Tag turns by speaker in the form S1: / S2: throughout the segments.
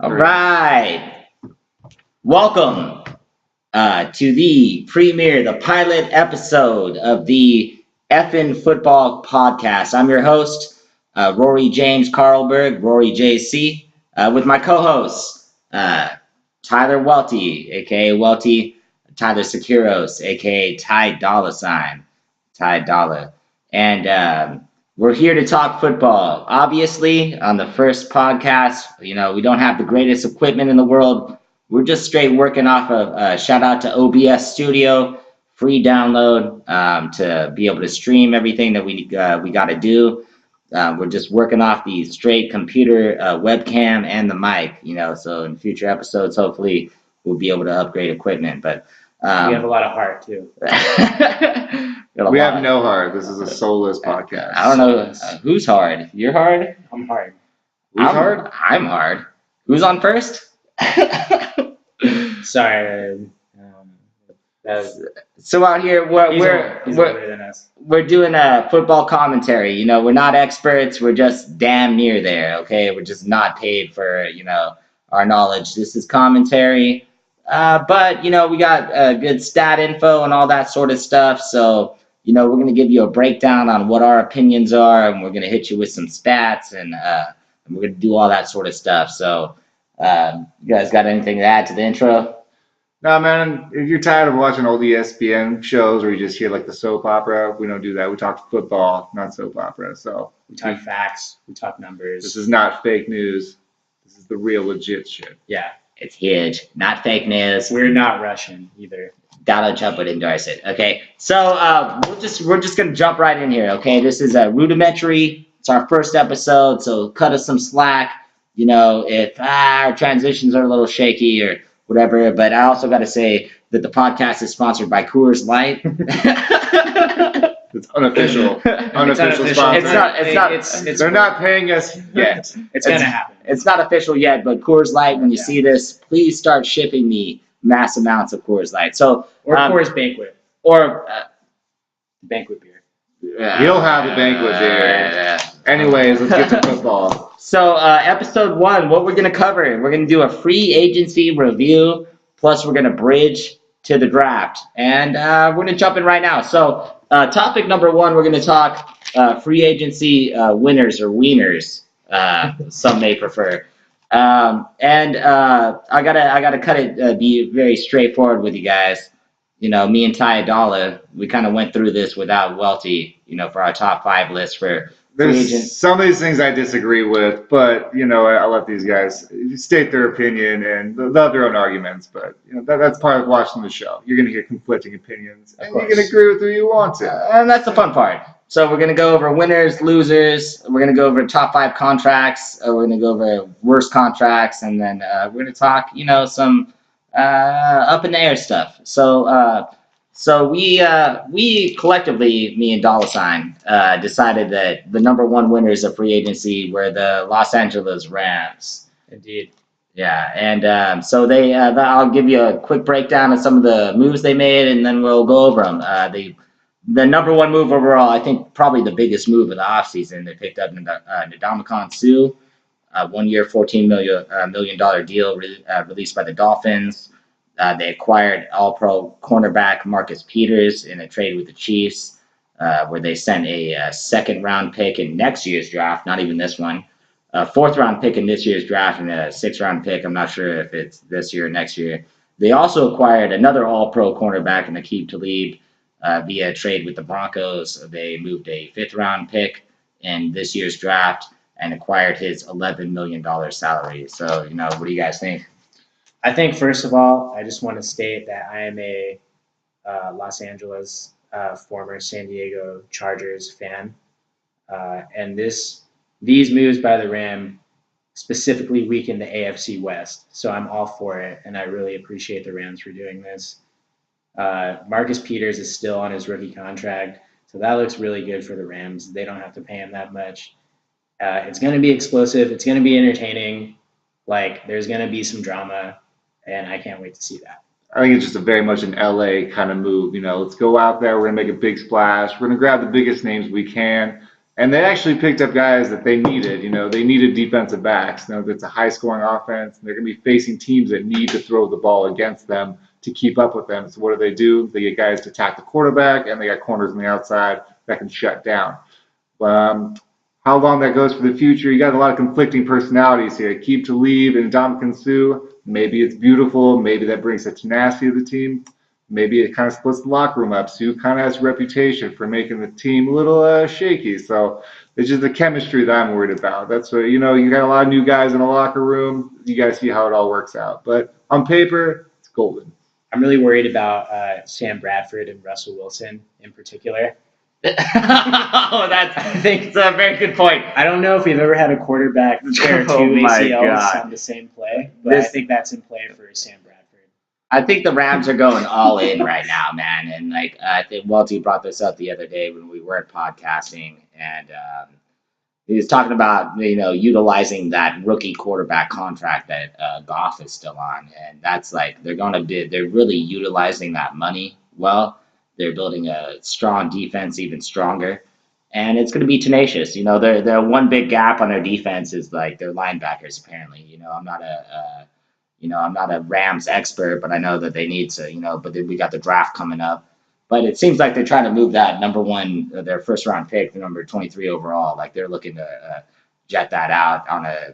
S1: All right. Welcome to the premiere, the pilot episode of the Effin Football Podcast. I'm your host, Rory James Carlberg, Rory JC, with my co-hosts, Tyler Welty, a.k.a. Welty, Tyler Securos, a.k.a. Ty Dolla Sign, Ty Dolla. And we're here to talk football. Obviously, on the first podcast, we don't have the greatest equipment in the world. We're just straight working off of shout out to OBS Studio, free download to be able to stream everything that we got to do. We're just working off the straight computer webcam and the mic, so in future episodes, hopefully we'll be able to upgrade equipment. But
S2: we have a lot of heart too.
S3: We have no heart. This is a soulless podcast.
S1: I don't know who's hard. You're hard?
S2: I'm hard.
S3: Who's hard?
S1: I'm hard. Who's on first?
S2: Sorry.
S1: So out here, we're doing a football commentary. We're not experts. We're just damn near there. Okay, we're just not paid for our knowledge. This is commentary, but we got good stat info and all that sort of stuff. So we're gonna give you a breakdown on what our opinions are, and we're gonna hit you with some stats, and we're gonna do all that sort of stuff. So you guys got anything to add to the intro?
S3: No, man, if you're tired of watching old ESPN shows where you just hear like the soap opera, we don't do that. We talk football, not soap opera. So
S2: we talk facts, we talk numbers.
S3: This is not fake news. This is the real legit shit.
S2: Yeah.
S1: It's huge. Not fake news.
S2: We're not Russian either.
S1: Donald Trump would endorse it. Okay. So we're just gonna jump right in here, okay? This is a rudimentary. It's our first episode, so cut us some slack. If our transitions are a little shaky or whatever, but I also got to say that the podcast is sponsored by Coors Light.
S3: It's unofficial sponsor. They're not paying us yet.
S2: It's gonna happen.
S1: It's not official yet, but Coors Light. When you see this, please start shipping me mass amounts of Coors Light. So
S2: Coors Banquet
S1: or
S2: banquet beer.
S3: You'll have a banquet beer. Anyways, let's get to football.
S1: So episode 1, what we're going to cover, we're going to do a free agency review, plus we're going to bridge to the draft. And we're going to jump in right now. So topic number 1, we're going to talk free agency winners or wieners, some may prefer. And I gotta cut it, be very straightforward with you guys. Me and Ty Dolla, we kind of went through this without Welty, for our top 5 list for
S3: There's some of these things I disagree with, but I let these guys state their opinion and they'll have their own arguments. But that's part of watching the show. You're going to hear conflicting opinions, and you can agree with who you want to.
S1: And that's the fun part. So we're going to go over winners, losers. We're going to go over top 5 contracts. We're going to go over worst contracts, and then we're going to talk, some up in the air stuff. So we collectively, me and Dolla Sign, decided that the number 1 winners of free agency were the Los Angeles Rams.
S2: Indeed.
S1: Yeah, and so I'll give you a quick breakdown of some of the moves they made, and then we'll go over them. The number 1 move overall, I think probably the biggest move of the offseason, they picked up Ndamukong Suh, 1 year, $14 million deal released by the Dolphins. They acquired All-Pro cornerback Marcus Peters in a trade with the Chiefs, where they sent a second-round pick in next year's draft, not even this one, a 4th-round pick in this year's draft, and a 6th-round pick. I'm not sure if it's this year or next year. They also acquired another All-Pro cornerback in Aqib Talib via a trade with the Broncos. They moved a 5th-round pick in this year's draft and acquired his $11 million salary. So, what do you guys think?
S2: I think, first of all, I just want to state that I am a Los Angeles, former San Diego Chargers fan. And these moves by the Rams specifically weakened the AFC West. So I'm all for it, and I really appreciate the Rams for doing this. Marcus Peters is still on his rookie contract, so that looks really good for the Rams. They don't have to pay him that much. It's going to be explosive. It's going to be entertaining. There's going to be some drama, and I can't wait to see that.
S3: I think it's just a very much an LA kind of move. Let's go out there. We're going to make a big splash. We're going to grab the biggest names we can. And they actually picked up guys that they needed. They needed defensive backs. It's a high-scoring offense, and they're going to be facing teams that need to throw the ball against them to keep up with them. So what do? They get guys to attack the quarterback, and they got corners on the outside that can shut down. How long that goes for the future, you got a lot of conflicting personalities here. Keep to leave and Dominican Sue, maybe it's beautiful. Maybe that brings the tenacity of the team. Maybe it kind of splits the locker room up. Sue kind of has a reputation for making the team a little shaky. So it's just the chemistry that I'm worried about. That's what, you got a lot of new guys in the locker room. You got to see how it all works out. But on paper, it's golden.
S2: I'm really worried about Sam Bradford and Russell Wilson in particular.
S1: I think it's a very good point.
S2: I don't know if we've ever had a quarterback tear two ACLs on the same play, but I think that's in play for Sam Bradford.
S1: I think the Rams are going all in right now, man. And I think Welty brought this up the other day when we weren't podcasting, and he was talking about utilizing that rookie quarterback contract that Goff is still on, and that's they're really utilizing that money well. They're building a strong defense, even stronger, and it's going to be tenacious. Their one big gap on their defense is their linebackers. Apparently, I'm not a Rams expert, but I know that they need to. But we got the draft coming up. But it seems like they're trying to move that number one, their first round pick, the number 23 overall. They're looking to jet that out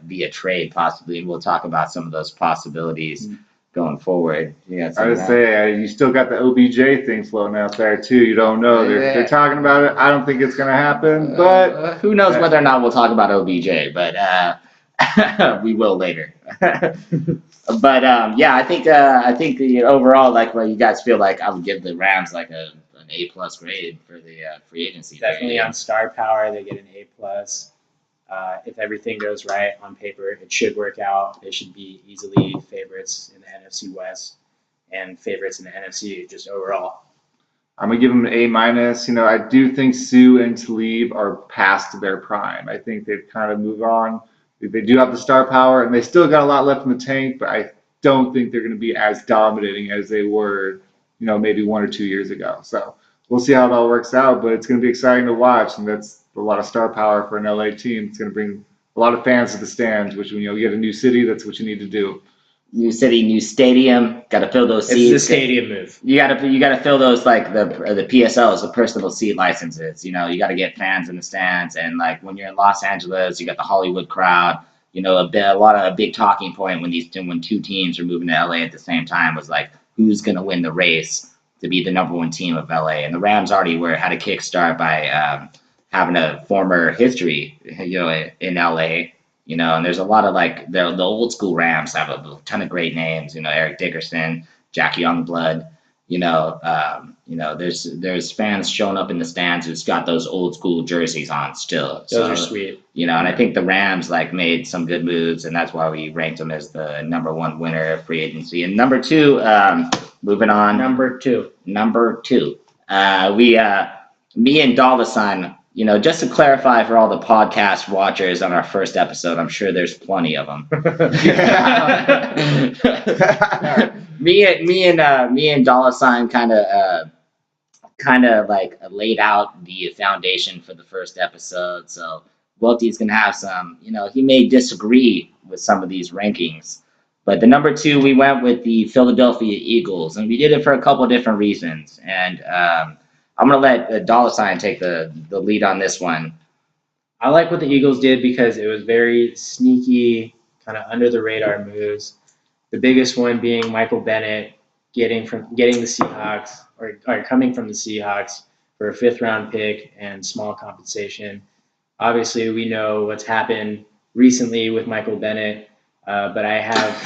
S1: via trade possibly, and we'll talk about some of those possibilities going forward.
S3: I would say you still got the OBJ thing floating out there too. You don't know. They're talking about it. I don't think it's going to happen, but
S1: who knows whether or not we'll talk about OBJ, but we will later. But I think overall, what you guys feel like, I would give the Rams an A+ grade for the free agency.
S2: Definitely on star power, they get an A+. If everything goes right on paper, it should work out. They should be easily favorites in the NFC West and favorites in the NFC just overall.
S3: I'm going to give them an A-. I do think Sue and Talib are past their prime. I think they've kind of moved on. They do have the star power, and they still got a lot left in the tank, but I don't think they're going to be as dominating as they were, maybe 1 or 2 years ago. So we'll see how it all works out, but it's going to be exciting to watch, and that's a lot of star power for an LA team. It's going to bring a lot of fans to the stands, which when you get a new city, that's what you need to do.
S1: New city, new stadium. Got to fill those seats.
S2: It's a stadium move.
S1: You got to fill those the PSLs, the personal seat licenses. You got to get fans in the stands, and when you're in Los Angeles, you got the Hollywood crowd. A big talking point when two teams are moving to LA at the same time was who's going to win the race to be the number one team of LA, and the Rams already had a kickstart by having a former history, in LA. And there's a lot of the old school Rams have a ton of great names. Eric Dickerson, Jack Youngblood. There's fans showing up in the stands who's got those old school jerseys on still.
S2: Those are sweet.
S1: And I think the Rams made some good moves, and that's why we ranked them as the number one winner of free agency. And number two, moving on.
S2: Number two.
S1: Me and Dolla, just to clarify for all the podcast watchers on our first episode, I'm sure there's plenty of them. me and Dolla kind of laid out the foundation for the first episode. So Welty's gonna have some, he may disagree with some of these rankings, but the number two, we went with the Philadelphia Eagles, and we did it for a couple of different reasons. And I'm going to let Dolla take the lead on this one.
S2: I like what the Eagles did because it was very sneaky, kind of under the radar moves. The biggest one being Michael Bennett getting the Seahawks or coming from the Seahawks for a 5th round pick and small compensation. Obviously, we know what's happened recently with Michael Bennett. But I have.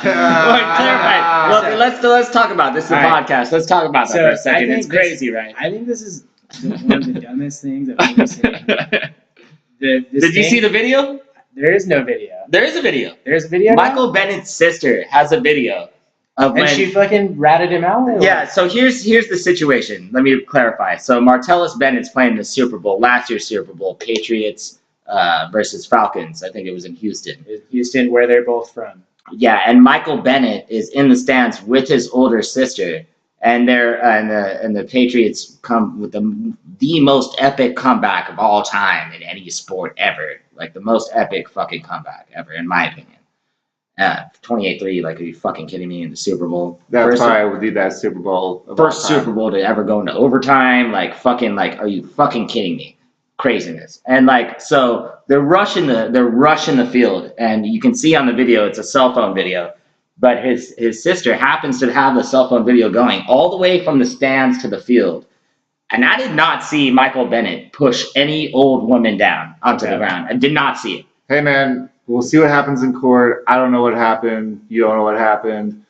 S1: Clarify. Well, let's talk about this. Is a podcast. Let's talk about that for a second. It's crazy, right?
S2: I think this is one of the dumbest things I've ever seen.
S1: Did you see the video?
S2: There is no video.
S1: There is a video.
S2: There's a video.
S1: Michael Bennett's sister has a video of when
S2: she fucking ratted him out.
S1: Yeah. So here's the situation. Let me clarify. So Martellus Bennett's playing the Super Bowl, last year's Super Bowl, Patriots versus Falcons. I think it was in Houston.
S2: Houston, where they're both from.
S1: Yeah, and Michael Bennett is in the stands with his older sister, and the Patriots come with the the most epic comeback of all time in any sport ever. Like the most epic fucking comeback ever, in my opinion. 28-3, like, are you fucking kidding me? In the Super Bowl.
S3: That's probably would be that Super Bowl.
S1: First Super Bowl to ever go into overtime. Like, fucking, like, are you fucking kidding me? Craziness. And like, so they're rushing the field, and you can see on the video, it's a cell phone video, but his sister happens to have the cell phone video going all the way from the stands to the field. And I did not see Michael Bennett push any old woman down onto the ground. I did not see it.
S3: Hey man, we'll see what happens in court. I don't know what happened. You don't know what happened.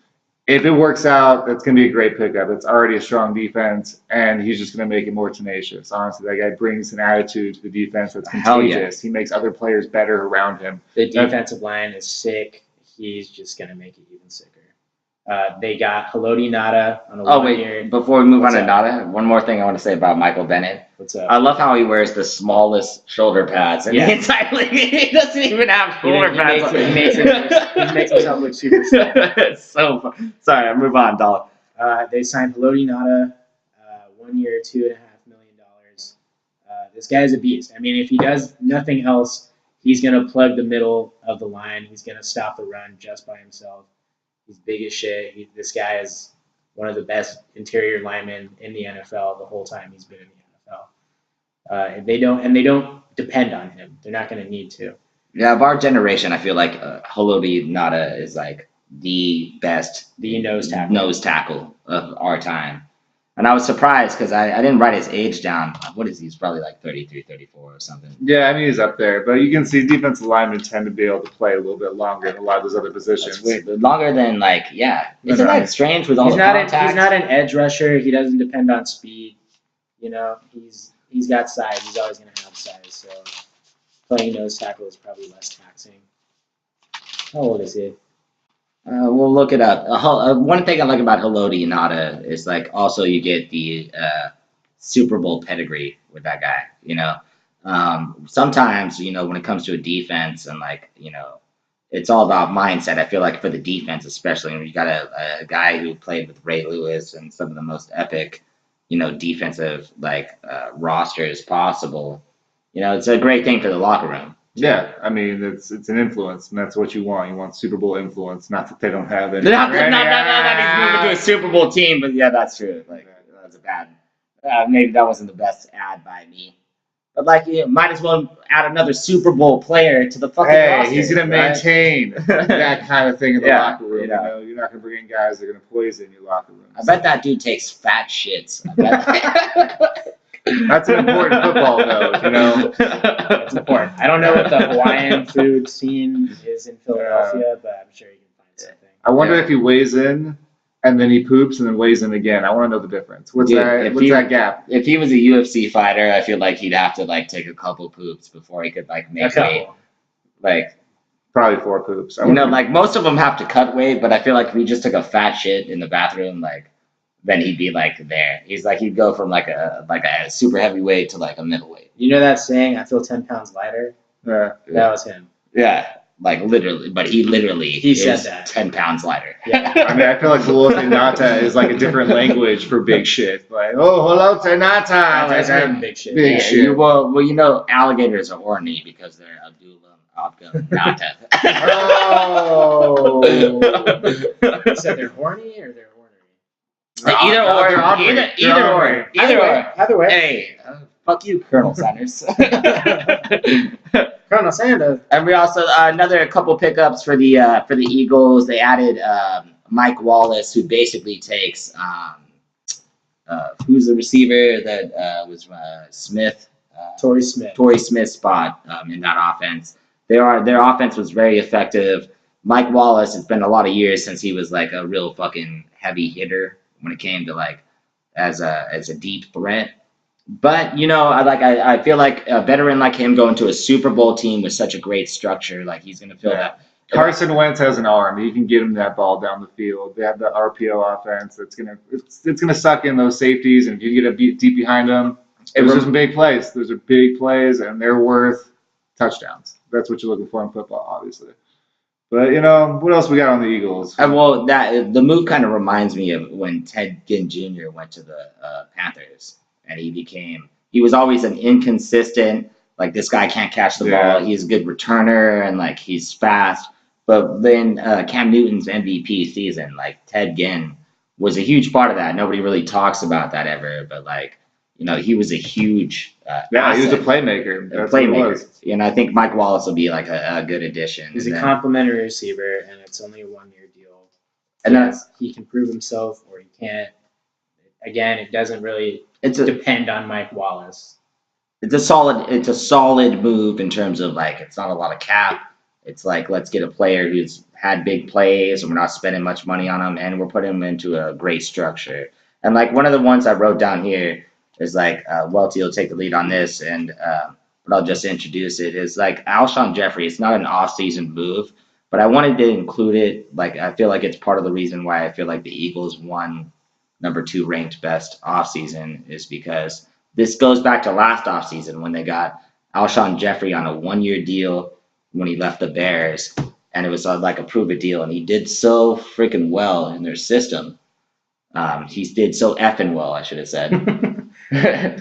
S3: If it works out, that's going to be a great pickup. It's already a strong defense, and he's just going to make it more tenacious. Honestly, that guy brings an attitude to the defense that's contagious. He makes other players better around him.
S2: The defensive line is sick. He's just going to make it even sicker. They got Haloti Ngata on a 1 year.
S1: Before we move on to Ngata, one more thing I want to say about Michael Bennett.
S2: What's up?
S1: I love how he wears the smallest shoulder pads in the entire league. He doesn't even have shoulder pads.
S2: He makes himself look super small.
S1: It's so fun. Sorry, I'll move on, Dolla.
S2: They signed Haloti Ngata, 1 year, $2.5 million. This guy is a beast. I mean, if he does nothing else, he's going to plug the middle of the line. He's going to stop the run just by himself. He's big as shit. This guy is one of the best interior linemen in the NFL the whole time he's been in the NFL. And they don't depend on him. They're not going to need to.
S1: Yeah, of our generation, I feel like Haloti Ngata is like the best
S2: nose
S1: tackle of our time. And I was surprised because I didn't write his age down. What is he? He's probably like 33, 34 or something.
S3: Yeah, I mean, he's up there. But you can see defensive linemen tend to be able to play a little bit longer than a lot of those other positions.
S1: That's weird. But longer than, like, yeah. Isn't that strange with all the contact?
S2: He's not an edge rusher. He doesn't depend on speed. You know, he's got size. He's always going to have size. So playing nose tackle is probably less taxing. How old is he?
S1: We'll look it up. One thing I like about Haloti Ngata is, like, also you get the Super Bowl pedigree with that guy, you know. Sometimes, you know, when it comes to a defense and, like, you know, it's all about mindset. I feel like for the defense especially, when you got a guy who played with Ray Lewis and some of the most epic, you know, defensive, like, rosters possible, you know, it's a great thing for the locker room.
S3: Yeah, I mean, it's an influence, and that's what you want. You want Super Bowl influence, not that they don't have it.
S1: Not that he's moving to a Super Bowl team, but yeah, that's true. Like, that's a bad. Maybe that wasn't the best ad by me. But, like, you might as well add another Super Bowl player to the fucking roster.
S3: He's going to maintain that kind of thing in the locker room. You know, you're not going to bring in guys that are going to poison your locker room.
S1: I bet that dude takes fat shits. I bet.
S3: That's an important football, though, you know.
S2: It's important. I don't know what the Hawaiian food scene is in Philadelphia, but I'm sure you can find something.
S3: I wonder if he weighs in and then he poops and then weighs in again. I want to know the difference. What's that gap?
S1: If he was a UFC fighter, I feel like he'd have to, like, take a couple poops before he could, like, make weight. Like,
S3: probably 4 poops.
S1: You know, like, most of them have to cut weight, but I feel like if he just took a fat shit in the bathroom, like, then he'd be, like, there. He's like, he'd go from, like a super heavyweight to, like, a middleweight.
S2: You know that saying, I feel 10 pounds lighter?
S3: Yeah.
S2: That was him.
S1: Yeah. Like, literally. But he
S2: said that.
S1: 10 pounds lighter.
S2: Yeah.
S3: I mean, I feel like Haloti Ngata is, like, a different language for big shit. Like, oh, Haloti Ngata.
S2: That's big shit.
S3: Big shit.
S1: Well, you know, alligators are horny because they're Abdullah Ngata.
S3: Oh.
S2: You said they're horny or they're ornery?
S1: Either or.
S2: Either way.
S1: Hey, fuck you, Colonel Sanders.
S2: Colonel Sanders.
S1: And we also another couple pickups for the Eagles. They added Mike Wallace, who basically takes who's the receiver that was Smith.
S2: Torrey Smith.
S1: Torrey Smith's spot in that offense. Their offense was very effective. Mike Wallace, it's been a lot of years since he was like a real fucking heavy hitter when it came to like as a deep threat. But you know, I feel like a veteran like him going to a Super Bowl team with such a great structure, like he's gonna feel that.
S3: Carson Wentz has an arm. You can get him that ball down the field. They have the RPO offense. It's gonna suck in those safeties, and if you get deep behind them, those are some big plays. Those are big plays, and they're worth touchdowns. That's what you're looking for in football, obviously. But, you know, what else we got on the Eagles?
S1: Well, the move kind of reminds me of when Ted Ginn Jr. went to the Panthers, and he became he was always an inconsistent, like this guy can't catch the ball. He's a good returner and like he's fast. But then Cam Newton's MVP season, like Ted Ginn was a huge part of that. Nobody really talks about that ever, but like, he was a huge
S3: he was a playmaker. That's
S1: playmaker.
S3: What it was.
S1: And I think Mike Wallace will be like a good addition.
S2: He's a complimentary receiver, and it's only a 1-year deal.
S1: And
S2: he can prove himself, or he can't. Again, it doesn't really depend on Mike Wallace.
S1: It's a solid move in terms of like it's not a lot of cap. It's like let's get a player who's had big plays and we're not spending much money on him and we're putting him into a great structure. And like one of the ones I wrote down here is like Welty will take the lead on this, and but I'll just introduce it. Is like Alshon Jeffrey. It's not an off-season move, but I wanted to include it. Like I feel like it's part of the reason why I feel like the Eagles won number 2 ranked best off-season is because this goes back to last offseason when they got Alshon Jeffrey on a 1-year deal when he left the Bears, and it was like a prove-it deal, and he did so freaking well in their system. He did so effing well, I should have said.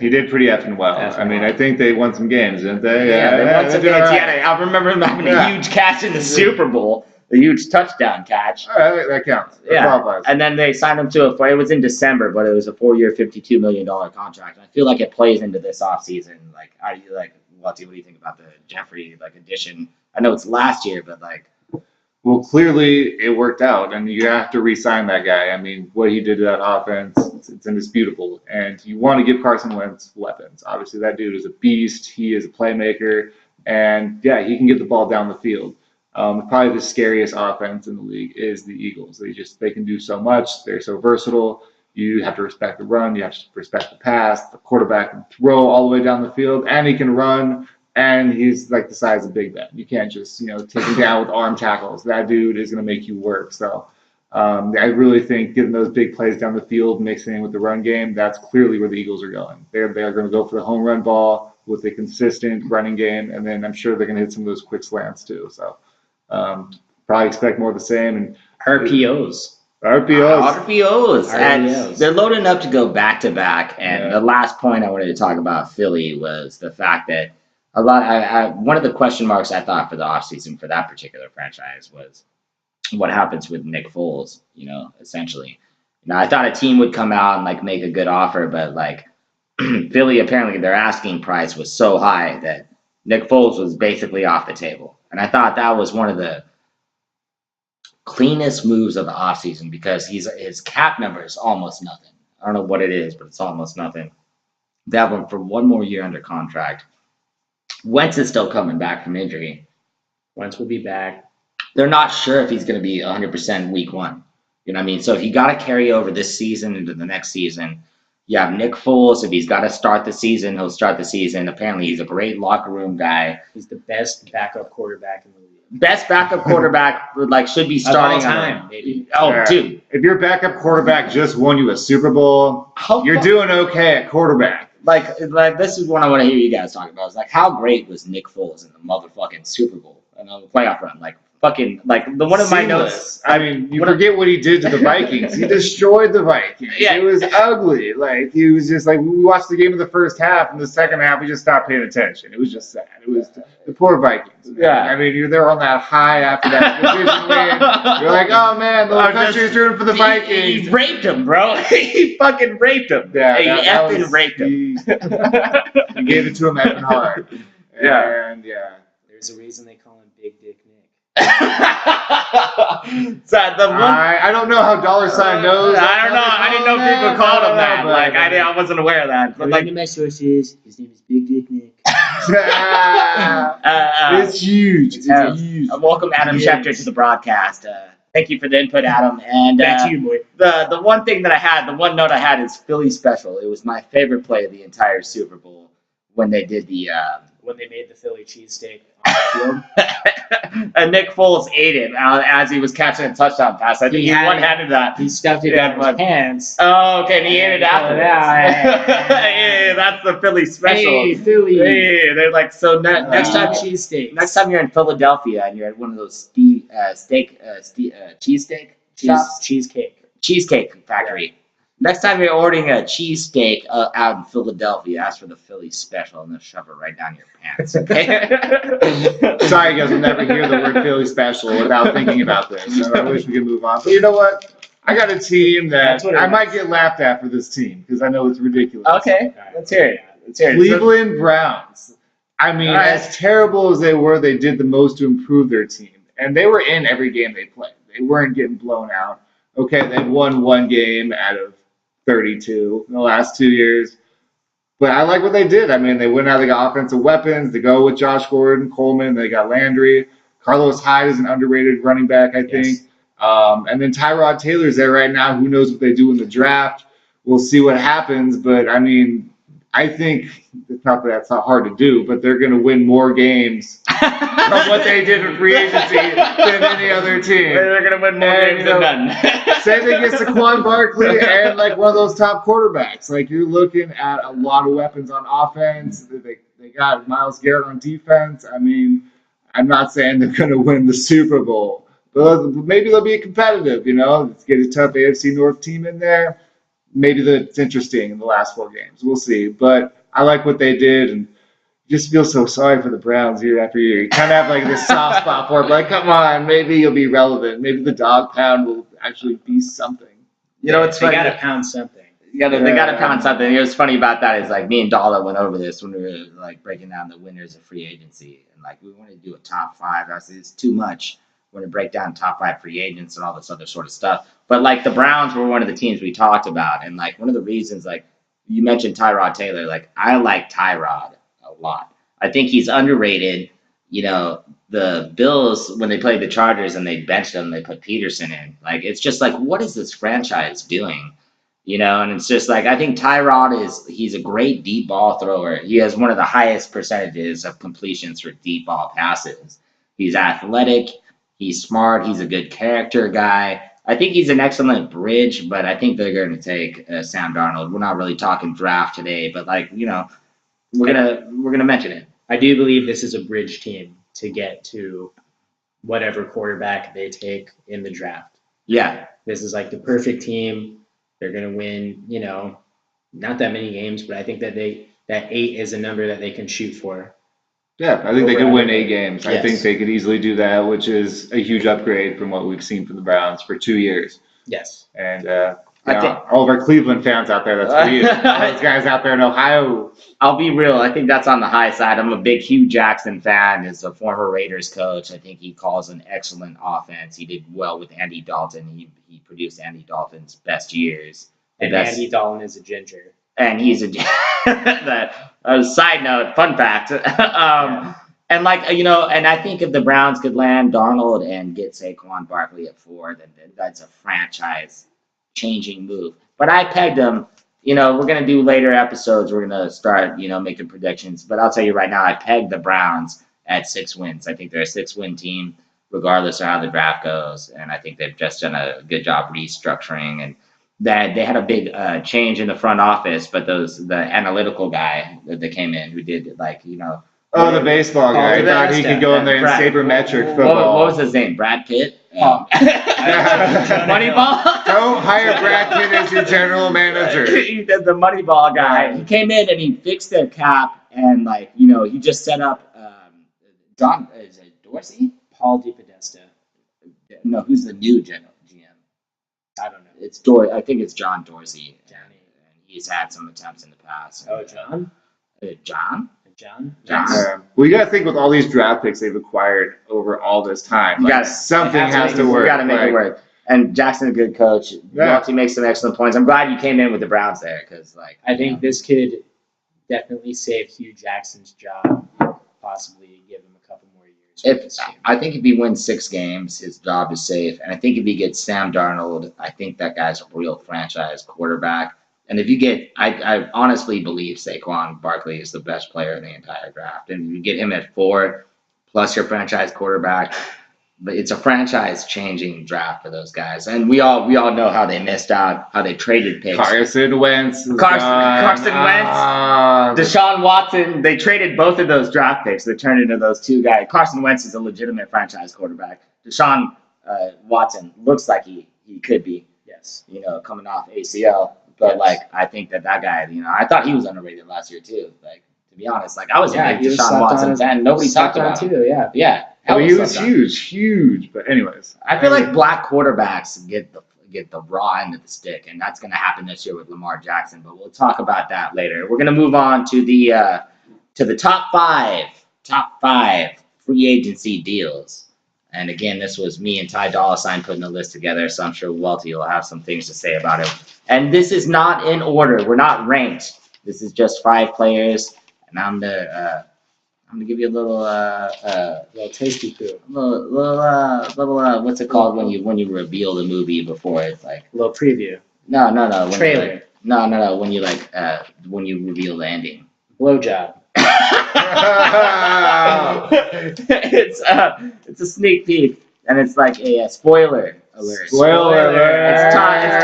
S3: He did pretty effing well. I think they won some games, didn't they?
S1: Yeah, they won some games. Right. I remember him having a huge catch in the Super Bowl. A huge touchdown catch.
S3: That counts.
S1: Yeah. And then they signed him to it was in December, but it was a 4-year, $52 million contract. And I feel like it plays into this offseason. Like, how do you what do you think about the Jeffrey addition? I know it's last year, but
S3: well, clearly it worked out, and you have to re-sign that guy. I mean, what he did to that offense, it's indisputable. And you want to give Carson Wentz weapons. Obviously, that dude is a beast. He is a playmaker, and yeah, he can get the ball down the field. Probably the scariest offense in the league is the Eagles. They can do so much. They're so versatile. You have to respect the run. You have to respect the pass. The quarterback can throw all the way down the field, and he can run. And he's like the size of Big Ben. You can't just take him down with arm tackles. That dude is going to make you work. So I really think getting those big plays down the field, mixing in with the run game, that's clearly where the Eagles are going. They're going to go for the home run ball with a consistent running game, and then I'm sure they're going to hit some of those quick slants too. So. Probably expect more of the same. And
S1: RPOs. They're loading up to go back to back. And the last point I wanted to talk about Philly was the fact that one of the question marks I thought for the offseason for that particular franchise was what happens with Nick Foles. Essentially, I thought a team would come out and make a good offer, but Philly apparently their asking price was so high that Nick Foles was basically off the table. And I thought that was one of the cleanest moves of the offseason because his cap number is almost nothing. I don't know what it is, but it's almost nothing. They have him for 1 more year under contract. Wentz is still coming back from injury.
S2: Wentz will be back.
S1: They're not sure if he's going to be 100% week 1. You know what I mean? So if he got to carry over this season into the next season, you have Nick Foles. If he's got to start the season, he'll start the season. Apparently, he's a great locker room guy.
S2: He's the best backup quarterback in the league.
S1: Best backup quarterback should be starting
S2: of all time, maybe.
S1: Dude.
S3: If your backup quarterback just won you a Super Bowl, you're doing okay at quarterback.
S1: This is what I want to hear you guys talk about. It's how great was Nick Foles in the motherfucking Super Bowl and on the playoff run? One of my notes.
S3: You forget what he did to the Vikings. He destroyed the Vikings. Yeah. It was ugly. He was just we watched the game in the first half, and the second half we just stopped paying attention. It was just sad. It was the poor Vikings.
S1: Yeah.
S3: You're there on that high after that division win. You're like, oh man, the whole country's rooting for the Vikings.
S1: He raped him, bro. He fucking raped him.
S3: Yeah,
S1: he effing raped him.
S3: He gave it to him effing hard.
S1: Yeah.
S3: And yeah.
S2: There's a reason they call him Big Dick Nick.
S3: I don't know how $sign knows.
S1: I don't know. I didn't know people called him that. I wasn't aware of that. But
S2: my sources, his name is Big Dick Nick.
S3: It's huge. It's huge.
S1: Welcome Adam Schefter to the broadcast. Thank you for the input, Adam. And
S2: back to you, boy.
S1: The one thing that I had, the one note I had is Philly special. It was my favorite play of the entire Super Bowl when they did
S2: when they made the Philly cheesesteak on the field.
S1: And Nick Foles ate it as he was catching a touchdown pass. I think he one-handed that.
S2: He stuffed it in his pants.
S1: Oh, okay, and he ate it afterwards. Yeah, that's the Philly special.
S2: Hey, Philly.
S1: Hey, they're next time
S2: cheesesteak.
S1: Next time you're in Philadelphia and you're at one of those cheesesteak shops?
S2: Cheesecake
S1: Cheesecake factory. Next time you're ordering a cheesesteak out in Philadelphia, ask for the Philly special and they'll shove it right down your pants. Okay?
S3: Sorry, guys, I'll never hear the word Philly special without thinking about this. So I wish we could move on. But you know what? I got a team that I might get laughed at for this team because I know it's ridiculous.
S1: Okay, let's hear it.
S3: Cleveland Browns. I mean, as terrible as they were, they did the most to improve their team. And they were in every game they played. They weren't getting blown out. Okay, they've won one game out of 32 in the last 2 years. But I like what they did. I mean, they went out, they got offensive weapons. They go with Josh Gordon, Coleman. They got Landry. Carlos Hyde is an underrated running back, I think.
S2: Yes.
S3: And then Tyrod Taylor's there right now. Who knows what they do in the draft? We'll see what happens. But, I mean, I think it's not that that's not hard to do, but they're going to win more games from what they did in free agency than any other team.
S1: They're going to win more games than none.
S3: Say they get Saquon Barkley and like one of those top quarterbacks. Like you're looking at a lot of weapons on offense. They got Myles Garrett on defense. I mean, I'm not saying they're going to win the Super Bowl, but maybe they'll be competitive. You know, let's get a tough AFC North team in there. Maybe that's interesting in the last 4 games. We'll see. But I like what they did, and just feel so sorry for the Browns year after year. You kind of have like this soft spot for it. Like, come on, maybe you'll be relevant. Maybe the dog pound will actually be something.
S1: You know, it's
S2: they
S1: funny.
S2: got to pound something.
S1: They got to pound something. What's funny about that is like me and Dolla went over this when we were like breaking down the winners of free agency, and like we wanted to do a top 5. I said it's too much. We're gonna break down top 5 free agents and all this other sort of stuff. But like the Browns were one of the teams we talked about, and like one of the reasons, like you mentioned Tyrod Taylor, like I like Tyrod a lot. I think he's underrated. You know, the Bills when they played the Chargers and they benched him, they put Peterson in. Like it's just like, what is this franchise doing? You know, and it's just like I think Tyrod he's a great deep ball thrower. He has one of the highest percentages of completions for deep ball passes. He's athletic. He's smart. He's a good character guy. I think he's an excellent bridge, but I think they're going to take Sam Darnold. We're not really talking draft today, but like you know, we're gonna mention it.
S2: I do believe this is a bridge team to get to whatever quarterback they take in the draft.
S1: Yeah,
S2: This is like the perfect team. They're going to win, you know, not that many games, but I think that that 8 is a number that they can shoot for.
S3: Yeah, I think they could win 8 games.
S2: Yes.
S3: I think they could easily do that, which is a huge upgrade from what we've seen from the Browns for 2 years.
S2: Yes.
S3: And all of our Cleveland fans out there, that's for you. All those guys out there in Ohio.
S1: I'll be real. I think that's on the high side. I'm a big Hugh Jackson fan. As a former Raiders coach, I think he calls an excellent offense. He did well with Andy Dalton. He produced Andy Dalton's best years.
S2: And Andy Dalton is a ginger.
S1: And he's a side note, fun fact. And like, you know, and I think if the Browns could land Darnold and get Saquon Barkley at 4, then that's a franchise-changing move. But I pegged them. You know, we're going to do later episodes. We're going to start, you know, making predictions. But I'll tell you right now, I pegged the Browns at 6 wins. I think they're a 6-win team, regardless of how the draft goes. And I think they've just done a good job restructuring and that they had a big change in the front office, but the analytical guy that came in who did like, you know.
S3: Oh, the baseball guy. I thought he could go in there and sabermetric football.
S1: What was his name? Brad Pitt? Moneyball?
S3: Don't hire Brad Pitt as your general manager.
S1: He did the Moneyball guy. He came in and he fixed their cap and like, you know, he just set up John, is it Dorsey?
S2: Paul DePodesta.
S1: No, who's the new GM?
S2: I don't know.
S1: It's I think it's John Dorsey.
S2: Johnny.
S1: And he's had some attempts in the past.
S2: Oh, John?
S1: John?
S2: John?
S3: Well, you got to think with all these draft picks they've acquired over all this time. Like, something has to work.
S1: You got to make it work. And Jackson's a good coach. Welty makes some excellent points. I'm glad you came in with the Browns there because, like,
S2: I think this could definitely save Hugh Jackson's job. Possibly give him a couple more years.
S1: I think if he wins 6 games, his job is safe. And I think if he gets Sam Darnold, I think that guy's a real franchise quarterback. And if you get, I honestly believe Saquon Barkley is the best player in the entire draft. And if you get him at 4, plus your franchise quarterback, but it's a franchise-changing draft for those guys. And we all know how they missed out, how they traded picks.
S3: Carson Wentz.
S1: Carson Wentz. Deshaun Watson. They traded both of those draft picks that turned into those 2 guys. Carson Wentz is a legitimate franchise quarterback. Deshaun Watson looks like he could be.
S2: Yes.
S1: You know, coming off ACL. but like I think that guy, I thought he was underrated last year too. Like to be honest, like I was a big Deshaun Watson fan. Nobody talked about him.
S2: Too, yeah.
S1: Yeah.
S3: Well, he was huge. But anyways,
S1: I feel like black quarterbacks get the raw end of the stick, and that's going to happen this year with Lamar Jackson. But we'll talk about that later. We're going to move on to the top five free agency deals. And again, this was me and Dolla putting the list together, so I'm sure Welty will have some things to say about it. And this is not in order. We're not ranked. This is just 5 players, and I'm gonna give you a little
S2: tasty poo.
S1: Little what's it called when you reveal the movie before it's like
S2: a little preview.
S1: No.
S2: Trailer.
S1: No. When you when you reveal the ending.
S2: Blowjob.
S1: It's a sneak peek, and it's like a spoiler alert.
S3: Spoiler alert.
S1: It's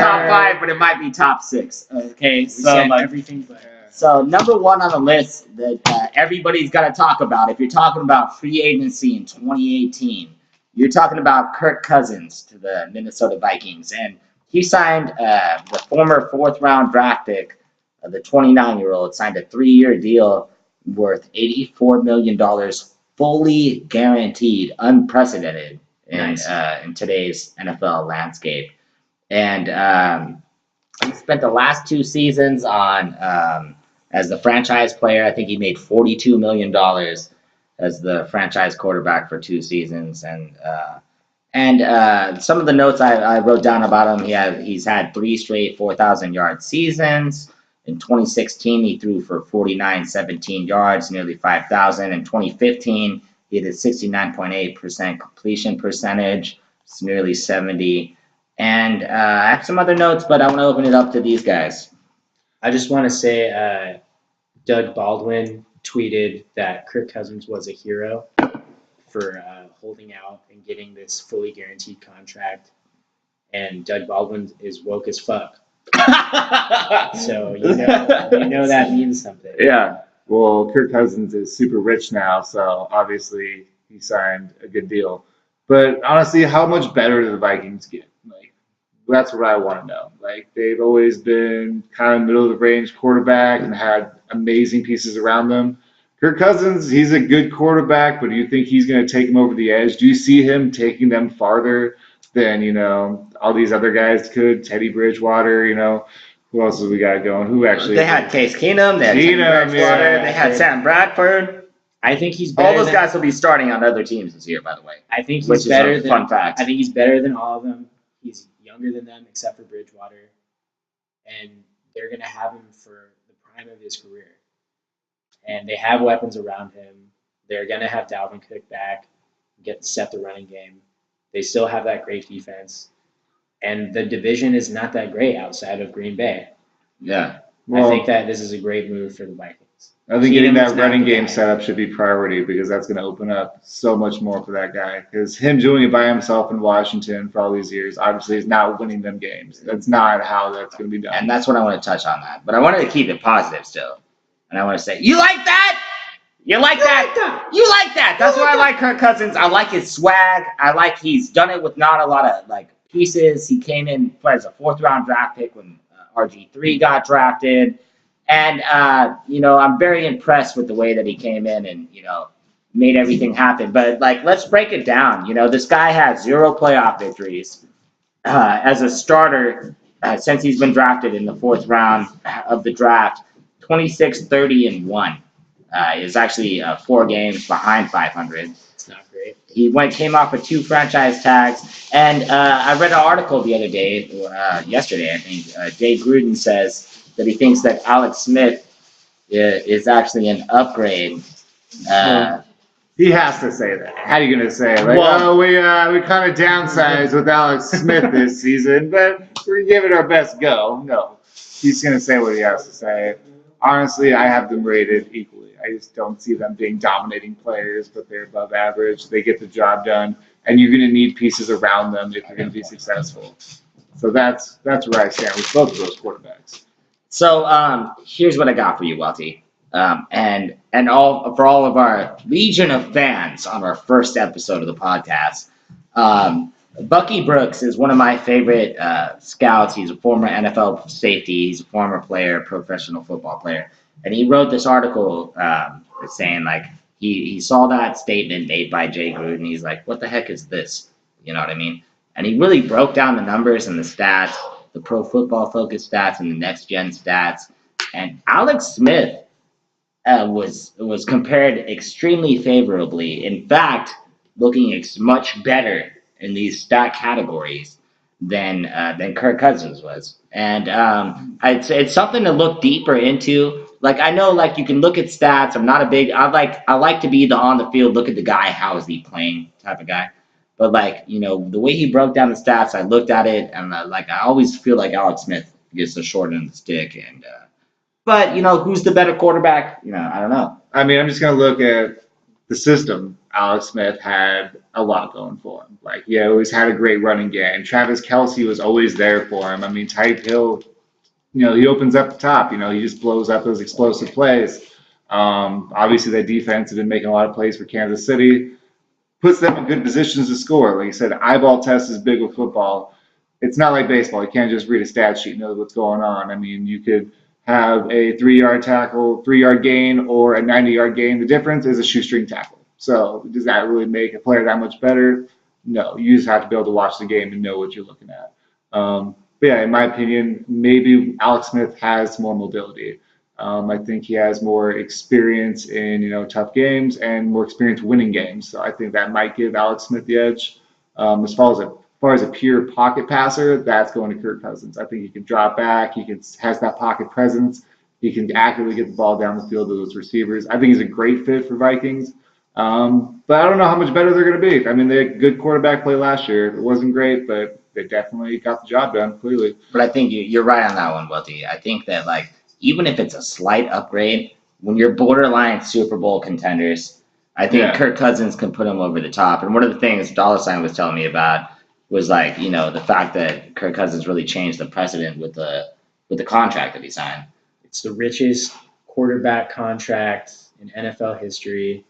S1: top 5, but it might be top 6. Okay, so
S2: everything but.
S1: So number 1 on the list that everybody's got to talk about, if you're talking about free agency in 2018, you're talking about Kirk Cousins to the Minnesota Vikings, and he signed the former 4th-round draft pick, the 29-year-old, signed a 3-year deal worth $84 million, fully guaranteed, unprecedented in today's NFL landscape. And he spent the last 2 seasons on as the franchise player. I think he made $42 million as the franchise quarterback for 2 seasons. And some of the notes I wrote down about him, he's had 3 straight 4,000-yard seasons. In 2016, he threw for 4,917 yards, nearly 5,000. In 2015, he had a 69.8% completion percentage. It's nearly 70. And I have some other notes, but I want to open it up to these guys.
S2: I just want to say Doug Baldwin tweeted that Kirk Cousins was a hero for holding out and getting this fully guaranteed contract. And Doug Baldwin is woke as fuck. So you know that means something.
S3: Yeah. Well, Kirk Cousins is super rich now, so obviously he signed a good deal. But honestly, how much better do the Vikings get? Like, that's what I want to know. Like, they've always been kind of middle of the range quarterback and had amazing pieces around them. Kirk Cousins, he's a good quarterback, but do you think he's going to take him over the edge? Do you see him taking them farther than, all these other guys could? Teddy Bridgewater, who else have we got going? Who actually?
S1: They had Case Keenum, they had Teddy Bridgewater, they had Sam Bradford.
S2: I think he's better.
S1: All those guys will be starting on other teams this year, by the way.
S2: I think he's better than.
S1: Fun fact.
S2: I think he's better than all of them. He's younger than them, except for Bridgewater, and they're gonna have him for the prime of his career. And they have weapons around him. They're gonna have Dalvin Cook back, set the running game. They still have that great defense, and the division is not that great outside of Green Bay.
S1: Yeah,
S2: I think that this is a great move for the Vikings.
S3: I think getting that running game set up should be priority because that's going to open up so much more for that guy. Because him doing it by himself in Washington for all these years, obviously, is not winning them games. That's not how that's going to be done.
S1: And that's what I want to touch on that. But I wanted to keep it positive still. And I want to say, you like that? You like that? You like that? That's why I like Kirk Cousins. I like his swag. I like he's done it with not a lot of pieces. He came in as a 4th-round draft pick when RG3 got drafted. And, I'm very impressed with the way that he came in and, made everything happen. But, let's break it down. This guy has 0 playoff victories as a starter since he's been drafted in the 4th round of the draft. 26-30-1 is actually 4 games behind 500.
S2: It's not great.
S1: He came off with 2 franchise tags. And I read an article the other day, yesterday, I think. Jay Gruden says that he thinks that Alex Smith is actually an upgrade.
S3: He has to say that. How are you going to say it? We kind of downsized with Alex Smith this season, but we're giving our best go. No, he's going to say what he has to say. Honestly, I have them rated equally. I just don't see them being dominating players, but they're above average. They get the job done, and you're going to need pieces around them if you're going to be successful. So that's where I stand with both of those quarterbacks.
S1: So here's what I got for you, Welty, and for all of our legion of fans on our first episode of the podcast. Bucky Brooks is one of my favorite scouts. He's a former NFL safety. He's a former player, professional football player, and he wrote this article saying like he saw that statement made by Jay Gruden. He's like, "What the heck is this?" You know what I mean? And he really broke down the numbers and the stats, the Pro Football Focus stats and the Next Gen stats. And Alex Smith was compared extremely favorably. In fact, looking much better in these stat categories than Kirk Cousins was. And it's something to look deeper into. Like I know, like you can look at stats. I'm not a big. I like to be the on the field. Look at the guy. How is he playing? Type of guy. But like the way he broke down the stats, I looked at it and like I always feel like Alex Smith gets the short end of the stick. And but who's the better quarterback? I don't know.
S3: I mean, I'm just going to look at the system. Alex Smith had a lot going for him. Like, he always had a great running game. Travis Kelce was always there for him. I mean, Tyreek Hill, he opens up the top. He just blows up those explosive plays. Obviously, that defense has been making a lot of plays for Kansas City. Puts them in good positions to score. Like you said, eyeball test is big with football. It's not like baseball. You can't just read a stat sheet and know what's going on. I mean, you could have a 3-yard tackle, 3-yard gain, or a 90-yard gain. The difference is a shoestring tackle. So does that really make a player that much better? No. You just have to be able to watch the game and know what you're looking at. But yeah, in my opinion, maybe Alex Smith has more mobility. I think he has more experience in tough games and more experience winning games. So I think that might give Alex Smith the edge. As far as a pure pocket passer, that's going to Kirk Cousins. I think he can drop back. He has that pocket presence. He can accurately get the ball down the field to those receivers. I think he's a great fit for Vikings. But I don't know how much better they're going to be. I mean, they had good quarterback play last year. It wasn't great, but they definitely got the job done, clearly.
S1: But I think you're right on that one, Welty. I think that, like, even if it's a slight upgrade, when you're borderline Super Bowl contenders, I think Kirk Cousins can put him over the top. And one of the things Dolla was telling me about was, like, the fact that Kirk Cousins really changed the precedent with the contract that he signed.
S2: It's the richest quarterback contract in NFL history.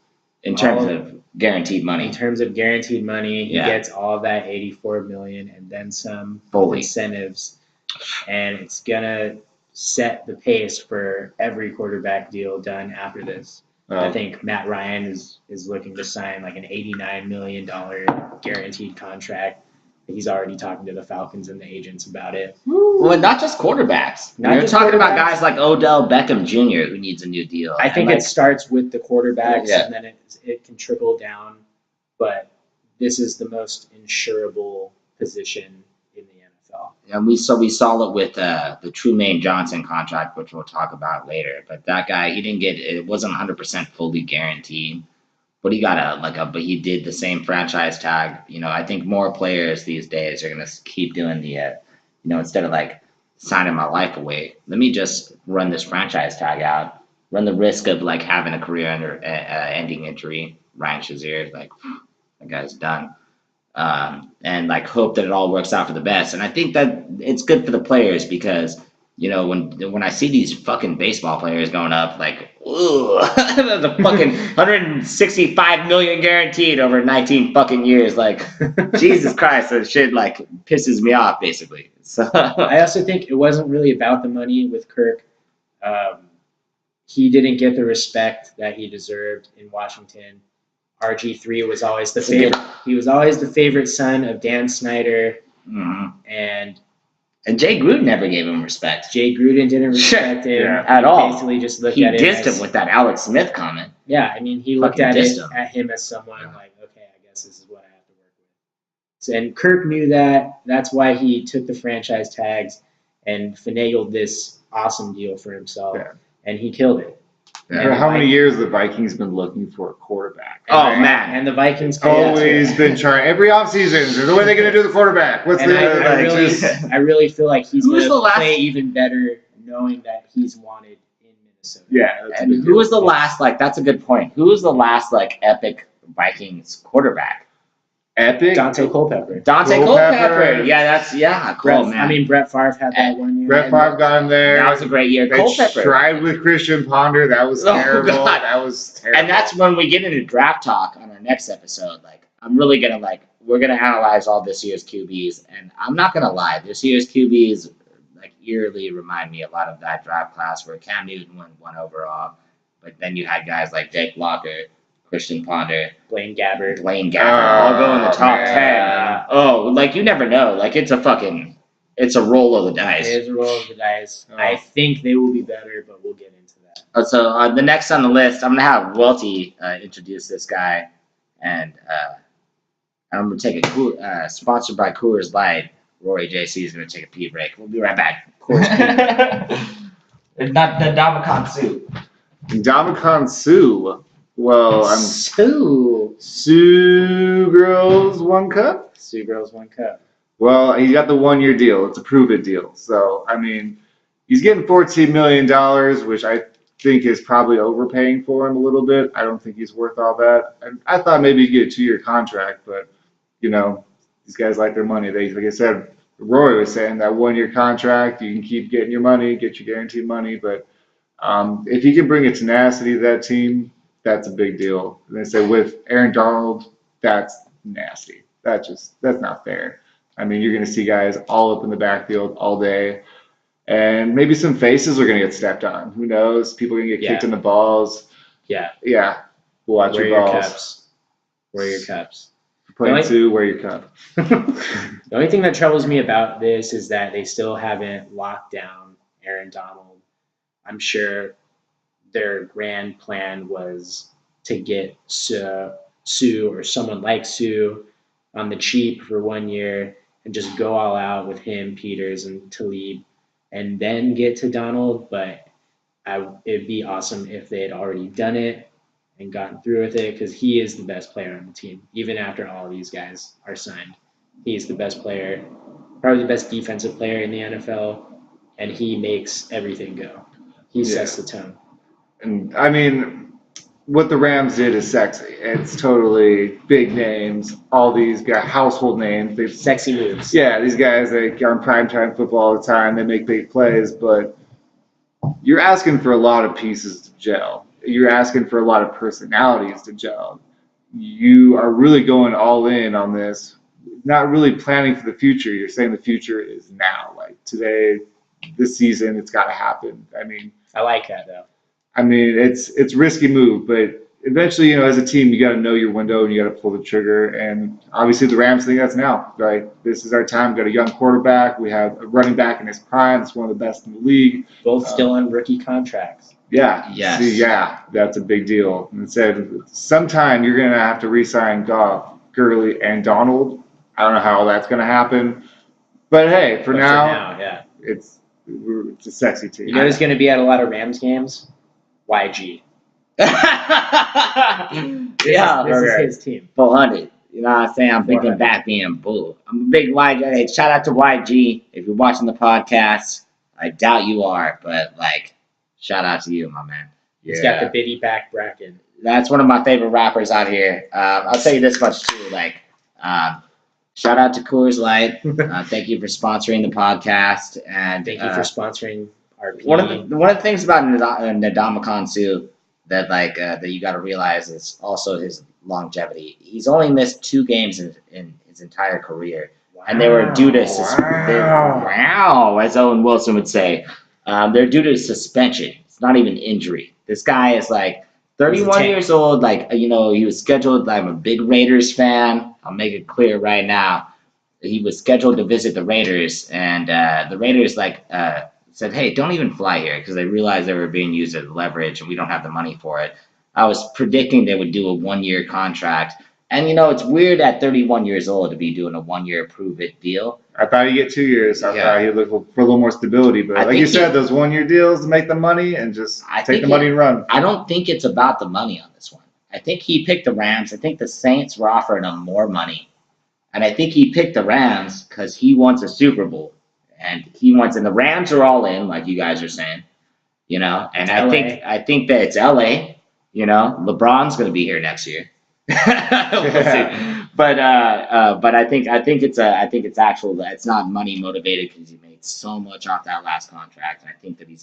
S1: In terms of guaranteed money.
S2: In terms of guaranteed money, he gets all of that $84 million and then some incentives, and it's gonna set the pace for every quarterback deal done after this. I think Matt Ryan is looking to sign like an $89 million guaranteed contract. He's already talking to the Falcons and the agents about it.
S1: Well, not just quarterbacks. You're talking about guys like Odell Beckham Jr. who needs a new deal.
S2: I think it starts with the quarterbacks and then it can trickle down. But this is the most insurable position in the NFL.
S1: And we saw it with the Trumaine Johnson contract, which we'll talk about later. But that guy, it wasn't 100% fully guaranteed. But he got but he did the same franchise tag. I think more players these days are gonna keep doing the, instead of like signing my life away, let me just run this franchise tag out, run the risk of like having a career ending injury. Ryan Shazier, like that guy's done, and like hope that it all works out for the best. And I think that it's good for the players because when I see these fucking baseball players going up, like, ooh, the fucking 165 million guaranteed over 19 fucking years, like, Jesus Christ, that shit like pisses me off, basically. So
S2: I also think it wasn't really about the money with Kirk. He didn't get the respect that he deserved in Washington. RG3 was always the favorite. He was always the favorite son of Dan Snyder,
S1: And Jay Gruden never gave him respect.
S2: Jay Gruden didn't respect him
S1: at all.
S2: Basically, just looked
S1: he
S2: at
S1: dissed him with that Alex Smith comment.
S2: Yeah, I mean, he looked at him as someone like, okay, I guess this is what I have to work with. So, and Kirk knew that. That's why he took the franchise tags and finagled this awesome deal for himself, and he killed it.
S3: For how many years have the Vikings been looking for a quarterback?
S2: And the Vikings
S3: always been trying every offseason. What are they going to do with the quarterback?
S2: I really feel like he's going to play even better knowing that he's wanted in Minnesota.
S3: Yeah.
S1: And who was the last, like, that's a good point. Who was the last, like, epic Vikings quarterback?
S3: Epic?
S2: Dante Culpepper.
S1: Yeah, cool, man.
S2: I mean, Brett Favre had that 1 year.
S3: Brett Favre got him there.
S1: That was a great year.
S3: They tried with Christian Ponder. That was terrible. That was terrible.
S1: And that's when we get into draft talk on our next episode. Like, I'm really going to, like, we're gonna analyze all this year's QBs, and I'm not gonna lie, this year's QBs like eerily remind me a lot of that draft class where Cam Newton went 1 overall, but then you had guys like Jake Locker, Christian Ponder,
S2: Blaine Gabbert,
S1: all go in the top
S3: man.
S1: 10. Oh, like you never know. Like it's a roll of the dice.
S2: It is a roll of the dice.
S3: Oh.
S2: I think they will be better, but we'll get into that.
S1: So the next on the list, I'm gonna have Welty introduce this guy, and I'm gonna take a sponsored by Coors Light. Rory JC is gonna take a pee break. We'll be right back. Coors Pee. Not the Ndamukong Suh.
S3: Ndamukong Suh. Well, I'm
S2: Sue
S3: Girls 1 Cup.
S2: Sue Girls 1 Cup.
S3: Well, he got the 1-year deal. It's a prove-it deal. So, I mean, he's getting $14 million, which I think is probably overpaying for him a little bit. I don't think he's worth all that. And I thought maybe he'd get a 2-year contract, but, you know, these guys like their money. Like I said, Rory was saying that 1-year contract, you can keep getting your money, get your guaranteed money, but if he can bring a tenacity to that team, that's a big deal. And they say with Aaron Donald, that's nasty. That's not fair. I mean, you're going to see guys all up in the backfield all day, and maybe some faces are going to get stepped on. Who knows? People are going to get kicked in the balls.
S2: Yeah.
S3: Watch
S2: Wear
S3: your balls.
S2: cups. Wear your cups.
S3: Playing 2, wear your cup.
S2: The only thing that troubles me about this is that they still haven't locked down Aaron Donald. I'm sure their grand plan was to get Sue or someone like Sue on the cheap for 1 year and just go all out with him, Peters, and Talib, and then get to Donald. But it'd be awesome if they had already done it and gotten through with it, because he is the best player on the team. Even after all these guys are signed, he's the best player, probably the best defensive player in the NFL, and he makes everything go. He sets the tone.
S3: And I mean, what the Rams did is sexy. It's totally big names, all these guys, household names. They've
S2: Sexy moves.
S3: Yeah, these guys, they are on primetime football all the time. They make big plays, but you're asking for a lot of pieces to gel. You're asking for a lot of personalities to gel. You are really going all in on this, not really planning for the future. You're saying the future is now. Like today, this season, it's got to happen. I mean,
S2: I like that, though.
S3: I mean, it's a risky move, but eventually, you know, as a team, you got to know your window and you got to pull the trigger. And obviously, the Rams think that's now, right? This is our time. We got a young quarterback. We have a running back in his prime. It's one of the best in the league.
S2: Both still on rookie contracts.
S3: Yeah.
S1: Yes.
S3: See, yeah, that's a big deal. And it said sometime you're going to have to re-sign Goff, Gurley, and Donald. I don't know how that's going to happen. But hey, for now,
S2: yeah.
S3: it's a sexy team.
S2: You know who's going to be at a lot of Rams games? YG.
S1: Yeah,
S2: This is his team.
S1: 400. You know what I'm saying? I'm thinking
S2: 400.
S1: back being bull. I'm a big YG. Hey, shout out to YG. If you're watching the podcast, I doubt you are, but like, shout out to you, my man.
S2: He's got the bitty back bracket.
S1: That's one of my favorite rappers out here. I'll tell you this much too. Like, shout out to Coors Light. Thank you for sponsoring the podcast, and
S2: Thank you for sponsoring our
S1: one of the things about Ndamukong Suh that you got to realize is also his longevity. He's only missed 2 games in his entire career, and they were due to as Owen Wilson would say. They're due to suspension. It's not even injury. This guy is like 31 years old. Like, you know, he was scheduled. I'm a big Raiders fan. I'll make it clear right now. He was scheduled to visit the Raiders, and the Raiders said, hey, don't even fly here, because they realized they were being used as leverage and we don't have the money for it. I was predicting they would do a 1-year contract. And, you know, it's weird at 31 years old to be doing a 1-year prove-it deal.
S3: I thought he'd get 2 years. I thought he'd look for a little more stability. But like you said, those 1-year deals to make the money and just take the money and run.
S1: I don't think it's about the money on this one. I think he picked the Rams. I think the Saints were offering him more money. And I think he picked the Rams because he wants a Super Bowl. And the Rams are all in, like you guys are saying, you know. And I think that it's LA, you know. LeBron's going to be here next year. We'll see. But I think it's not money motivated, because he made so much off that last contract, and I think that he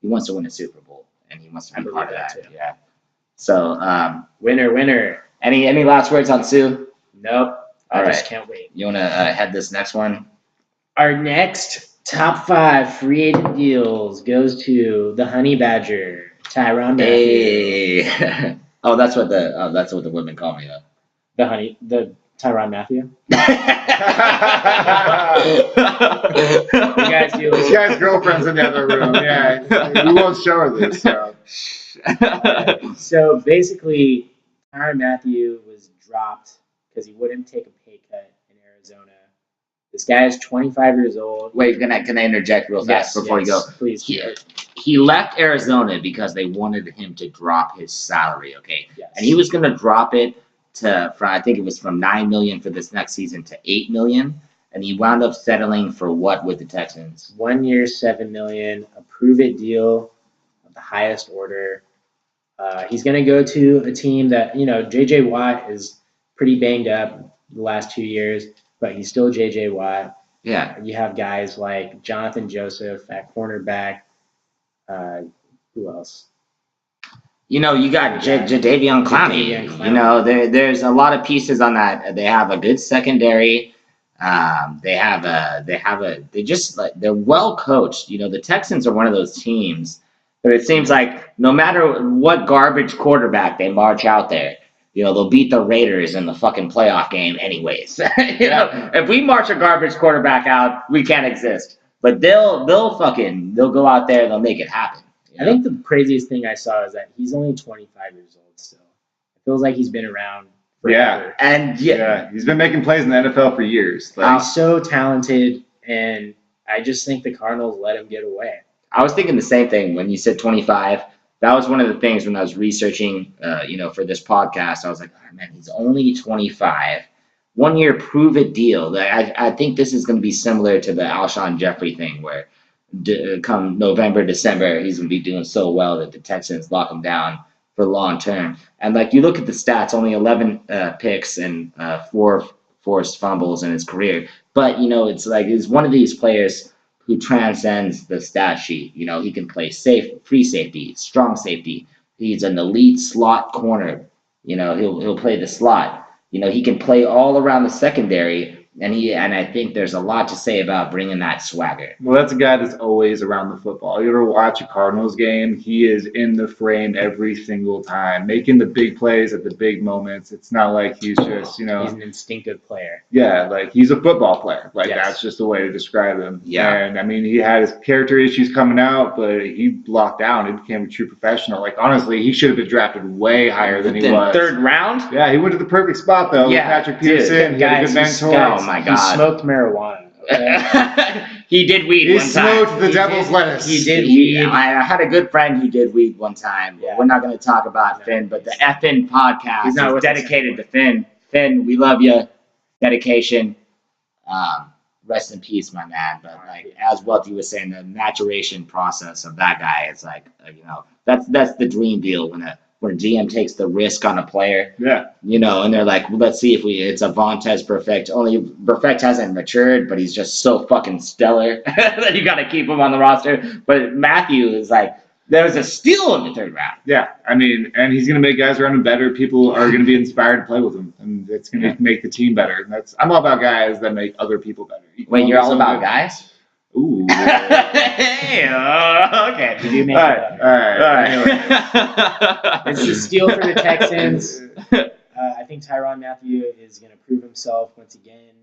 S1: wants to win a Super Bowl, and he wants to be part of that. Yeah. So
S2: winner.
S1: Any last words on Sue?
S2: Nope. I
S1: All
S2: just
S1: right.
S2: can't wait.
S1: You want to head this next one?
S2: Our next top 5 free agent deals goes to the Honey Badger, Tyrann Mathieu.
S1: Hey. Oh, that's what the women call me though.
S2: The Tyrann Mathieu.
S3: You
S2: guys do.
S3: This guy's girlfriend's in the other room. Yeah, we won't show her this. So.
S2: So basically, Tyrann Mathieu was dropped because he wouldn't take a pay cut in Arizona. This guy is 25 years old.
S1: Wait, can I interject real fast before you go?
S2: Please.
S1: He left Arizona because they wanted him to drop his salary, okay?
S2: Yes.
S1: And he was going to drop it I think it was from $9 million for this next season to $8 million, and he wound up settling for what with the Texans?
S2: 1 year, $7 million, a prove-it deal of the highest order. He's going to go to a team that, J.J. Watt is pretty banged up the last 2 years, but he's still J.J. Watt.
S1: Yeah.
S2: You have guys like Jonathan Joseph at cornerback. Who else?
S1: You got Jadeveon Clowney. There's a lot of pieces on that. They have a good secondary. They're well coached. The Texans are one of those teams, but it seems like no matter what garbage quarterback they march out there, they'll beat the Raiders in the fucking playoff game anyways. If we march a garbage quarterback out, we can't exist. But they'll go out there and they'll make it happen.
S2: I think the craziest thing I saw is that he's only 25 years old still. It feels like he's been around forever.
S1: And
S3: he's been making plays in the NFL for years.
S2: He's so talented, and I just think the Cardinals let him get away.
S1: I was thinking the same thing when you said 25. That was one of the things when I was researching, for this podcast. I was like, oh, man, he's only 25. 1 year prove-it deal. I think this is going to be similar to the Alshon Jeffrey thing where come November, December, he's going to be doing so well that the Texans lock him down for long term. And you look at the stats, only 11 picks and 4 forced fumbles in his career. But, he's one of these players who transcends the stat sheet. He can play free safety, strong safety. He's an elite slot corner. He'll play the slot. He can play all around the secondary. And I think there's a lot to say about bringing that swagger.
S3: Well, that's a guy that's always around the football. You ever watch a Cardinals game? He is in the frame every single time, making the big plays at the big moments. It's not like he's just,
S2: He's an instinctive player.
S3: Yeah, he's a football player.
S2: Yes.
S3: That's just the way to describe him.
S1: Yeah.
S3: And, he had his character issues coming out, but he locked down. He became a true professional. Honestly, he should have been drafted way higher than he was.
S1: Third round?
S3: Yeah, he went to the perfect spot, though, with Patrick Peterson. He had a good mentor.
S1: Oh, my God.
S2: He smoked marijuana. Okay?
S1: He did weed
S3: He
S1: one time.
S3: smoked the devil's lettuce.
S2: He did weed.
S1: I had a good friend who did weed one time.
S2: Yeah.
S1: We're not going to talk about Finn, but the Effin podcast is dedicated to Finn. Finn, we love you. Dedication. Rest in peace, my man. But as Welty was saying, the maturation process of that guy is that's the dream deal when a GM takes the risk on a player.
S3: Yeah.
S1: And they're like, well, let's see if it's a Vontaze Perfect. Only Perfect hasn't matured, but he's just so fucking stellar that you got to keep him on the roster. But Mathieu is there was a steal in the third round.
S3: Yeah, and he's going to make guys around him better. People are going to be inspired to play with him, and it's going to make the team better. I'm all about guys that make other people better.
S1: Wait, you're all about guys?
S3: Ooh.
S1: Hey, okay.
S2: You do make
S3: All
S2: it
S3: right.
S2: better. It's a steal for the Texans. I think Tyrann Mathieu is going to prove himself once again,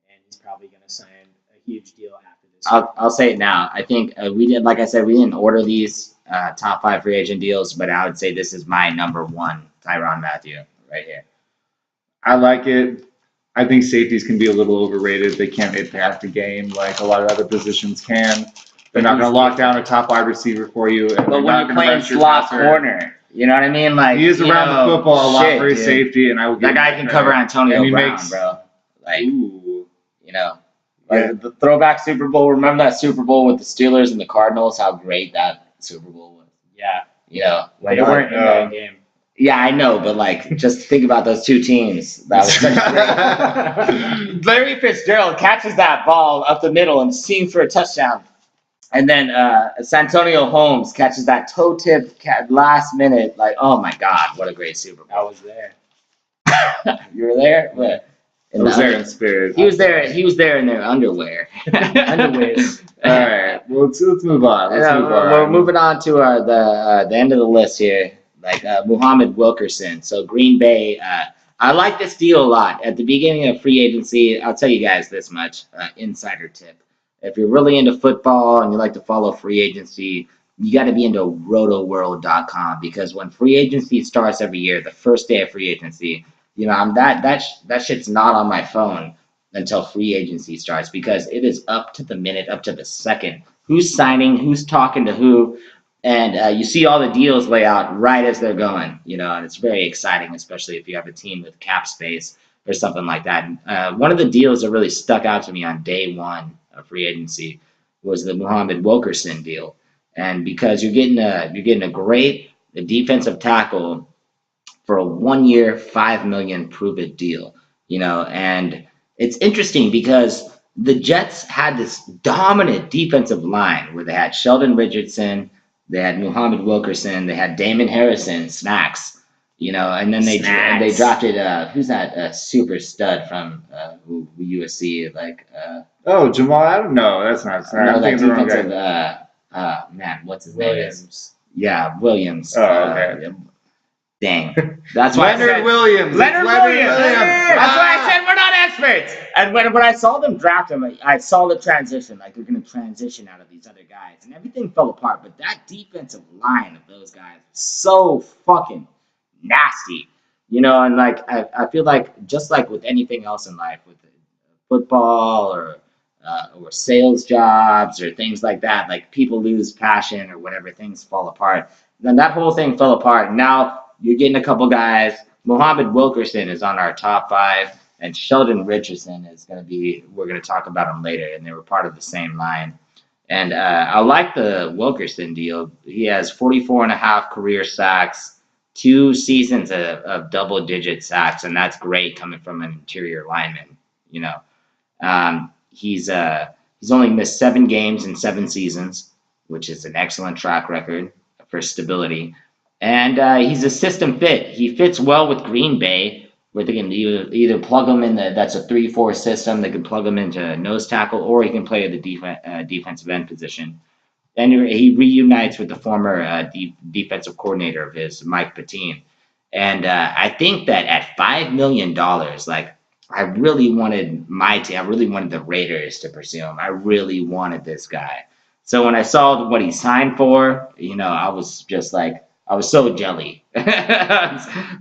S2: and he's probably going to sign a huge deal after this.
S1: I'll say it now. I think we didn't order these top 5 free agent deals, but I would say this is my number 1 Tyrann Mathieu right here.
S3: I like it. I think safeties can be a little overrated. They can't impact the game like a lot of other positions can. They're not going to lock down a top wide receiver for you. And
S1: But when you're playing slot corner, you know what I mean?
S3: He is around the football a lot for his safety, and I would.
S1: That guy can cover Antonio Brown, bro.
S3: Ooh.
S1: The throwback Super Bowl. Remember that Super Bowl with the Steelers and the Cardinals? How great that Super Bowl was.
S2: Yeah. They weren't in that game.
S1: Yeah, I know, but just think about those two teams. That was such great. Larry Fitzgerald catches that ball up the middle and seems for a touchdown. And then Santonio Holmes catches that toe tip last minute. Oh my God, what a great Super Bowl.
S2: I was there.
S1: You were there?
S3: I was there in spirit.
S1: He was there. He was there in their underwear.
S2: Underwears.
S3: All right. Well, let's move on.
S1: We're moving on to the end of the list here, like Muhammad Wilkerson. So Green Bay. I like this deal a lot. At the beginning of free agency, I'll tell you guys this much, insider tip. If you're really into football and you like to follow free agency, you got to be into rotoworld.com, because when free agency starts every year, the first day of free agency, that shit's not on my phone until free agency starts, because it is up to the minute, up to the second. Who's signing, who's talking to who, and you see all the deals lay out right as they're going, and it's very exciting, especially if you have a team with cap space or something like that. One of the deals that really stuck out to me on day one of free agency was the Muhammad Wilkerson deal, and because you're getting a great defensive tackle for a 1 year, $5 million prove-it deal, and it's interesting because the Jets had this dominant defensive line where they had Sheldon Richardson, they had Muhammad Wilkerson, they had Damon Harrison, Snacks, and then they drafted who's that super stud from USC, like
S3: oh, Jamal. I don't know. That's not.
S1: no,
S3: I'm
S1: that
S3: thinking the wrong
S1: defensive
S3: guy.
S1: man, what's his name?
S2: Williams.
S1: Yeah, Williams.
S3: Oh, okay.
S1: Dang. That's why
S3: Leonard Williams.
S1: Leonard
S3: It's
S1: Williams. That's why I said we're not experts. And when I saw them draft him, I saw the transition. Like, they're going to transition out of these other guys. And everything fell apart. But that defensive line of those guys was so fucking nasty. And like, I feel like, just like with anything else in life, with football or sales jobs or things like that, like, people lose passion or whatever, things fall apart. Then that whole thing fell apart. Now you're getting a couple guys. Muhammad Wilkerson is on our top 5, and Sheldon Richardson is going to be, we're going to talk about him later, and they were part of the same line. And I like the Wilkerson deal. He has 44.5 career sacks, 2 seasons of double-digit sacks, and that's great coming from an interior lineman. He's only missed 7 games in 7 seasons, which is an excellent track record for stability. And he's a system fit. He fits well with Green Bay, where they can either plug him in that's a 3-4 system. They can plug him into nose tackle, or he can play the defensive end position. And he reunites with the former defensive coordinator of his, Mike Pettine. And I think that at $5 million, like, I really wanted the Raiders to pursue him. I really wanted this guy. So when I saw what he signed for, I was just like, I was so jelly.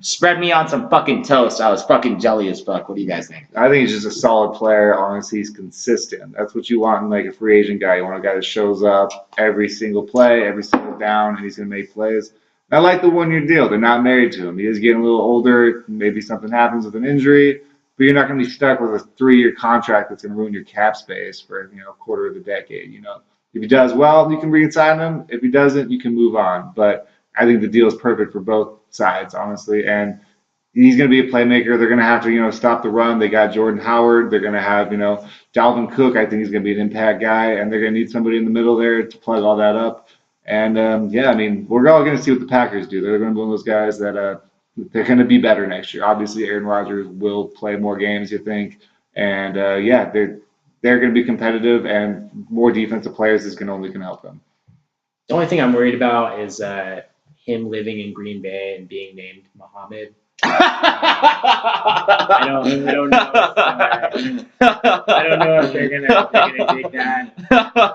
S1: Spread me on some fucking toast. I was fucking jelly as fuck. What do you guys think?
S3: I think he's just a solid player. Honestly, he's consistent. That's what you want in like a free agent guy. You want a guy that shows up every single play, every single down, and he's going to make plays. And I like the 1-year deal. They're not married to him. He is getting a little older. Maybe something happens with an injury, but you're not going to be stuck with a 3-year contract that's going to ruin your cap space for a quarter of the decade. If he does well, you can re-sign him. If he doesn't, you can move on. But I think the deal is perfect for both sides, honestly. And he's going to be a playmaker. They're going to have to, stop the run. They got Jordan Howard. They're going to have, Dalvin Cook. I think he's going to be an impact guy. And they're going to need somebody in the middle there to plug all that up. And, we're all going to see what the Packers do. They're going to be one of those guys that they're going to be better next year. Obviously, Aaron Rodgers will play more games, you think. And, they're going to be competitive, and more defensive players is only going to help them.
S2: The only thing I'm worried about is him living in Green Bay and being named Muhammad. I don't know if they're gonna dig that.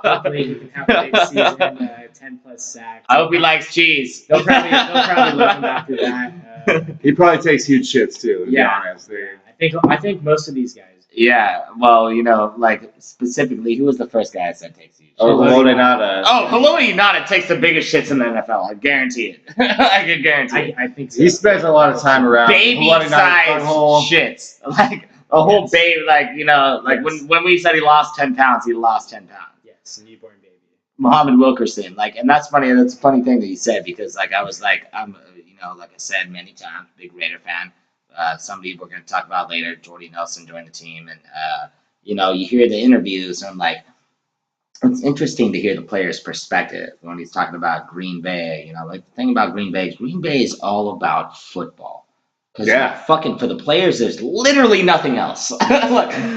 S2: Hopefully, he can have a big season, 10+ sacks.
S1: I hope he likes cheese.
S2: They'll probably love him after that.
S3: He probably takes huge shits too. To be honest,
S2: I think most of these guys.
S1: Yeah, well, like, specifically, who was the first guy that said takes huge shits?
S3: Haloti Ngata.
S1: Haloti Ngata takes the biggest shits in the NFL. I guarantee it. I can guarantee it.
S2: I think so.
S3: He spends a lot of time around
S1: baby-sized shits. Like, a whole baby, like when we said he lost 10 pounds, he lost 10 pounds.
S2: Yes, newborn baby.
S1: Muhammad Wilkerson, and that's funny. That's a funny thing that you said, because, I was like, I'm, like I said many times, big Raider fan. Somebody we're going to talk about later, Jordy Nelson joined the team, and you hear the interviews, and I'm like, it's interesting to hear the player's perspective when he's talking about Green Bay. Like, the thing about Green Bay is all about football. Because fucking for the players, there's literally nothing else. Look,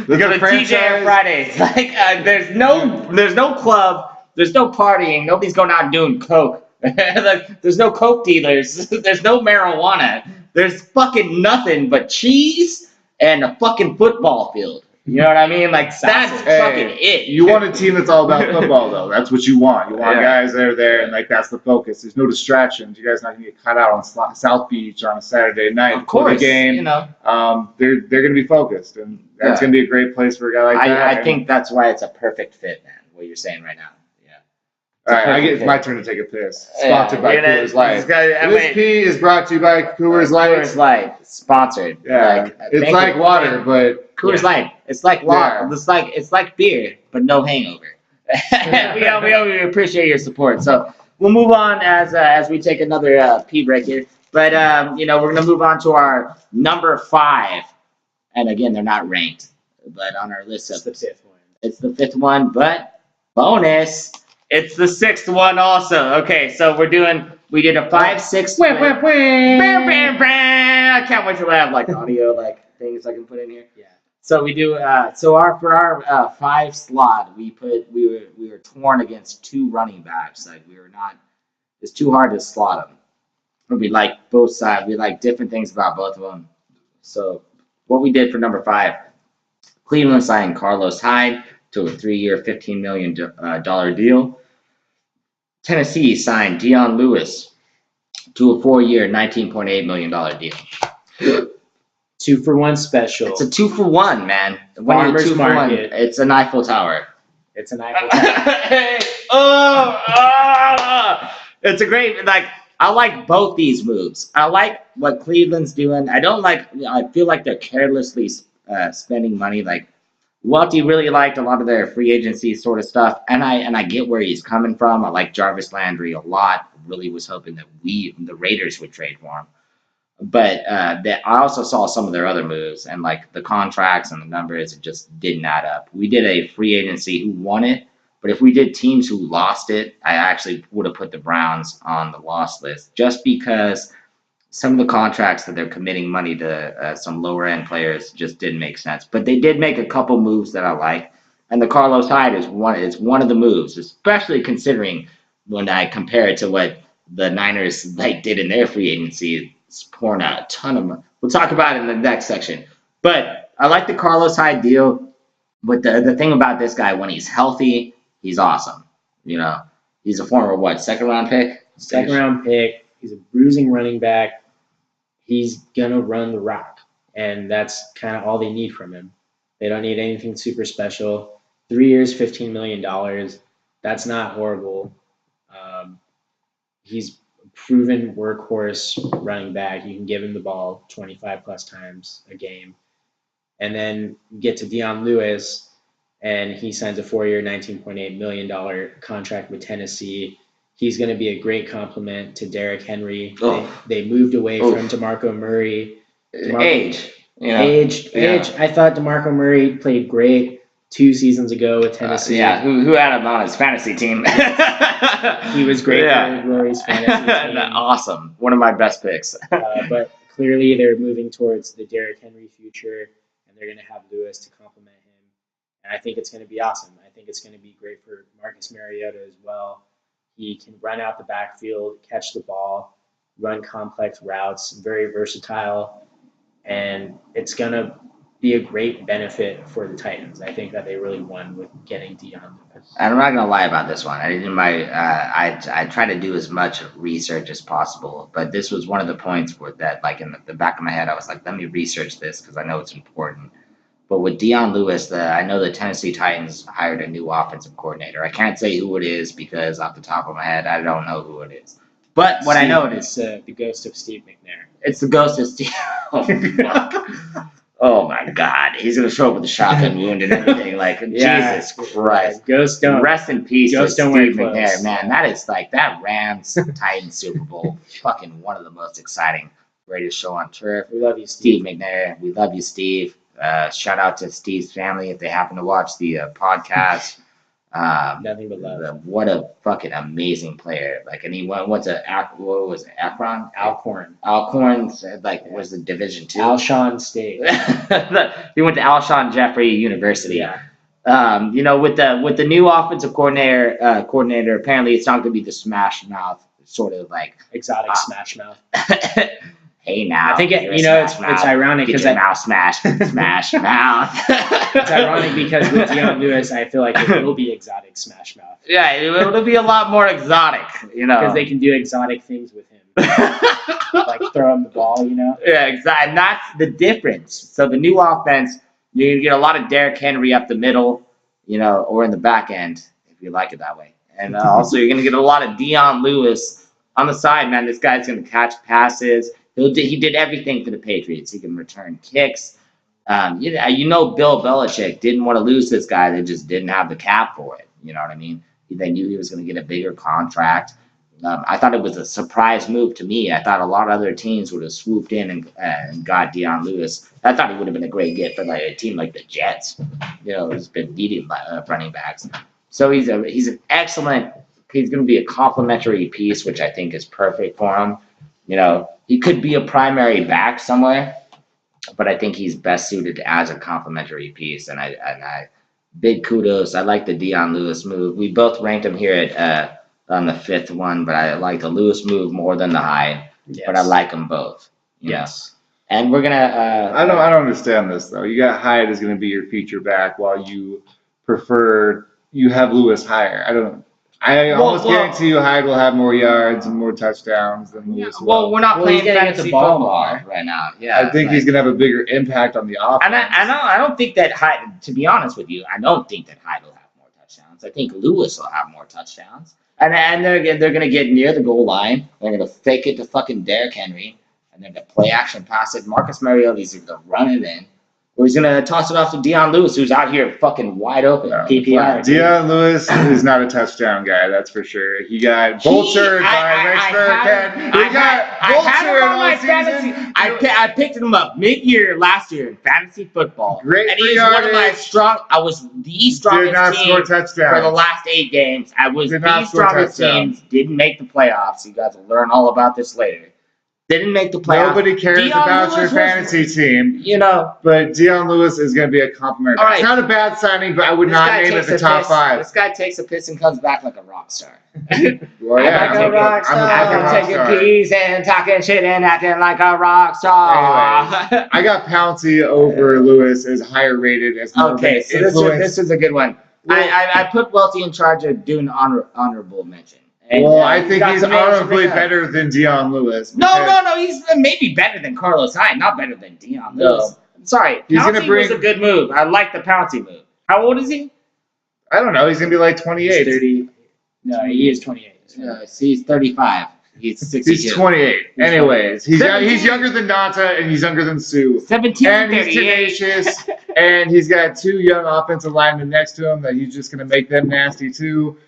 S3: Look
S1: go to
S3: at
S1: TJ on Fridays. Like, there's no club, there's no partying, nobody's going out and doing coke. Like, there's no coke dealers, there's no marijuana, there's fucking nothing but cheese and a fucking football field. You know what I mean? Like, that's fucking it.
S3: You want a team that's all about football, though. That's what you want. You want guys that are there, and like that's the focus. There's no distractions. You guys not gonna get cut out on South Beach on a Saturday night
S1: before the
S3: game.
S1: You know,
S3: they're gonna be focused, and that's gonna be a great place for a guy like that.
S1: I think that's why it's a perfect fit, man. What you're saying right now.
S3: All right, it's my turn to take a piss. Sponsored by Coors Light. This pee is brought to you by Coors Light.
S1: Coors Light, sponsored.
S3: Yeah, it's like water, but
S1: Coors Light. It's like water. Yeah. It's like beer, but no hangover. we appreciate your support. So we'll move on as we take another pee break here. But we're gonna move on to our number 5, and again, they're not ranked, but on our list
S2: It's the 5th one.
S1: It's the 5th one, but bonus. It's the 6th one also. Okay, so we did a 5, 6. I can't wait till I have like audio like things I can put in here.
S2: Yeah.
S1: So we do for our 5 slot, we were torn against 2 running backs. Like it's too hard to slot them. We like both sides. We like different things about both of them. So what we did for number 5, Cleveland signed Carlos Hyde to a 3-year, $15 million deal. Tennessee signed Dion Lewis to a 4-year, $19.8 million deal.
S2: 2-for-1 special.
S1: It's a 2-for-1. Man.
S2: Farmers market.
S1: It's an Eiffel Tower.
S2: It's an Eiffel Tower.
S1: It's a great, like, I like both these moves. I like what Cleveland's doing. I feel like they're carelessly spending money. Like, Welty really liked a lot of their free agency sort of stuff, and I get where he's coming from. I like Jarvis Landry a lot. Really was hoping that the Raiders would trade for him. But I also saw some of their other moves, and like the contracts and the numbers, it just didn't add up. We did a free agency who won it, but if we did teams who lost it, I actually would have put the Browns on the loss list just because some of the contracts that they're committing money to some lower end players just didn't make sense. But they did make a couple moves that I like, and the Carlos Hyde is one of the moves, especially considering when I compare it to what the Niners did in their free agency. It's pouring out a ton of money. We'll talk about it in the next section. But I like the Carlos Hyde deal. But the thing about this guy, when he's healthy, he's awesome. He's a former second round pick?
S2: Second round pick. He's a bruising running back. He's going to run the rock. And that's kind of all they need from him. They don't need anything super special. 3 years, $15 million. That's not horrible. He's a proven workhorse running back. You can give him the ball 25 plus times a game. And then get to Dion Lewis, and he signs a 4-year, $19.8 million contract with Tennessee. He's going to be a great compliment to Derrick Henry. They moved away from DeMarco Murray.
S1: Age.
S2: I thought DeMarco Murray played great 2 seasons ago with Tennessee.
S1: Who had him on his fantasy team?
S2: He was great for Rory's fantasy team.
S1: Awesome. One of my best picks.
S2: But clearly they're moving towards the Derrick Henry future, and they're going to have Lewis to complement him. And I think it's going to be awesome. I think it's going to be great for Marcus Mariota as well. He can run out the backfield, catch the ball, run complex routes, very versatile, and it's going to be a great benefit for the Titans. I think that they really won with getting Dion Lewis.
S1: I'm not gonna lie about this one. I try to do as much research as possible, but this was one of the points where that, like, in the back of my head, I was like, let me research this because I know it's important. But with Dion Lewis, I know the Tennessee Titans hired a new offensive coordinator. I can't say who it is because off the top of my head, I don't know who it is. But what I know it is
S2: the ghost of Steve McNair.
S1: It's the ghost of Steve. Oh, fuck. Oh my God, he's gonna show up with a shotgun wound and everything. Like, Jesus Christ.
S2: Ghost don't.
S1: Rest in peace,
S2: Ghost
S1: Steve
S2: don't
S1: McNair. Man, that is like that Rams Titans Super Bowl. Fucking one of the most exciting, greatest show on turf.
S2: We love you,
S1: Steve McNair. We love you, Steve. Shout out to Steve's family if they happen to watch the podcast.
S2: Nothing but love.
S1: What a fucking amazing player! Like, and he went to what was it, Akron? Alcorn, like was the Division II.
S2: Alshon State.
S1: He went to Alshon Jeffrey University.
S2: Yeah.
S1: With the new offensive coordinator, apparently it's not going to be the smash mouth sort of like
S2: exotic smash mouth.
S1: Hey now,
S2: I think it's ironic because
S1: mouth smash mouth.
S2: It's ironic because with Deion Lewis, I feel like it will be exotic smash mouth.
S1: Yeah, it'll be a lot more exotic,
S2: because they can do exotic things with him, like throw him the ball,
S1: Yeah, exactly. And that's the difference. So the new offense, you're gonna get a lot of Derrick Henry up the middle, or in the back end if you like it that way, and also you're gonna get a lot of Deion Lewis on the side. Man, this guy's gonna catch passes. He did everything for the Patriots. He can return kicks. Bill Belichick didn't want to lose this guy. They just didn't have the cap for it. You know what I mean? They knew he was going to get a bigger contract. I thought it was a surprise move to me. I thought a lot of other teams would have swooped in and got Deion Lewis. I thought he would have been a great get for like a team like the Jets. Who's been needing running backs. So he's an excellent. He's going to be a complementary piece, which I think is perfect for him. He could be a primary back somewhere, but I think he's best suited as a complementary piece. And I big kudos. I like the Deion Lewis move. We both ranked him here at on the 5th one, but I like the Lewis move more than the Hyde. Yes. But I like them both.
S2: Yes.
S1: And we're gonna.
S3: I don't understand this though. You got Hyde is going to be your feature back, while you have Lewis higher. I almost guarantee you Hyde will have more yards and more touchdowns than Lewis will.
S1: Well, we're not playing fantasy football right now. Yeah,
S3: I think he's going to have a bigger impact on the offense.
S1: And I don't think that Hyde, to be honest with you, I don't think that Hyde will have more touchdowns. I think Lewis will have more touchdowns. And they're going to get near the goal line. They're going to fake it to fucking Derrick Henry. And then to play action pass it. Marcus Mariota's going to run it in. Or he's going to toss it off to Deion Lewis, who's out here fucking wide open.
S2: PPR.
S3: Deion Lewis is not a touchdown guy, that's for sure. He got vultured by Rex Burkhead. He got vultured all season.
S1: I picked him up mid-year last year in fantasy football.
S3: Great
S1: and he's one of my I was the strongest team for the last 8 games. I was the strongest team. Didn't make the playoffs. You guys will learn all about this later. Didn't make the playoffs.
S3: Nobody cares about your fantasy team. But Deion Lewis is going to be a compliment.
S1: All right.
S3: It's not a bad signing, but I would not name it the top 5.
S1: This guy takes a piss and comes back like a rock star.
S3: Well, yeah,
S1: like a rock star. I'm taking peas and talking shit and acting like a rock star.
S3: Anyways, I got Pouncey over Lewis as higher rated. As
S1: okay, so this is a good one. I put Welty in charge of doing honorable mention.
S3: And, I think he's honorably better than Deion Lewis.
S1: No. He's maybe better than Carlos Hyde, not better than Deion Lewis. Sorry, Pouncey was a good move. I like the Pouncey move. How old is he?
S3: I don't know. He's going to be like 28.
S2: He's 30. No, he is 28.
S1: He's 35. He's 62.
S3: He's 28. Anyways, he's younger than Donta and he's younger than Sue.
S1: 17
S3: and he's tenacious. And he's got 2 young offensive linemen next to him that he's just going to make them nasty too.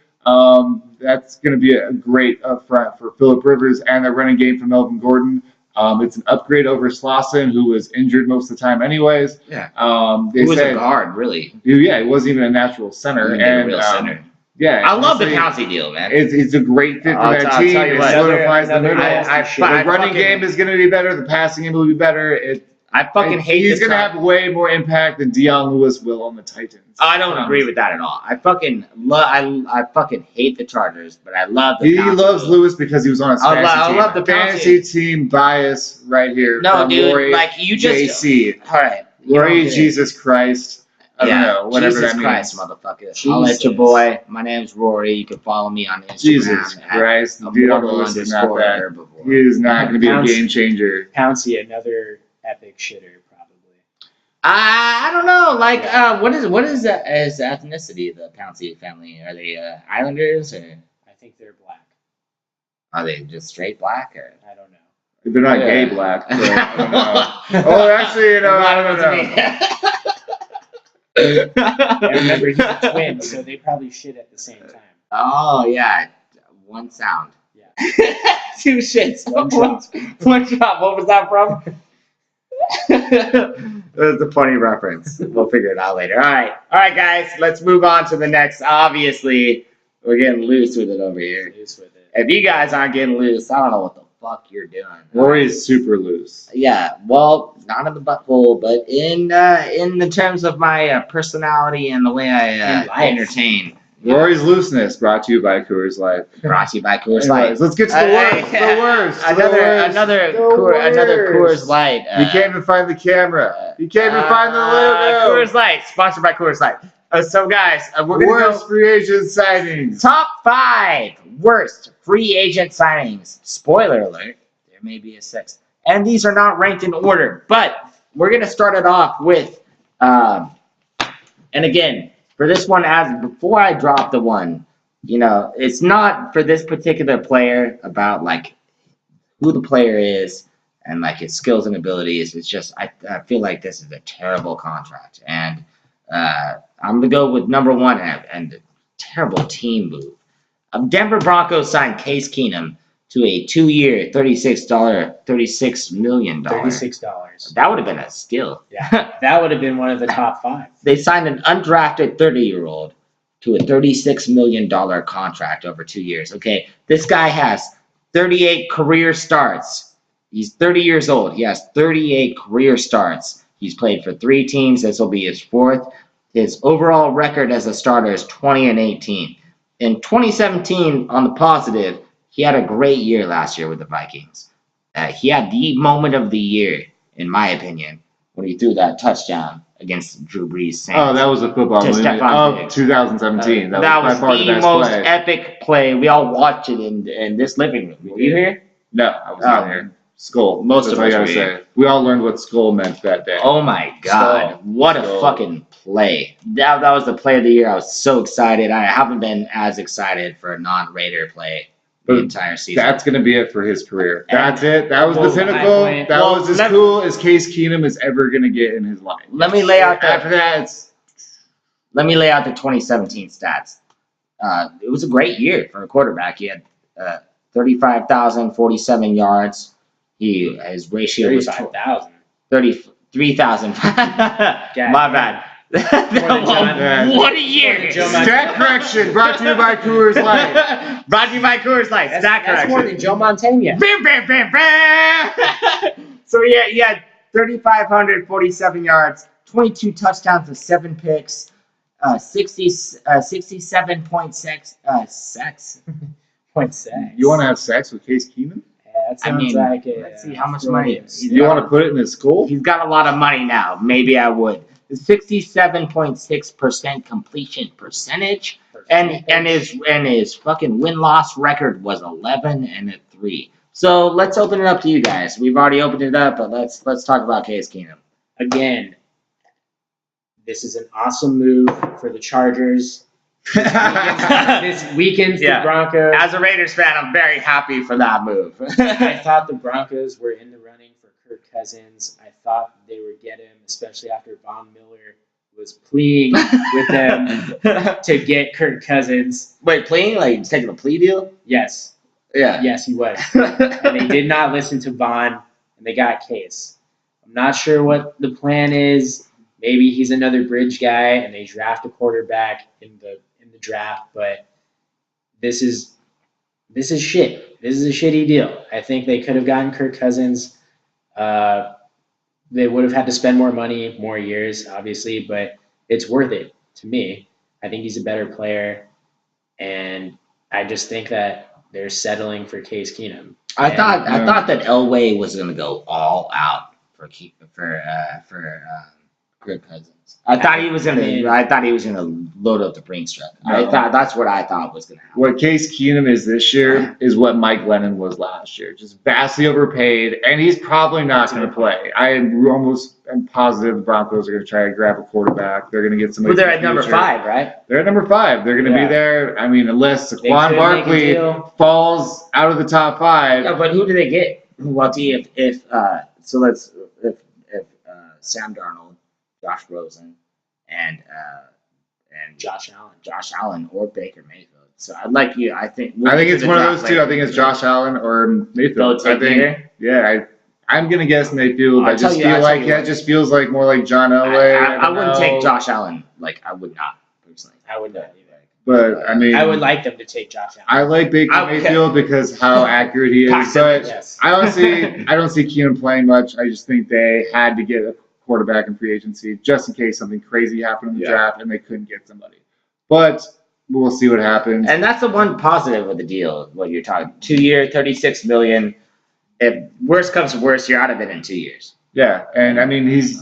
S3: That's going to be a great up front for Phillip Rivers and the running game from Melvin Gordon. It's an upgrade over Slauson, who was injured most of the time anyways.
S1: Yeah. He was a guard, really.
S3: Yeah, he wasn't even a natural center.
S1: A real center.
S3: Yeah.
S1: I love the Pouncey deal, man.
S3: It's a great fit for that team. It solidifies the middle. The running game is going to be better. The passing game will be better.
S1: I fucking hate
S3: He's going to have way more impact than Deion Lewis will on the Titans.
S1: I don't agree with that at all. I fucking hate the Chargers, but I love the
S3: He loves Lewis because he was on his fantasy team.
S1: I love the
S3: fantasy team bias right here.
S1: No, dude,
S3: Rory,
S1: like you just
S3: JC.
S1: All right.
S3: Rory, Jesus Christ. I don't know, whatever
S1: Jesus
S3: that means.
S1: Christ, motherfucker. I'll let your boy. My name's Rory. You can follow me on Instagram.
S3: Jesus Christ. Deion Lewis is not that. He is not going to be a game changer.
S2: Pouncey, another epic shitter.
S1: I don't know. Like, what is his ethnicity? The Pouncey family, are they Islanders or?
S2: I think they're black.
S1: Are they just straight black or?
S2: I don't know.
S3: They're not gay black. But I don't know. Oh, actually, I don't
S2: know. Remember, he's a twin, so they probably shit at the same time.
S1: Oh yeah, one sound.
S2: Yeah.
S1: 2 shits. One drop. What was that from? That's a funny reference. We'll figure it out later. All right, guys. Let's move on to the next. Obviously, we're getting loose with it over here.
S2: Loose with it.
S1: If you guys aren't getting loose, I don't know what the fuck you're doing.
S3: Rory is super loose.
S1: Yeah, well, not in the butthole, but in the terms of my personality and the way I entertain.
S3: Rory's looseness brought to you by Coors Light.
S1: Brought to you by Coors Light.
S3: Anyways, let's get to the worst.
S1: Another Coors Light.
S3: You can't even find the camera. You can't even find the logo.
S1: Coors Light, sponsored by Coors Light. So guys, we're gonna
S3: Worst free agent signings.
S1: Top 5 worst free agent signings. Spoiler alert, there may be a 6th. And these are not ranked in order, but we're going to start it off with, and again, for this one, before I drop the one, it's not for this particular player about, like, who the player is and, like, his skills and abilities. It's just, I feel like this is a terrible contract. And I'm going to go with number 1 and a terrible team move. Denver Broncos signed Case Keenum to a 2-year, $36 million.
S2: $36.
S1: That would have been a steal.
S2: Yeah, that would have been one of the top 5.
S1: They signed an undrafted 30-year-old to a $36 million contract over 2 years. Okay, this guy has 38 career starts. He's 30 years old. He has 38 career starts. He's played for 3 teams. This will be his 4th. His overall record as a starter is 20-18. In 2017, on the positive, he had a great year last year with the Vikings. He had the moment of the year, in my opinion, when he threw that touchdown against Drew Brees. Saints.
S3: Oh, that was a football movie of 2017. That was by far the
S1: most
S3: play.
S1: epic play. We all watched it in this living room. Were you here?
S3: No, I was not here. Skull.
S1: Most
S3: That's
S1: of
S3: all I
S1: us
S3: gotta
S1: were
S3: say. We all learned what skull meant that day.
S1: Oh my God.
S3: Skull.
S1: What a fucking play. That was the play of the year. I was so excited. I haven't been as excited for a non-Raider play the entire season.
S3: That's going to be it for his career. That's it. That was the pinnacle.
S2: Point.
S3: That was as cool as Case Keenum is ever going to get in his life.
S1: Let me lay out
S3: After that,
S1: let me lay out the 2017 stats. It was a great year for a quarterback. He had 35,047 yards. His ratio was
S2: 35,000.
S1: 33,000. My bad. What a year!
S3: Stat correction brought to you by Coors Light.
S1: Brought to you by Coors Light. Stat correction.
S2: That's more than Joe Montana.
S1: Bam, bam, bam, bam. So he had 3,547 yards, 22 touchdowns with 7 picks, 67.6 sacks.
S3: You want to have sex with Case Keenum?
S2: That sounds like it.
S1: Let's see how much money.
S3: You want to put it in his school?
S1: He's got a lot of money now. Maybe I would. 67.6% completion percentage, and his fucking win-loss record was 11-3. So let's open it up to you guys. We've already opened it up, but let's talk about Case Keenum.
S2: Again, this is an awesome move for the Chargers. This weakens the Broncos.
S1: As a Raiders fan, I'm very happy for that move.
S2: I thought the Broncos were in the running for Kirk Cousins. I thought they would get him, especially after Von Miller was pleading with them to get Kirk Cousins.
S1: Wait, pleading? Like taking a plea deal?
S2: Yes.
S1: Yeah.
S2: Yes, he was. And they did not listen to Von, and they got Case. I'm not sure what the plan is. Maybe he's another bridge guy, and they draft a quarterback in the draft. But this is shit. This is a shitty deal. I think they could have gotten Kirk Cousins. They would have had to spend more money, more years, obviously, but it's worth it to me. I think he's a better player, and I just think that they're settling for Case Keenum.
S1: I thought that Elway was going to go all out for Kirk Cousins. I thought he was gonna load up the Brinks truck.
S3: No.
S1: That's what I thought was gonna happen.
S3: What Case Keenum is this year is what Mike Lennon was last year. Just vastly overpaid, and he's probably not going to play. I almost am positive the Broncos are going to try to grab a quarterback. They're going to get somebody.
S1: Well, they're at number 5, right?
S3: They're at number 5. They're going to be there. I mean, unless Saquon Barkley falls out of the top 5.
S1: Yeah, but who do they get? Welty, if Sam Darnold, Josh Rosen, and
S2: Josh
S1: Allen, or Baker Mayfield. So I'd like you. I think
S3: it's one of those two. I think it's Josh Allen or Mayfield.
S1: I think.
S3: Yeah, I'm gonna guess Mayfield.
S1: I'll
S3: I just
S1: tell you-
S3: feel
S1: I'll
S3: like
S1: tell you
S3: that
S1: what.
S3: just feels like more like John Elway.
S1: I
S3: don't
S1: wouldn't
S3: know.
S1: take Josh Allen. Like, I would not, personally.
S2: I would not either.
S3: But I mean,
S2: I would like them to take Josh Allen.
S3: I like Baker
S1: Okay.
S3: Mayfield because how accurate he is.
S1: Passive,
S3: But
S2: Yes.
S3: I don't see Keenum playing much. I just think they had to get a quarterback in free agency just in case something crazy happened in the draft and they couldn't get somebody. But we'll see what happens.
S1: And that's the one positive of the deal, what you're talking. 2-year, $36 million. If worst comes to worst, you're out of it in 2 years.
S3: Yeah, and I mean he's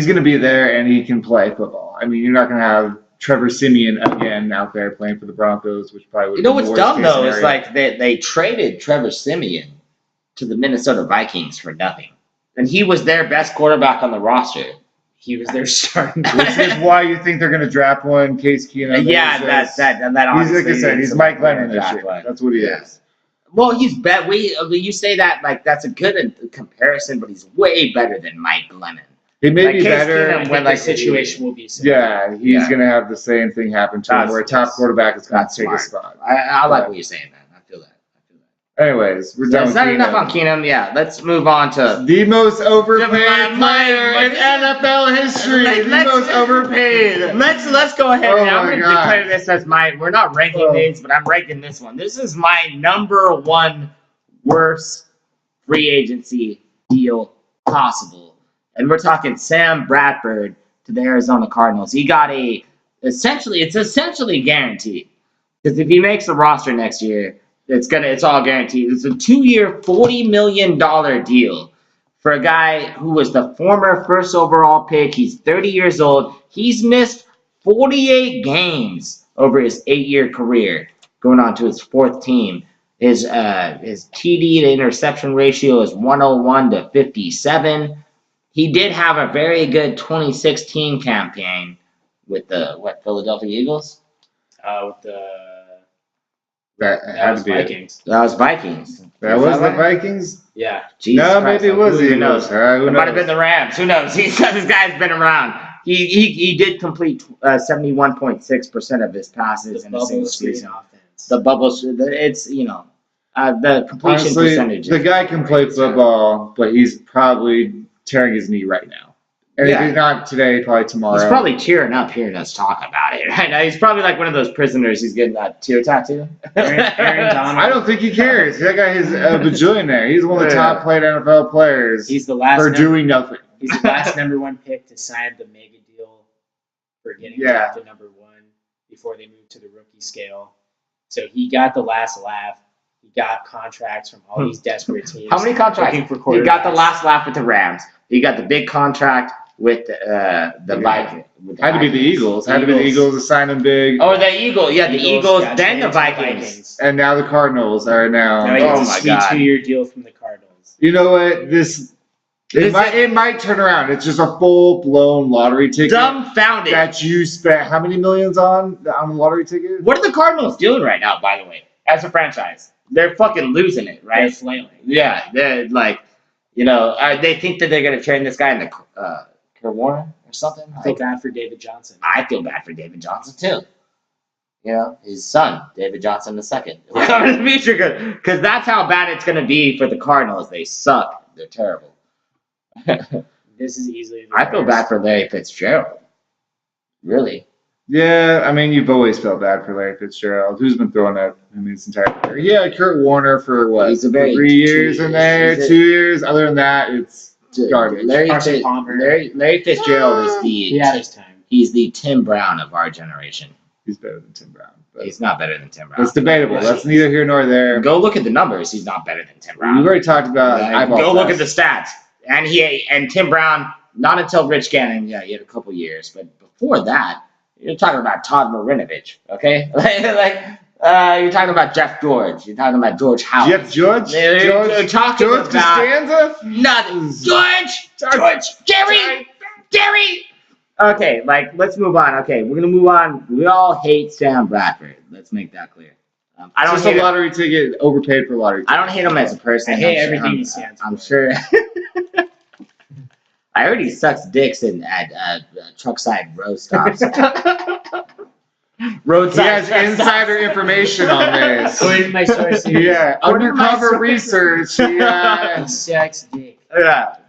S3: going to be there and he can play football. I mean you're not going to have Trevor Siemian again out there playing for the Broncos, which probably would.
S1: You know what's dumb though is like they traded Trevor Siemian to the Minnesota Vikings for nothing, and he was their best quarterback on the roster.
S2: He was their starting.
S3: Which is why you think they're going to draft one, Case Keenum.
S1: Yeah, that
S3: He's like I said, he's Mike Lennon this year.
S1: One.
S3: That's what he
S1: Yeah.
S3: is.
S1: Well, he's you say that like that's a good comparison, but he's way better than Mike Lennon.
S3: He may
S1: Like
S3: be
S1: Case
S3: better.
S1: Keenum
S2: When
S1: when,
S2: like
S1: like,
S2: situation will be similar.
S3: Yeah, he's
S1: Yeah.
S3: going to have the same thing happen to him,
S1: That's-
S3: where a top quarterback is going
S1: that's
S3: to take a
S1: smart.
S3: spot.
S1: I like what you're saying, man. I feel that.
S3: Anyways, we're
S1: So
S3: done
S1: it's
S3: with
S1: not enough on
S3: Keenum.
S1: Keenum. Yeah, let's move on to.
S3: The most overpaid
S1: My-
S3: player in NFL history. The
S1: Let's-
S3: most overpaid.
S1: Let's go ahead.
S3: Oh
S1: and I'm
S3: my
S1: going to
S3: God.
S1: declare this as my. We're not ranking
S3: Oh.
S1: these, but I'm ranking this one. This is my number one worst free agency deal possible, and we're talking Sam Bradford to the Arizona Cardinals. He got it's essentially guaranteed because if he makes the roster next year, it's all guaranteed. It's a 2-year, $40 million deal for a guy who was the former first overall pick. He's 30 years old. He's missed 48 games over his 8-year career, going on to his 4th team. His TD to interception ratio is 101 to 57. He did have a very good 2016 campaign with the Philadelphia Eagles.
S2: With the
S3: That
S2: that
S3: had
S2: was
S3: to be it.
S2: Vikings.
S1: That was Vikings.
S3: That
S1: Is
S3: was the
S1: right?
S3: Vikings?
S2: Yeah.
S1: Jesus
S3: No,
S1: Christ,
S3: maybe it was
S1: who
S3: the
S1: knows?
S3: Eagles. Who
S1: It might have
S3: knows?
S1: been the Rams. Who knows? This guy's been around. He did complete 71.6% of his passes
S2: The
S1: in a single
S2: bubble screen
S1: season.
S2: offense.
S1: The bubbles, it's the completion
S3: Honestly,
S1: percentage.
S3: the guy can play football, but he's probably tearing his knee right now. And
S1: Yeah.
S3: if he's not today, probably tomorrow.
S1: He's probably tearing up hearing us talk about it right now. He's probably like one of those prisoners who's getting that tear tattoo.
S2: Aaron Donald.
S3: I don't think he cares. That guy is a bajillionaire. He's one of the top paid NFL players
S2: He's the last.
S3: for
S2: number-
S3: doing nothing.
S2: He's the last number one pick to sign the mega deal for getting
S3: Yeah.
S2: drafted number 1 before they moved to the rookie scale. So he got the last laugh. He got contracts from all these desperate teams.
S1: How many contracts?
S2: looking for
S1: He got the
S2: quarterbacks.
S1: last laugh with the Rams. He got the big contract with the Vikings.
S3: Had to be the Eagles. Had to be the Eagles to sign him big.
S1: Oh, the Eagles. Yeah, the Eagles,
S2: got
S1: then the
S2: traded to
S1: Vikings.
S3: And now the Cardinals are
S2: Now
S3: now.
S2: he
S1: Oh
S2: gets
S1: my
S2: a sweet
S1: God.
S2: 2-year deal from the Cardinals.
S3: You know what? It might turn around. It's just a full blown lottery ticket
S1: Dumbfounded.
S3: that you spent how many millions on the lottery ticket?
S1: What are the Cardinals doing right now, by the way, as a franchise? They're fucking losing it,
S2: They're
S1: right?
S2: flailing.
S1: Yeah, they're like, they think that they're going to train this guy into Kurt Warner or something.
S2: I feel
S1: Like,
S2: bad for David Johnson.
S1: I feel bad for David Johnson, too. His son, David Johnson II. Coming in the future, because that's how bad it's going to be for the Cardinals. They suck. They're terrible.
S2: This is easily. The
S1: I feel
S2: worst.
S1: bad for Larry Fitzgerald. Really.
S3: Yeah, I mean, you've always felt bad for Larry Fitzgerald. Who's been throwing that his entire career? Yeah, Kurt Warner for what?
S1: He's a very
S3: 3 years in there,
S1: he's a-
S3: 2 years. Other than that, it's garbage.
S2: Carson Palmer.
S1: Larry Fitzgerald is
S2: He had his time.
S1: he's the Tim Brown of our generation.
S3: He's better than Tim Brown. But
S1: He's not better than Tim Brown.
S3: that's debatable. That's neither here nor there.
S1: Go look at the numbers. He's not better than Tim Brown.
S3: We've already talked about eyeball
S1: Go look at
S3: test.
S1: the stats. And Tim Brown, not until Rich Gannon, he had a couple years, but before that, you're talking about Todd Marinovich, okay? You're talking about Jeff George. You're talking about George Howard.
S3: Jeff George?
S1: You're talking
S3: George
S1: about
S3: Costanza?
S1: nothing. George, Gary. Okay, let's move on. Okay, we're gonna move on. We all hate Sam Bradford. Let's make that clear. I don't
S3: Just
S1: hate
S3: a
S1: him.
S3: lottery ticket, overpaid for a lottery ticket.
S1: I don't hate him as a person.
S2: I hate
S1: I'm sure-
S2: everything he stands
S1: I'm
S2: for.
S1: sure. I heard he sucks dicks at truckside road stops.
S3: He
S1: Roadside.
S3: has
S1: truck
S3: insider information on this.
S2: According to my sources,
S3: Yeah,
S1: According to my
S3: undercover
S1: sources.
S3: research. Yeah.
S2: he sucks dick.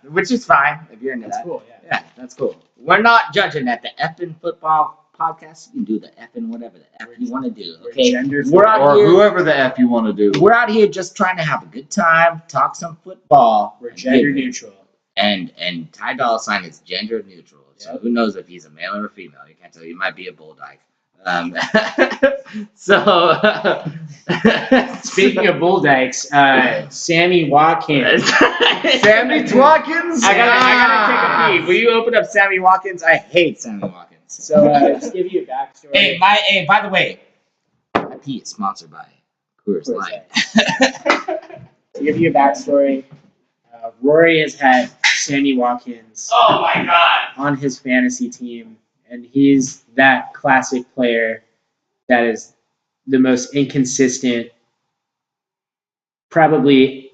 S1: Which is fine if you're into
S2: That's
S1: that.
S2: cool. Yeah.
S1: Yeah, that's cool. We're not judging at the Effin Football Podcast. You can do the Effin whatever the F you want to do. Okay, we're out
S3: Or
S1: here.
S3: whoever the F you want to do.
S1: We're out here just trying to have a good time, talk some football.
S2: We're gender neutral.
S1: And Ty Dolla $ign is gender neutral. So
S2: Yep.
S1: who knows if he's a male or a female? You can't tell. He might be a bull dyke. So
S2: Speaking of bull dykes, Sammy Watkins.
S3: Sammy Watkins?
S1: I gotta take a pee. Will you open up Sammy Watkins? I hate Sammy Watkins.
S2: So just give you a backstory.
S1: Hey, by the way, my pee is sponsored by Coors Light.
S2: To give you a backstory, Rory has had Sammy Watkins
S1: Oh my God!
S2: on his fantasy team, and he's that classic player that is the most inconsistent, probably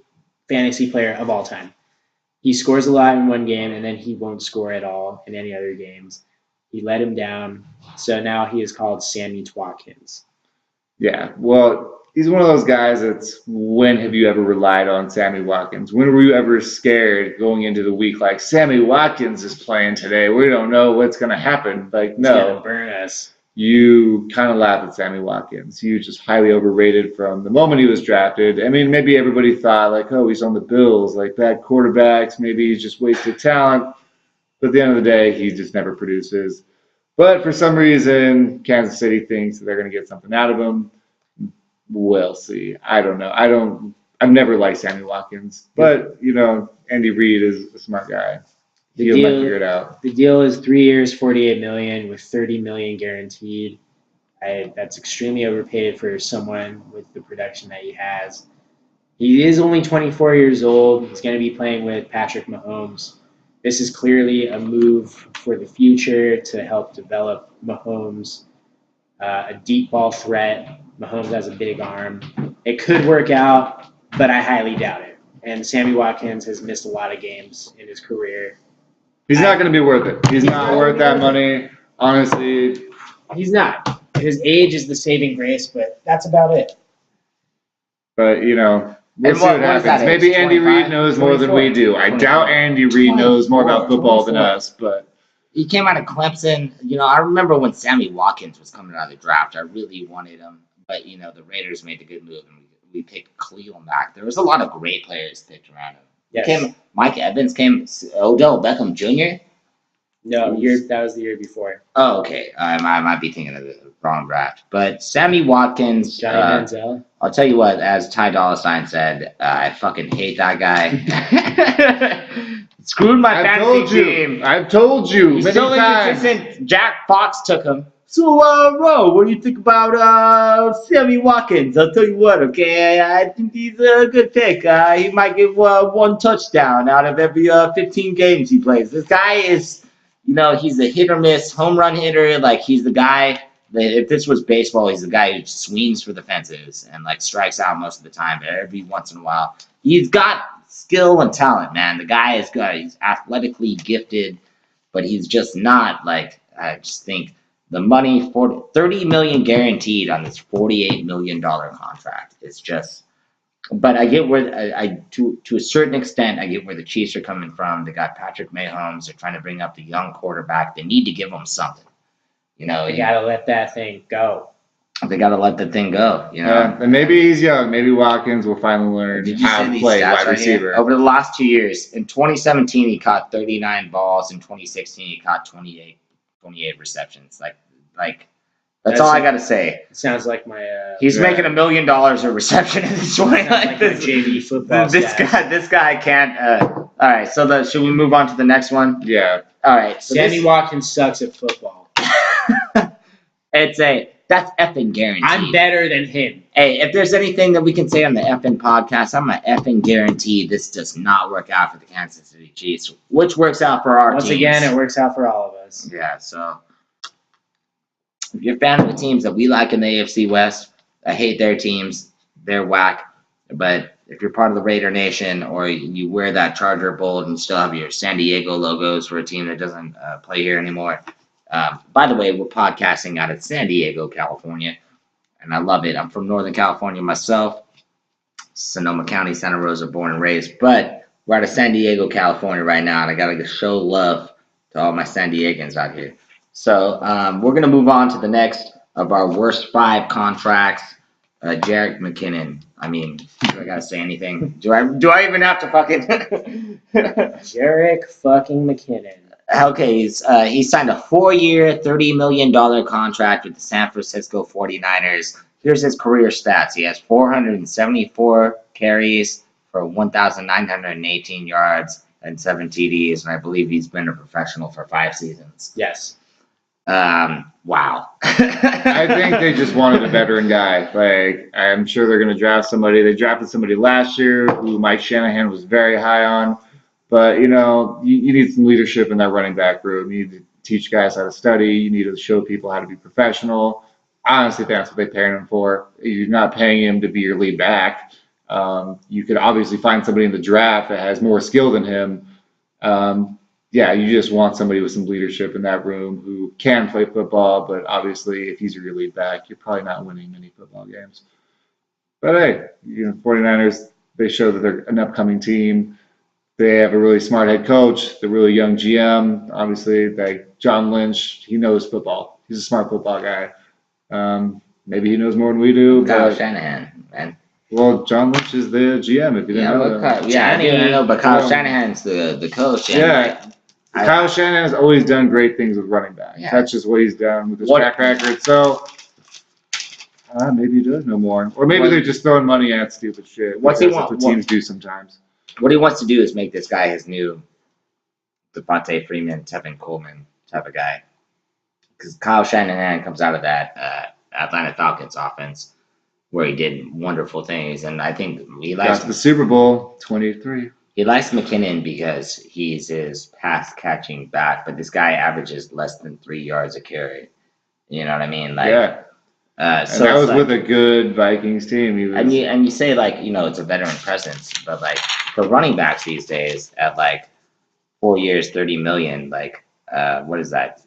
S2: fantasy player of all time. He scores a lot in one game, and then he won't score at all in any other games. He let him down, so now he is called Sammy Watkins.
S3: Yeah, well, he's one of those guys that's when have you ever relied on Sammy Watkins? When were you ever scared going into the week like Sammy Watkins is playing today? We don't know what's going to happen. Like,
S2: He's gonna
S3: no,
S2: burn us.
S3: you kind of laugh at Sammy Watkins. He was just highly overrated from the moment he was drafted. I mean, maybe everybody thought like, oh, he's on the Bills, like bad quarterbacks. Maybe he's just wasted talent. But at the end of the day, he just never produces. But for some reason, Kansas City thinks that they're going to get something out of him. We'll see. I don't know. I've never liked Sammy Watkins. But, Andy Reid is a smart guy. He'll figure it out.
S2: The deal is 3 years, $48 million with $30 million guaranteed. That's extremely overpaid for someone with the production that he has. He is only 24 years old. He's going to be playing with Patrick Mahomes. This is clearly a move for the future to help develop Mahomes, a deep ball threat. Mahomes has a big arm. It could work out, but I highly doubt it. And Sammy Watkins has missed a lot of games in his career.
S3: He's not going to be worth it. He's not worth that money. Honestly,
S2: He's not. His age is the saving grace, but that's about it.
S3: but, we'll see what
S1: what is that
S3: happens.
S1: age?
S3: Maybe Andy
S1: 25?
S3: Reid knows more than we do. I doubt Andy Reid knows more about football than us, but
S1: He came out of Clemson. I remember when Sammy Watkins was coming out of the draft. I really wanted him, but the Raiders made a good move and we picked Khalil Mack. There was a lot of great players picked around him.
S2: Yes.
S1: Mike Evans came. Odell Beckham Jr.
S2: No, that was the year before.
S1: Oh, okay. I might be thinking of the wrong draft. But Sammy Watkins,
S2: Johnny Manziel.
S1: I'll tell you what, as Ty Dolla $ign said, I fucking hate that guy. Screwed my fantasy team.
S3: I've told you
S1: He's
S3: many
S1: still
S3: times.
S1: inconsistent. Jack Fox took him. So, Ro, what do you think about Sammy Watkins? I'll tell you what, okay? I think he's a good pick. He might give one touchdown out of every 15 games he plays. This guy is, he's a hit or miss home run hitter. Like, he's the guy that, if this was baseball, he's the guy who swings for the fences and, strikes out most of the time. But every once in a while, he's got skill and talent, man. The guy is good. He's athletically gifted, but he's just not, I just think, the money for $30 million guaranteed on this $48 million contract. It's just, but I get where to a certain extent I get where the Chiefs are coming from. They got Patrick Mahomes. They're trying to bring up the young quarterback. They need to give him something.
S2: You gotta let that thing go.
S1: They gotta let the thing go.
S3: Yeah, and maybe he's young. Maybe Watkins will finally learn how to play wide receiver.
S1: Over the last 2 years, in 2017 he caught 39 balls. In 2016 he caught 28 receptions. That's all I got to say.
S2: It sounds like my.
S1: He's making $1 million a reception in this point.
S2: This JV football.
S1: This guy can't. All right, so should we move on to the next one?
S3: Yeah.
S1: All right. So
S2: Sammy Watkins sucks at football.
S1: That's effing guaranteed.
S2: I'm better than him.
S1: Hey, if there's anything that we can say on the effing podcast, I'm a effing guarantee this does not work out for the Kansas City Chiefs, which works out for our teams.
S2: Once again, it works out for all of us.
S1: Yeah, so if you're a fan of the teams that we like in the AFC West, I hate their teams. They're whack. But if you're part of the Raider Nation or you wear that Charger Bowl and still have your San Diego logos for a team that doesn't play here anymore. By the way, we're podcasting out of San Diego, California, and I love it. I'm from Northern California myself, Sonoma County, Santa Rosa, born and raised. But We're out of San Diego, California right now, and I gotta show love to all my San Diegans out here. So we're gonna move on to the next of our worst 5 contracts. Jerick McKinnon. I mean, do I gotta say anything? Do I even have to fucking?
S2: Jerick fucking McKinnon.
S1: Okay, he signed a 4-year, $30 million contract with the San Francisco 49ers. Here's his career stats. He has 474 carries for 1,918 yards and 7 TDs, and I believe he's been a professional for 5 seasons.
S2: Yes.
S1: Wow.
S3: I think they just wanted a veteran guy. Like, I'm sure they're going to draft somebody. They drafted somebody last year who Mike Shanahan was very high on. But, you need some leadership in that running back room. You need to teach guys how to study. You need to show people how to be professional. Honestly, that's what they're paying him for. You're not paying him to be your lead back. You could obviously find somebody in the draft that has more skill than him. You just want somebody with some leadership in that room who can play football, but obviously if he's your lead back, you're probably not winning many football games. But hey, 49ers, they show that they're an upcoming team. They have a really smart head coach, the really young GM. Obviously, like John Lynch, he knows football. He's a smart football guy. Maybe he knows more than we do.
S1: Kyle Shanahan, man.
S3: Well, John Lynch is the GM, if you didn't know that.
S1: I know, but Kyle Shanahan's the coach.
S3: Kyle Shanahan has always done great things with running back.
S1: Yeah.
S3: That's just what he's done with his track record. So maybe he does know more, or maybe they're just throwing money at stupid shit.
S1: What's he want?
S3: That's what teams do sometimes.
S1: What he wants to do is make this guy his new Devontae Freeman, Tevin Coleman type of guy, because Kyle Shanahan comes out of that Atlanta Falcons offense where he did wonderful things, and I think he likes
S3: the Super Bowl 23.
S1: He likes McKinnon because he's his pass catching back, but this guy averages less than 3 yards a carry. You know what I mean?
S3: So that was with a good Vikings team.
S1: And you say it's a veteran presence, but for running backs these days at 4 years, $30 million, what is that?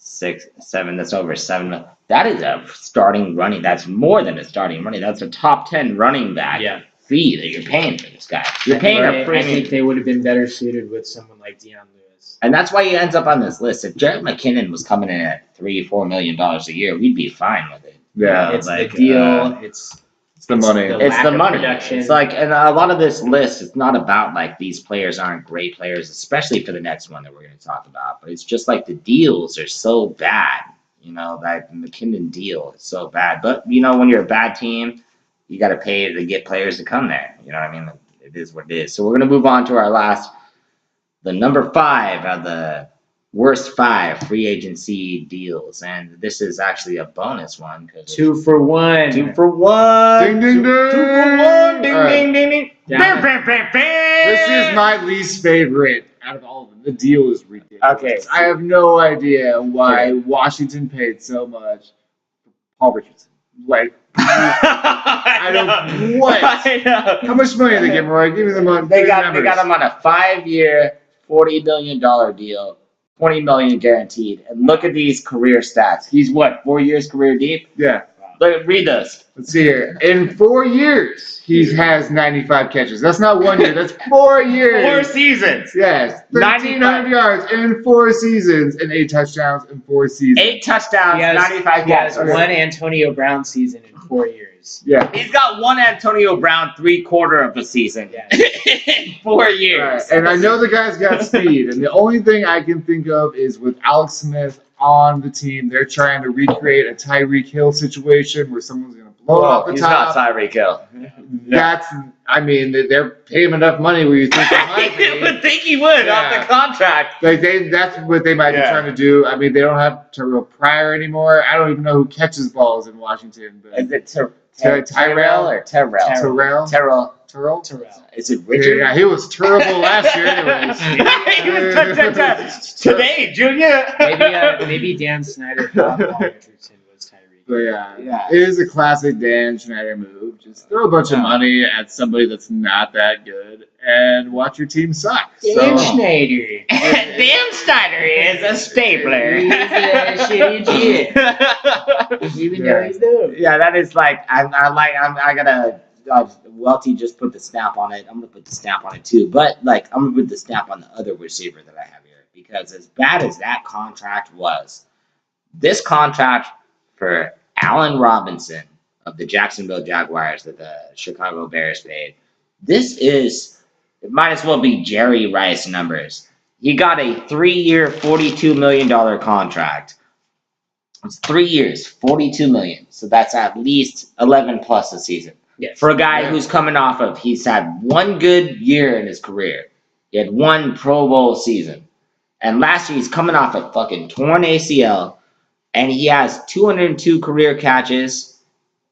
S1: 6, 7. That's over 7 million. That is a starting running. That's more than a starting running. That's a top 10 running back.
S2: Yeah.
S1: Fee that you're paying for this guy. You're paying a premium.
S2: I think they would have been better suited with someone like Deion Lewis.
S1: And that's why he ends up on this list. If Jerick McKinnon was coming in at $3-4 million a year, we'd be fine with it.
S3: Yeah,
S2: it's the deal. It's
S3: the money.
S1: It's the money. It's and a lot of this list, it's not about these players aren't great players, especially for the next one that we're going to talk about. But it's just the deals are so bad. That McKinnon deal is so bad. But when you're a bad team, you got to pay to get players to come there. You know what I mean? It is what it is. So we're going to move on to our last, the number 5 of the worst 5 free agency deals. And this is actually a bonus one.
S2: 2 for 1.
S1: 2 for 1.
S3: Ding, ding, ding.
S1: 2 for 1. Ding, ding, ding, ding.
S3: This is my least favorite out of all of them. The deal is ridiculous.
S1: Okay.
S3: I have no idea why Washington paid so much for Paul Richardson. I don't. What?
S1: I know.
S3: How much money did they give him? Rory? Give me the money.
S1: They got him on a 5-year, $40 million deal, $20 million guaranteed. And look at these career stats. He's 4 years career deep?
S3: Yeah.
S1: Read those.
S3: Let's see here. In 4 years, he has 95 catches. That's not 1 year. That's 4 years.
S1: 4 seasons.
S3: Yes. 1,300 yards in 4 seasons and 8 touchdowns in 4 seasons.
S1: 8 touchdowns, 95
S2: catches.
S1: catches.
S2: 1 Antonio Brown season in 4 years.
S3: Yeah.
S1: He's got 1 Antonio Brown 3/4 of a season in 4 years.
S3: Right. And I know the guy's got speed. And the only thing I can think of is with Alex Smith on the team, they're trying to recreate a Tyreek Hill situation where someone's going to blow off the
S1: he's
S3: top.
S1: Not Tyreek Hill.
S3: They're paying him enough money where you think they might be.
S1: You would think he would off the contract.
S3: That's what they might be trying to do. I mean, they don't have Terrell Pryor anymore. I don't even know who catches balls in Washington. But
S1: is it Tyrell or Terrell?
S3: Terrell?
S1: Is it Richard?
S3: Yeah, he was terrible last year anyways.
S1: He was today, Junior.
S2: Maybe Dan Snyder thought Paul Richardson was Tyreek.
S3: But yeah, it is a classic Dan Schneider move. Just throw a bunch of money at somebody that's not that good and watch your team suck.
S2: Dan Schneider.
S1: Dan Schneider is a stapler.
S2: He's a shitty G. Even though he's new.
S1: Yeah, that is I gotta. Welty just put the snap on it. I'm gonna put the snap on it too. But like, I'm gonna put the snap on the other receiver that I have here because as bad as that contract was, this contract for Allen Robinson of the Jacksonville Jaguars that the Chicago Bears paid, it might as well be Jerry Rice numbers. He got a 3-year, $42 million contract. It's 3 years, $42 million. So that's at least 11 plus a season.
S2: Yes.
S1: For a guy who's coming off of, he's had one good year in his career. He had one Pro Bowl season. And last year he's coming off a fucking torn ACL. And he has 202 career catches,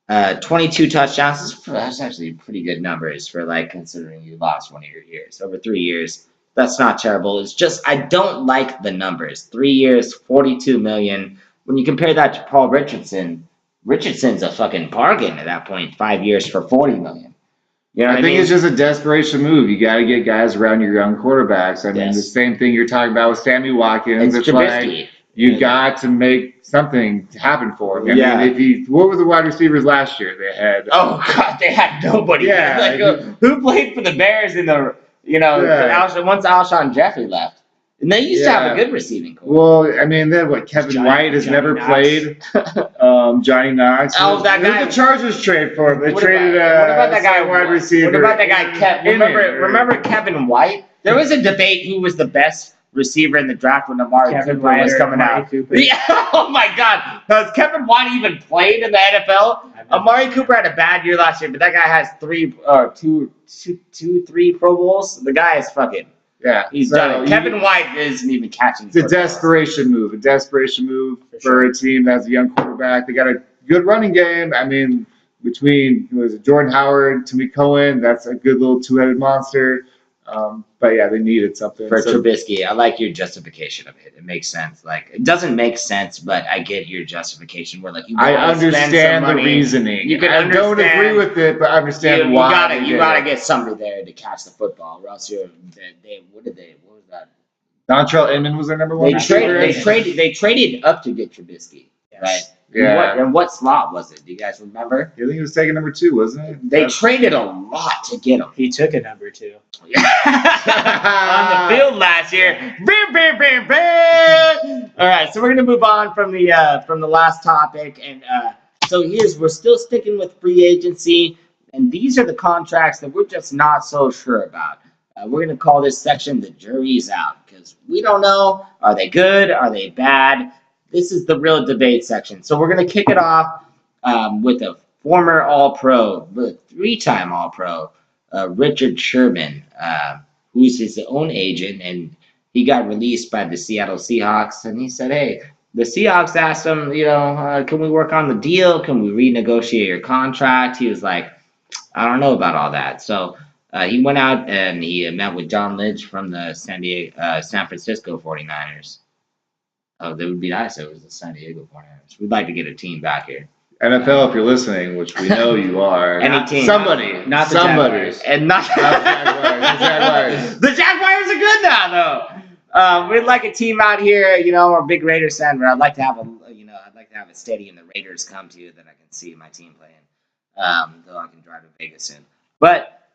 S1: 22 touchdowns. That's actually pretty good numbers for like considering you lost one of your years. Over 3 years, that's not terrible. It's just I don't like the numbers. 3 years, $42 million. When you compare that to Paul Richardson, Richardson's a fucking bargain at that point. 5 years for $40 million. You know what I
S3: think
S1: mean?
S3: it's just a desperation move. You got to get guys around your young quarterbacks. I mean, the same thing you're talking about with Sammy Watkins. It's like you got to make something happen for him. I mean, what were the wide receivers last year? They had
S1: they had nobody.
S3: Yeah,
S1: like, who played for the Bears in the once Alshon Jeffrey left, and they used to have a good receiving core.
S3: Well, I mean, then Kevin White has never played. Johnny Knox.
S1: Oh, that guy.
S3: The Chargers trade for him. They traded
S1: what about that guy
S3: wide receiver.
S1: What about that guy? Remember Kevin White? There was a debate who was the best receiver in the draft when Amari Cooper was coming out. Yeah, oh my God. Has Kevin White even played in the NFL? Amari Cooper had a bad year last year, but that guy has 3 Pro Bowls. The guy is fucking.
S3: Yeah.
S1: He's done it. Kevin White isn't even catching.
S3: It's a desperation move. A desperation move for a team that has a young quarterback. They got a good running game. I mean, between Jordan Howard, Timmy Cohen, that's a good little two-headed monster. But yeah, they needed something.
S1: For Trubisky, I like your justification of it. It makes sense. Like, it doesn't make sense, but I get your justification. Where like
S3: I understand the reasoning. I don't agree with it, but I understand why.
S1: You gotta get somebody there to catch the football, or else what was that?
S3: Dontrell Inman was their number one.
S1: They traded up to get Trubisky, right?
S3: Yeah.
S1: And what slot was it? Do you guys remember?
S3: I think he was taking number 2, wasn't it?
S1: They traded a lot to get him.
S2: He took a number 2.
S1: On the field last year. All right, so we're gonna move on from the last topic, and so we're still sticking with free agency, and these are the contracts that we're just not so sure about. We're gonna call this section "The Jury's Out" because we don't know. Are they good? Are they bad? This is the real debate section. So we're going to kick it off with a former All-Pro, 3-time All-Pro, Richard Sherman, who's his own agent, and he got released by the Seattle Seahawks. And he said, hey, the Seahawks asked him, can we work on the deal? Can we renegotiate your contract? He was like, I don't know about all that. So he went out and he met with John Lynch from the San Francisco 49ers. Oh, that would be nice if it was the San Diego 49ers. We'd like to get a team back here.
S3: NFL, if you're listening, which we know you are.
S1: Any team.
S3: Somebody.
S1: Not the Jaguars. And not the Jaguars. The Jaguars are good now, though. We'd like a team out here, we're big Raiders fan, but I'd like to have a stadium the Raiders come to that I can see my team playing. Though I can drive to Vegas soon. But,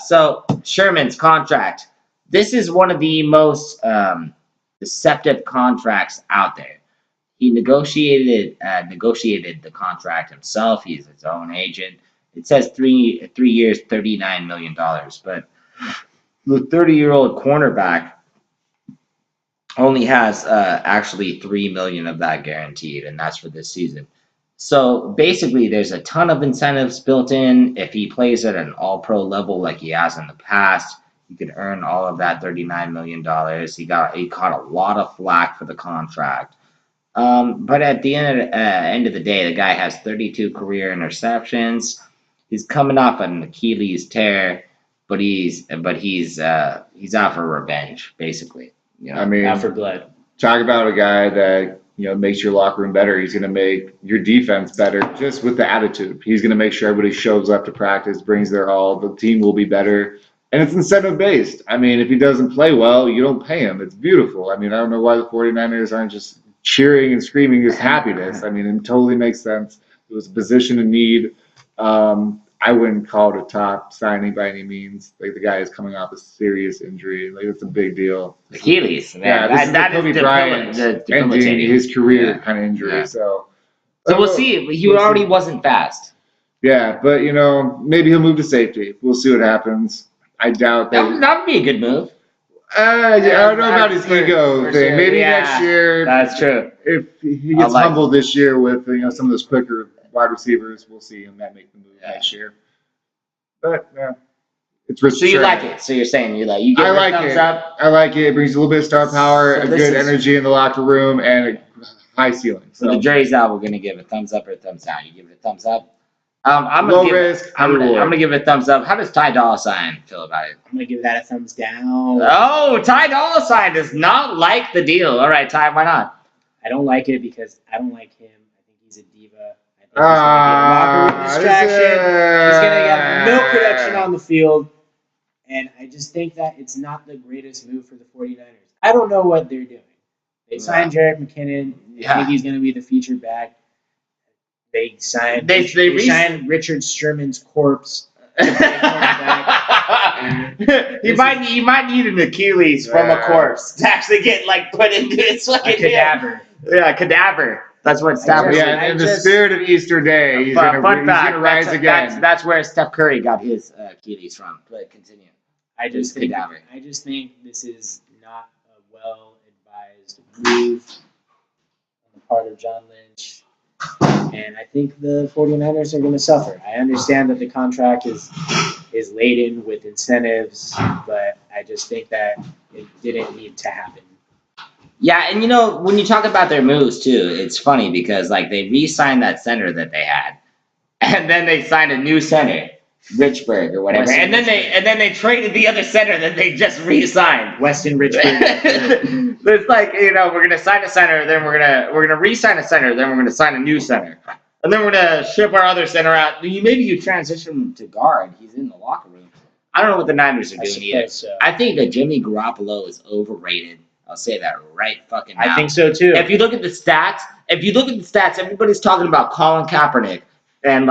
S1: so, Sherman's contract. This is one of the most deceptive contracts out there. He negotiated the contract himself. He's his own agent. It says 3 years, $39 million. But the 30-year-old cornerback only has actually $3 million of that guaranteed, and that's for this season. So basically, there's a ton of incentives built in. If he plays at an all-pro level like he has in the past, he could earn all of that $39 million. He caught a lot of flack for the contract. But at the end of the day, the guy has 32 career interceptions. He's coming off an Achilles tear, but he's out for revenge, basically.
S2: Out for blood.
S3: Talk about a guy that makes your locker room better. He's going to make your defense better just with the attitude. He's going to make sure everybody shows up to practice, brings their all. The team will be better. And it's incentive-based. I mean, if he doesn't play well, you don't pay him. It's beautiful. I mean, I don't know why the 49ers aren't just cheering and screaming his happiness. I mean, it totally makes sense. It was a position in need. I wouldn't call it a top signing by any means. Like the guy is coming off a serious injury. Like it's a big deal.
S1: Achilles, man.
S3: Yeah, this
S1: that
S3: is
S1: is
S3: Kobe Bryant ending
S1: debilitating.
S3: his career
S1: Yeah.
S3: kind of injury.
S1: Yeah.
S3: So
S1: we'll see. He already wasn't fast.
S3: Yeah, but maybe he'll move to safety. We'll see what happens. I doubt that.
S1: That would be a good move.
S3: I don't know about his ego thing.
S1: Sure.
S3: Maybe
S1: Yeah,
S3: next year.
S1: That's true.
S3: If he gets humbled this year with some of those quicker wide receivers, we'll see him make the move next year. But it's risky.
S1: So you like it? So you're saying you give it a thumbs up?
S3: I like it. It brings a little bit of star power, a good energy in the locker room, and a high ceiling.
S1: So the jury's out. We're gonna give a thumbs up or a thumbs down. You give it a thumbs up. I'm
S3: Low risk, high reward.
S1: I'm gonna give it a thumbs up. How does Ty Dolla $ign feel about it?
S2: I'm gonna give that a thumbs down.
S1: Oh, Ty Dolla $ign does not like the deal. All right, Ty, why not?
S2: I don't like it because I don't like him. I think he's a diva. I think he's gonna be a locker room distraction. He's gonna have no production on the field, and I just think that it's not the greatest move for the 49ers. I don't know what they're doing. They signed Jerick McKinnon. I think he's gonna be the feature back. They signed Richard Sherman's corpse. To
S1: he might need an Achilles from a corpse to actually get put into his fucking
S2: cadaver.
S1: Yeah, cadaver. That's what Steph.
S3: Yeah, in the spirit of Easter Day, he's gonna rise again.
S1: That's where Steph Curry got his Achilles from. But continue.
S2: I just think this is not a well-advised move on the part of John Lynch. And I think the 49ers are going to suffer. I understand that the contract is laden with incentives, but I just think that it didn't need to happen.
S1: Yeah, and when you talk about their moves too, it's funny because they re-signed that center that they had, and then they signed a new center, Richburg or whatever, and then they traded the other center that they just re-signed,
S2: Weston Richburg.
S1: It's we're gonna sign a center, then we're gonna re-sign a center, then we're gonna sign a new center, and then we're gonna ship our other center out. Maybe you transition him to guard. He's in the locker room. I don't know what the Niners are doing either.
S2: So.
S1: I think that Jimmy Garoppolo is overrated. I'll say that right fucking now.
S2: I think so too.
S1: If you look at the stats, everybody's talking about Colin Kaepernick, and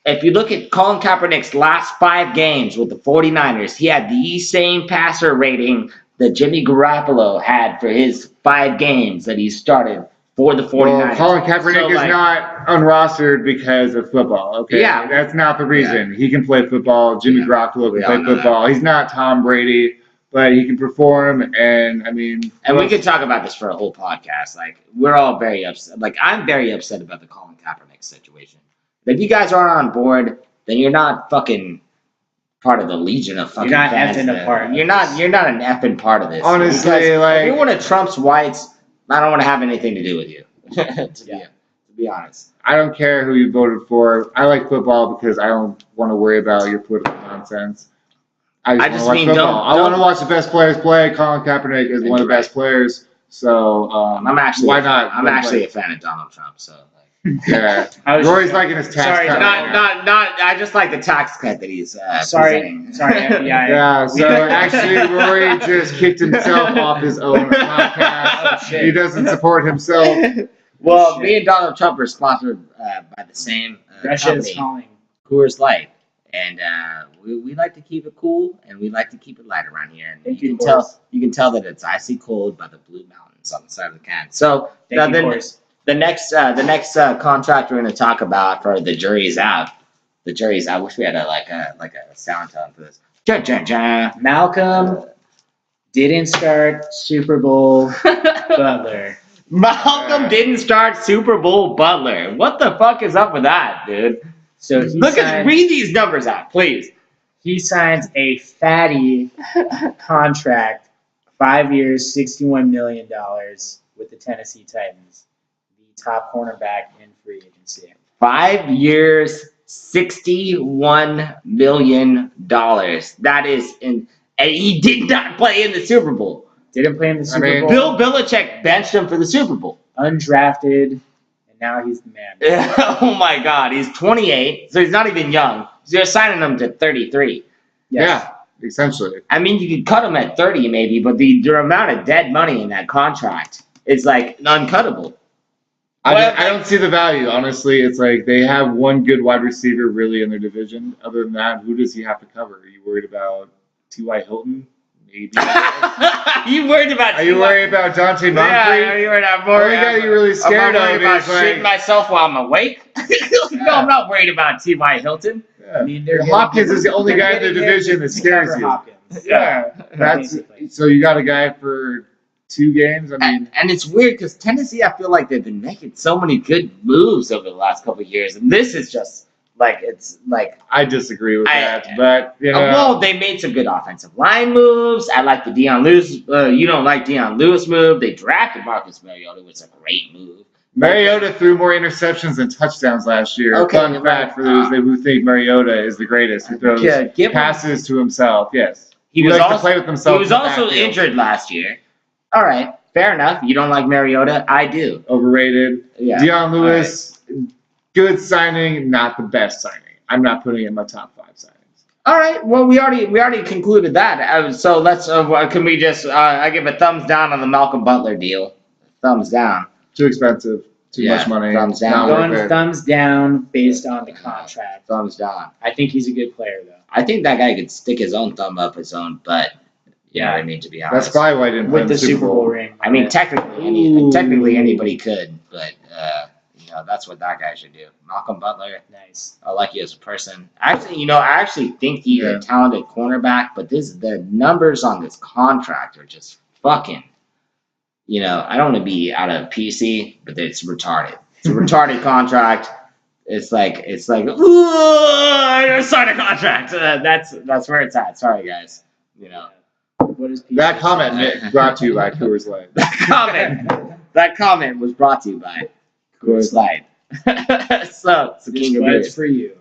S1: if you look at Colin Kaepernick's last 5 games with the 49ers, he had the same passer rating that Jimmy Garoppolo had for his 5 games that he started for the 49ers.
S3: Well, Colin Kaepernick is not unrostered because of football. Okay,
S1: yeah,
S3: that's not the reason. Yeah. He can play football. Jimmy Garoppolo can play football. He's not Tom Brady, but he can perform. And I mean,
S1: and we could talk about this for a whole podcast. We're all very upset. I'm very upset about the Colin Kaepernick situation. If you guys aren't on board, then you're not fucking part of the legion of fucking fans. You're not an effing part of this.
S3: Honestly,
S1: if you're one of Trump's whites, I don't want to have anything to do with you. to be honest.
S3: I don't care who you voted for. I like football because I don't want to worry about your political nonsense. I just want to watch football. I want to watch the best players play. Colin Kaepernick is one of the best players. So why not?
S1: I'm actually a fan of Donald Trump. So.
S3: Yeah, Rory's liking his tax cut.
S1: Not. I just like the tax cut that he's
S2: presenting. Sorry, FBI.
S3: Yeah. So actually, Rory just kicked himself off his own podcast. He doesn't support himself.
S1: Well, me and Donald Trump are sponsored by the same company, Coors Light, and we like to keep it cool and we like to keep it light around here. And you can tell that it's icy cold by the blue mountains on the side of the can. So The next contract we're going to talk about for the jury's out. The jury's out. I wish we had a sound tone for this.
S2: Malcolm didn't start Super Bowl Butler.
S1: Malcolm didn't start Super Bowl Butler. What the fuck is up with that, dude?
S2: So
S1: read these numbers out, please.
S2: He signs a fatty contract, 5 years, $61 million with the Tennessee Titans. Top cornerback in free agency.
S1: 5 years, $61 million. That is and he did not play in the Super Bowl.
S2: Didn't play in the Super Bowl.
S1: Bill Belichick benched him for the Super Bowl.
S2: Undrafted, and now he's the man.
S1: Oh my God, he's 28, so he's not even young. So they're signing him to 33.
S3: Yes. Yeah, essentially.
S1: I mean, you could cut him at 30 maybe, but the amount of dead money in that contract is uncuttable.
S3: I don't see the value, honestly. It's like they have one good wide receiver really in their division. Other than that, who does he have to cover? Are you worried about T.Y. Hilton? Maybe.
S1: You worried about?
S3: Are you worried about Dante Moncrief?
S1: Yeah, you worried about more.
S3: The only guy you're really scared
S1: I'm worried
S3: of
S1: about
S3: is
S1: shitting
S3: like,
S1: myself while I'm awake. No, I'm not worried about T.Y. Hilton.
S3: yeah.
S2: I mean, they're
S3: Hopkins is the only guy in the
S2: getting
S3: division
S2: him
S3: that
S2: to
S3: scares
S2: cover
S3: you.
S2: Hopkins.
S3: Yeah, that's
S2: Basically.
S3: so you got a guy for 2 games. I mean,
S1: And it's weird because Tennessee, I feel like they've been making so many good moves over the last couple of years, and this is just like it's like.
S3: I disagree with that, but you know,
S1: Well, they made some good offensive line moves. I like the Deion Lewis. You don't like Deion Lewis move. They drafted Marcus Mariota, which is a great move.
S3: Mariota threw more interceptions than touchdowns last year.
S1: Okay,
S3: Fun fact for those who think Mariota is the greatest, who throws passes to himself. Yes,
S1: He
S3: likes
S1: was
S3: to play with himself.
S1: He was
S3: in the
S1: also
S3: backfield.
S1: injured last year. All right, fair enough. You don't like Mariota. I do.
S3: Overrated.
S1: Yeah.
S3: Deion Lewis, good signing, not the best signing. I'm not putting it in my top 5 signings.
S1: All right. Well, we already concluded that. So let's. Can we just? I give a thumbs down on the Malcolm Butler deal. Thumbs down.
S3: Too expensive. Too much money.
S1: Thumbs down.
S3: Not
S2: Going
S3: worth it.
S2: thumbs down based on the contract.
S1: Thumbs down.
S2: I think he's a good player, though.
S1: I think that guy could stick his own thumb up his own butt. You know what I mean? To be honest.
S3: That's probably why I didn't play in
S2: With the Super Bowl ring.
S1: I mean, technically anybody could, but that's what that guy should do. Malcolm Butler,
S2: Nice.
S1: I like you as a person. Actually, I actually think he's a talented cornerback, but the numbers on this contract are just fucking. I don't want to be out of PC, but it's retarded. It's a retarded contract. It's like ooh, sign a contract. That's where it's at. Sorry, guys.
S2: What is
S3: That comment brought to you by Coors Light.
S1: That comment was brought to you by Coors Light. So it's the king of beers.
S2: for you.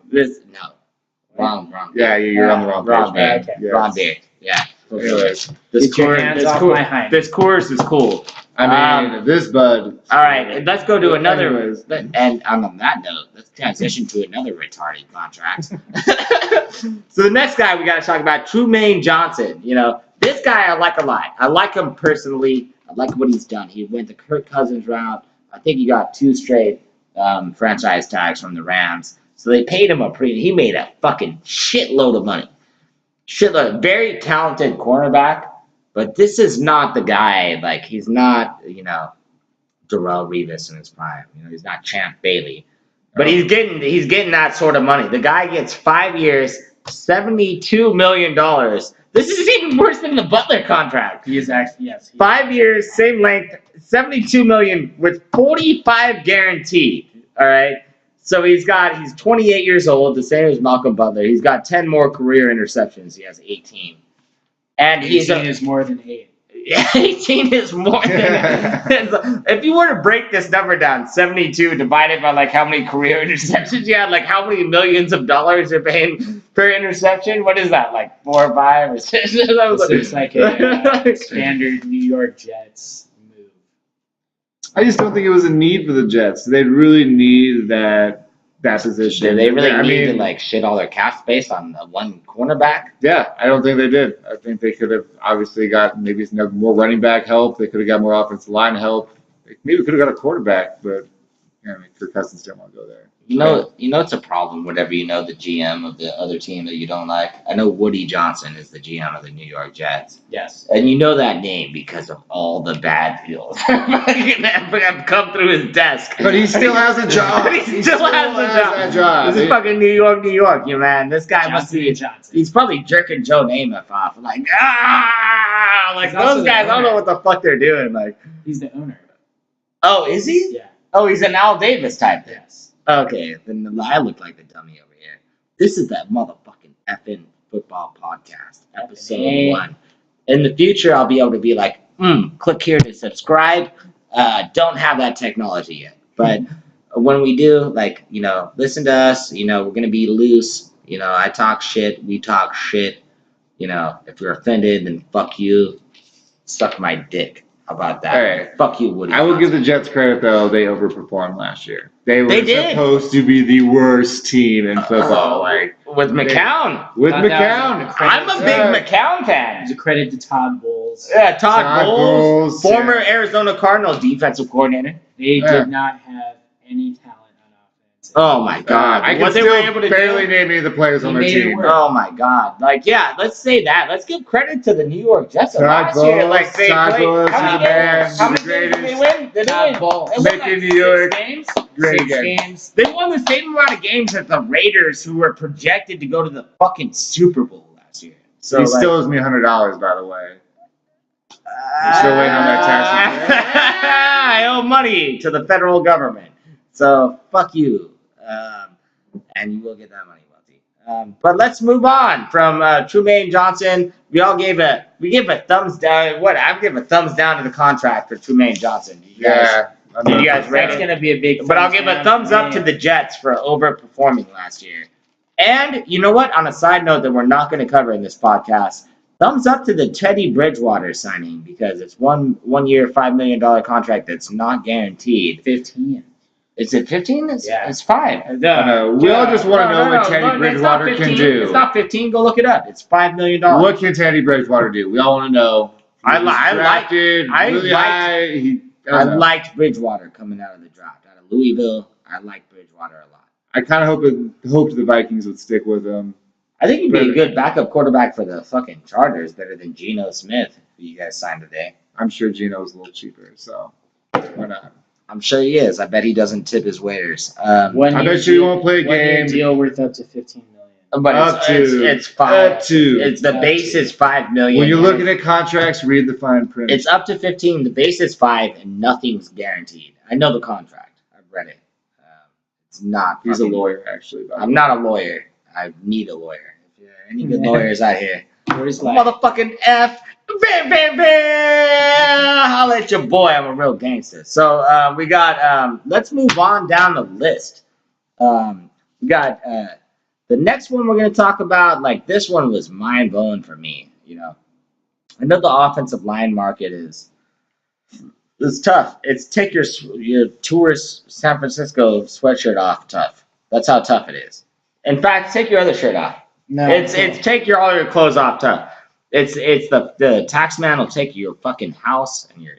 S1: Wrong.
S3: Yeah, you're on the wrong
S1: Wrong
S3: page.
S1: beer.
S2: Okay.
S3: Yes.
S1: Wrong beer. Yeah.
S3: Anyways,
S2: Get your hands off my hind.
S1: This course is cool.
S3: I mean, this bud.
S1: All right, let's go to another.
S3: Anyways.
S1: And on that note, let's transition to another retarded contract. So the next guy we got to talk about, Trumaine Johnson. This guy I like a lot. I like him personally. I like what he's done. He went the Kirk Cousins route. I think he got 2 straight franchise tags from the Rams. So they paid him he made a fucking shitload of money. Shitload. Very talented cornerback. But this is not the guy, like, he's not, Darrelle Revis in his prime. He's not Champ Bailey. But he's getting that sort of money. The guy gets 5 years, $72 million. This is even worse than the Butler contract.
S2: He is actually, yes.
S1: 5 years, same length, $72 million with 45 guaranteed. All right. So he's 28 years old, the same as Malcolm Butler. He's got 10 more career interceptions. He has 18. And
S2: 18 is more than 8.
S1: 18 is more than. If you were to break this number down, 72 divided by how many career interceptions you had, how many millions of dollars you're paying per interception? What is that, 4 or 5 or 6?
S2: This looks like a standard New York Jets move.
S3: I just don't think it was a need for the Jets. They really need that position.
S1: Do they really need to shit all their cap space on one cornerback?
S3: Yeah, I don't think they did. I think they could have obviously got maybe more running back help. They could have got more offensive line help. They maybe could have got a quarterback, but Kirk Cousins didn't want to go there.
S1: It's a problem whenever the GM of the other team that you don't like. I know Woody Johnson is the GM of the New York Jets.
S2: Yes.
S1: And you know that name because of all the bad deals that have come through his desk.
S3: But he still has a job.
S1: He still has
S3: that job.
S1: This is fucking New York, you man. This guy must be.
S2: Johnson.
S1: He's probably jerking Joe Namath off. Those guys, I don't know what the fuck they're doing.
S2: He's the owner.
S1: Oh, is he?
S2: Yeah.
S1: Oh, he's an Al Davis type.
S2: Yes.
S1: Okay, then I look like the dummy over here. This is that motherfucking Effin Football Podcast, episode 1. In the future, I'll be able to be like, click here to subscribe. Don't have that technology yet. But when we do, listen to us. We're going to be loose. I talk shit. We talk shit. If you're offended, then fuck you. Suck my dick. How about that?
S3: All right.
S1: Fuck you, Woody.
S3: I will give the Jets credit, though. They overperformed last year. They were
S1: did.
S3: supposed to be the worst team in football.
S1: With McCown. I'm a big McCown fan.
S2: It's a credit to Todd Bowles.
S1: Yeah, Todd Bowles, former
S3: yeah.
S1: Arizona Cardinals defensive coordinator.
S2: They did not have any talent on offense.
S1: Oh my God!
S3: I can
S1: what they were
S3: still
S1: able to
S3: barely
S1: do.
S3: name any of the players on their
S2: made it
S3: team.
S2: work.
S1: Oh my God! Like, yeah, let's say that. Let's give credit to the New York Jets
S3: Todd
S1: last year.
S3: Bowles,
S1: Like they
S3: Todd
S1: played.
S3: Bowles
S1: How
S3: is
S1: many
S3: the man.
S1: games? How many
S3: He's the
S1: games did they
S3: greatest.
S1: win? They
S2: Todd
S1: win.
S2: Bowles.
S1: They won
S3: Making
S1: like
S3: New
S1: 6
S3: York
S1: games.
S3: great
S2: 6
S3: again.
S2: games.
S1: They won the same amount of games as the Raiders, who were projected to go to the fucking Super Bowl last year. So
S3: He
S1: like,
S3: still owes me $100, by the way. I'm still waiting on that tax return.
S1: I owe money to the federal government. So fuck you. And you will get that money, Welty. But let's move on from Trumaine Johnson. We gave a thumbs down. What? I give a thumbs down to the contract for Trumaine Johnson. Did you guys rate
S2: That's
S1: it?
S2: going to be a big.
S1: But I'll give a thumbs up to the Jets for overperforming last year. And you know what? On a side note that we're not going to cover in this podcast, thumbs up to the Teddy Bridgewater signing because it's one year, $5 million contract that's not guaranteed.
S2: 15.
S1: Is it 15?
S2: Yeah.
S1: It's 5.
S3: I know. We all just want to know what Teddy Bridgewater can do.
S1: It's not 15. Go look it up. It's $5 million.
S3: What can Teddy Bridgewater do? We all want to know.
S1: I liked Bridgewater coming out of the draft. Out of Louisville, I liked Bridgewater a lot.
S3: I kind of hoped the Vikings would stick with him.
S1: I think he'd be a good backup quarterback for the fucking Chargers, better than Geno Smith, who you guys signed today.
S3: I'm sure Geno's a little cheaper, so why not?
S1: I'm sure he is. I bet he doesn't tip his waiters.
S3: I bet you he won't play a game.
S2: Deal worth up to $15 million.
S1: But it's 5. It's the base is $5 million.
S3: When you're looking at contracts, read the fine print.
S1: It's up to 15. The base is 5, and nothing's guaranteed. I know the contract. I've read it. It's not.
S3: He's a lawyer, actually.
S1: I'm not a lawyer. I need a lawyer. If there are any good lawyers out here,
S2: Where's like
S1: motherfucking F. Holla at your boy. I'm a real gangster. So we got. Let's move on down the list. We got the next one we're gonna talk about. Like this one was mind blowing for me. You know, I know the offensive line market is tough. It's take your tourist San Francisco sweatshirt off. Tough. That's how tough it is. In fact, take your other shirt off.
S2: no?
S1: It's take all your clothes off. Tough. It's the tax man will take your fucking house and your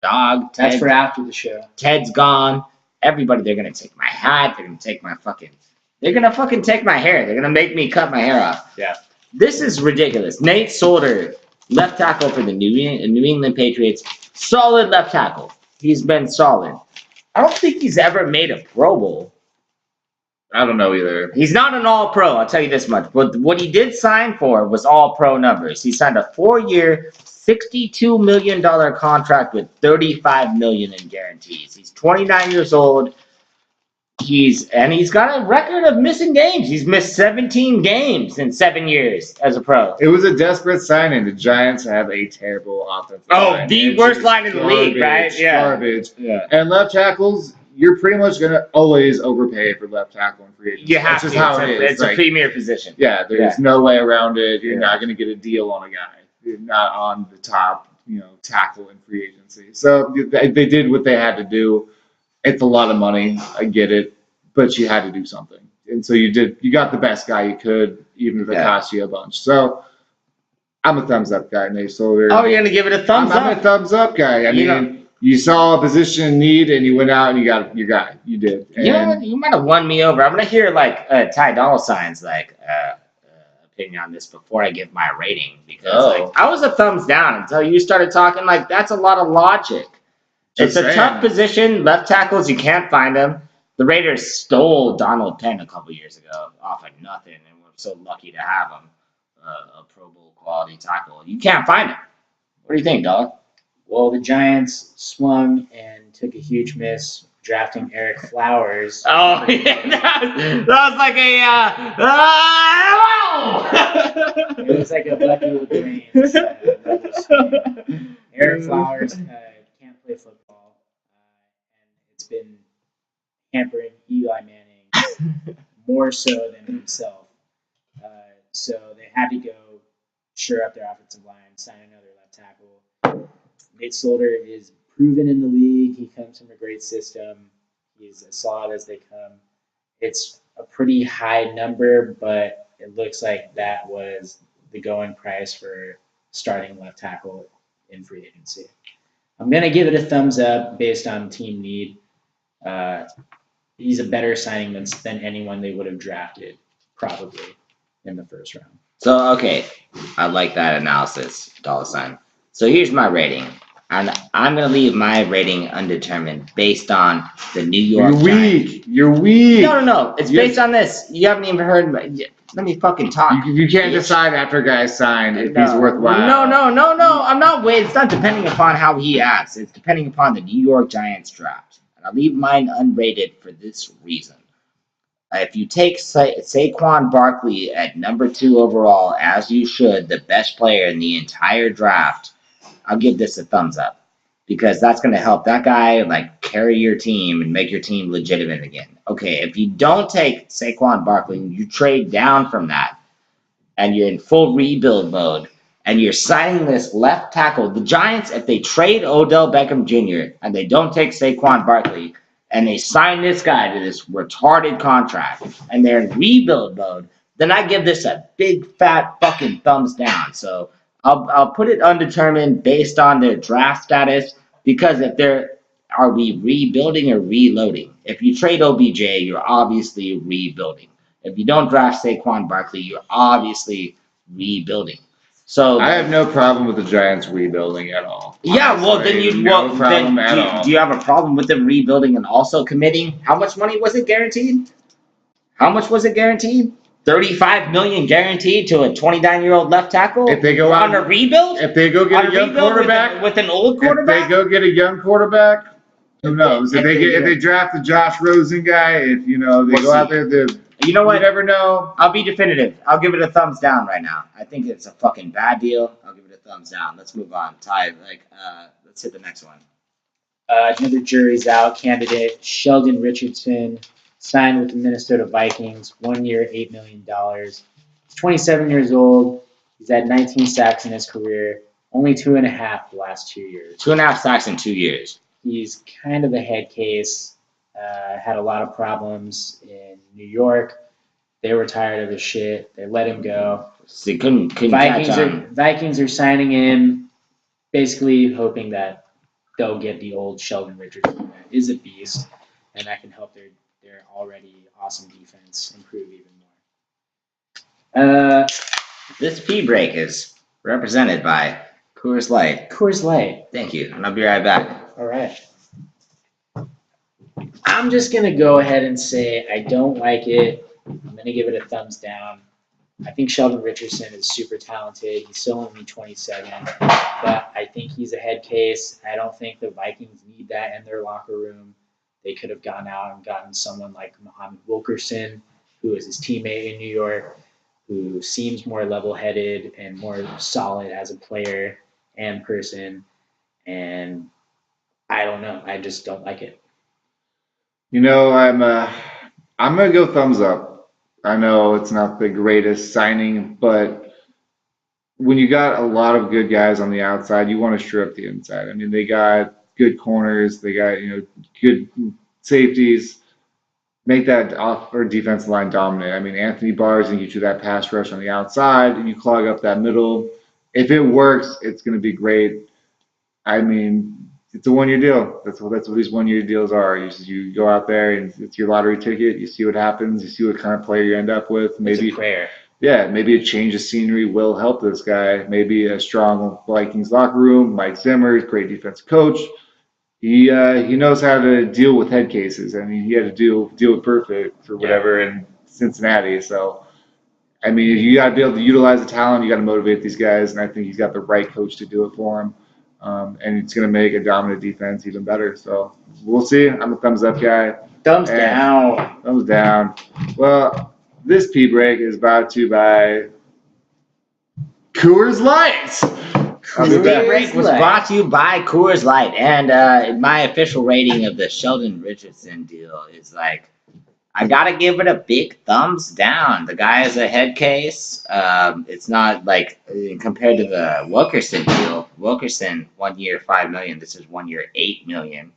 S1: dog.
S2: That's for after the show.
S1: Ted's gone. Everybody, they're gonna take my hat. They're gonna take my fucking. They're gonna fucking take my hair. They're gonna make me cut my hair off.
S2: Yeah.
S1: This is ridiculous. Nate Solder, left tackle for the New England Patriots, solid left tackle. He's been solid. I don't think he's ever made a Pro Bowl.
S3: I don't know either.
S1: He's not an All-Pro, I'll tell you this much. But what he did sign for was All-Pro numbers. He signed a 4-year, $62 million contract with $35 million in guarantees. He's 29 years old. He's got a record of missing games. He's missed 17 games in 7 years as a pro.
S3: It was a desperate signing. The Giants have a terrible offensive line.
S1: The worst line in the league, right? Yeah.
S3: Garbage.
S1: Yeah.
S3: And left tackles, you're pretty much going to always overpay for left tackle and free agency.
S1: You have
S3: That's
S1: to.
S3: just how it is.
S1: It's a premier position.
S3: Yeah, there's no way around it. You're
S1: Yeah.
S3: not going to get a deal on a guy. You're not on the top, tackle in free agency. So they did what they had to do. It's a lot of money. I get it. But you had to do something. And so you got the best guy you could, even if it cost you a bunch. So I'm a thumbs up guy, Nate Solder.
S1: Oh, you're going to give it a thumbs up?
S3: I'm a thumbs up guy. I mean, you saw a position in need and you went out and you got your guy. You did. And
S1: You might have won me over. I'm going to hear Ty Dolla Sign's opinion on this before I give my rating. Because I was a thumbs down until you started talking that's a lot of logic. It's a tough position. Left tackles, you can't find them. The Raiders stole Donald Penn a couple years ago off of nothing, and we're so lucky to have him, a Pro Bowl quality tackle. You can't find him. What do you think, Dolla?
S2: Well, the Giants swung and took a huge miss drafting Eric Flowers.
S1: Oh, yeah, that was like a
S2: It was like a lucky with the reins. Eric Flowers can't play football, and it's been hampering Eli Manning more so than himself. So they had to go shore up their offensive line, sign another left tackle. Nate Solder is proven in the league. He comes from a great system. He's as solid as they come. It's a pretty high number, but it looks like that was the going price for starting left tackle in free agency. I'm going to give it a thumbs up based on team need. he's a better signing than anyone they would have drafted probably in the first round.
S1: So, okay, I like that analysis, dollar sign. So here's my rating. And I'm going to leave my rating undetermined based on the New York
S3: You're
S1: Giants.
S3: weak. You're weak.
S1: No. It's based on this. You haven't even heard. Let me fucking talk.
S3: You can't
S1: bitch.
S3: decide after a guy's signed if he's worthwhile.
S1: No. I'm not waiting. It's not depending upon how he acts. It's depending upon the New York Giants draft. And I'll leave mine unrated for this reason. If you take Saquon Barkley at number 2 overall, as you should, the best player in the entire draft, I'll give this a thumbs up because that's going to help that guy like carry your team and make your team legitimate again. Okay, if you don't take Saquon Barkley and you trade down from that and you're in full rebuild mode and you're signing this left tackle, the Giants, if they trade Odell Beckham Jr. and they don't take Saquon Barkley, and they sign this guy to this retarded contract, and they're in rebuild mode, then I give this a big fat fucking thumbs down. So I'll put it undetermined based on their draft status because are we rebuilding or reloading? If you trade OBJ, you're obviously rebuilding. If you don't draft Saquon Barkley, you're obviously rebuilding. So
S3: I have no problem with the Giants rebuilding at all.
S1: Yeah, well then
S3: no problem at all.
S1: do you have a problem with them rebuilding and also committing? How much money was it guaranteed? $35 million guaranteed to a 29-year-old left tackle.
S3: If they go
S1: on a rebuild,
S3: if they go get a young quarterback
S1: with an old quarterback,
S3: if they go get a young quarterback, who knows? If they draft the Josh Rosen guy, if they go out there,
S1: you know what?
S3: You never know.
S1: I'll be definitive. I'll give it a thumbs down right now. I think it's a fucking bad deal. I'll give it a thumbs down. Let's move on. Ty, let's hit the next one.
S2: Another jury's out candidate, Sheldon Richardson, signed with the Minnesota Vikings, 1 year, $8 million. He's 27 years old. He's had 19 sacks in his career, only 2.5 the last 2 years.
S1: 2.5 sacks in 2 years.
S2: He's kind of a head case. Had a lot of problems in New York. They were tired of his shit. They let him go.
S1: So couldn't catch on.
S2: Vikings are signing him, basically hoping that they'll get the old Sheldon Richardson that is a beast, and that can help their already awesome defense improve even more.
S1: This pee break is represented by Coors Light.
S2: Coors Light.
S1: Thank you, and I'll be right back.
S2: All right. I'm just going to go ahead and say I don't like it. I'm going to give it a thumbs down. I think Sheldon Richardson is super talented. He's still only 27, but I think he's a head case. I don't think the Vikings need that in their locker room. They could have gone out and gotten someone like Muhammad Wilkerson, who is his teammate in New York, who seems more level-headed and more solid as a player and person. And I don't know. I just don't like it.
S3: I'm gonna go thumbs up. I know it's not the greatest signing, but when you got a lot of good guys on the outside, you want to strip the inside. I mean, they got good corners, they got good safeties. Make that off or defensive line dominant. I mean, Anthony Barr is gonna get you that pass rush on the outside, and you clog up that middle. If it works, it's gonna be great. I mean, it's a 1-year deal. That's what these 1-year deals are. You go out there and it's your lottery ticket. You see what happens. You see what kind of player you end up with. Maybe
S2: it's a prayer.
S3: Yeah, maybe a change of scenery will help this guy. Maybe a strong Vikings locker room. Mike Zimmer, great defensive coach. He knows how to deal with head cases. I mean, he had to deal with Perfect for whatever in Cincinnati. So, I mean, you got to be able to utilize the talent. You got to motivate these guys, and I think he's got the right coach to do it for him. And it's going to make a dominant defense even better. So we'll see. I'm a thumbs up guy.
S2: Thumbs down.
S3: Thumbs down. Well, this pee break is brought to you by Coors Light.
S1: This break was brought to you by Coors Light. And my official rating of the Sheldon Richardson deal is I gotta give it a big thumbs down. The guy is a head case. It's not compared to the Wilkerson deal. Wilkerson 1 year $5 million. This is 1 year $8 million,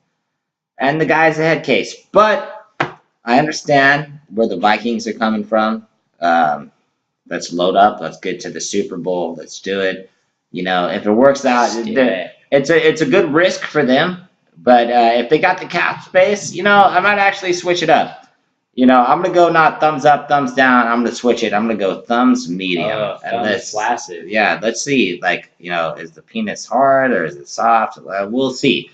S1: and the guy's a head case. But I understand where the Vikings are coming from. Let's load up. Let's get to the Super Bowl. Let's do it. If it works out, it's a good risk for them. But if they got the cap space, I might actually switch it up. I'm gonna go not thumbs up, thumbs down. I'm gonna switch it. I'm gonna go thumbs medium.
S2: Thumbs flaccid.
S1: Yeah, let's see. Like, is the penis hard or is it soft? We'll see.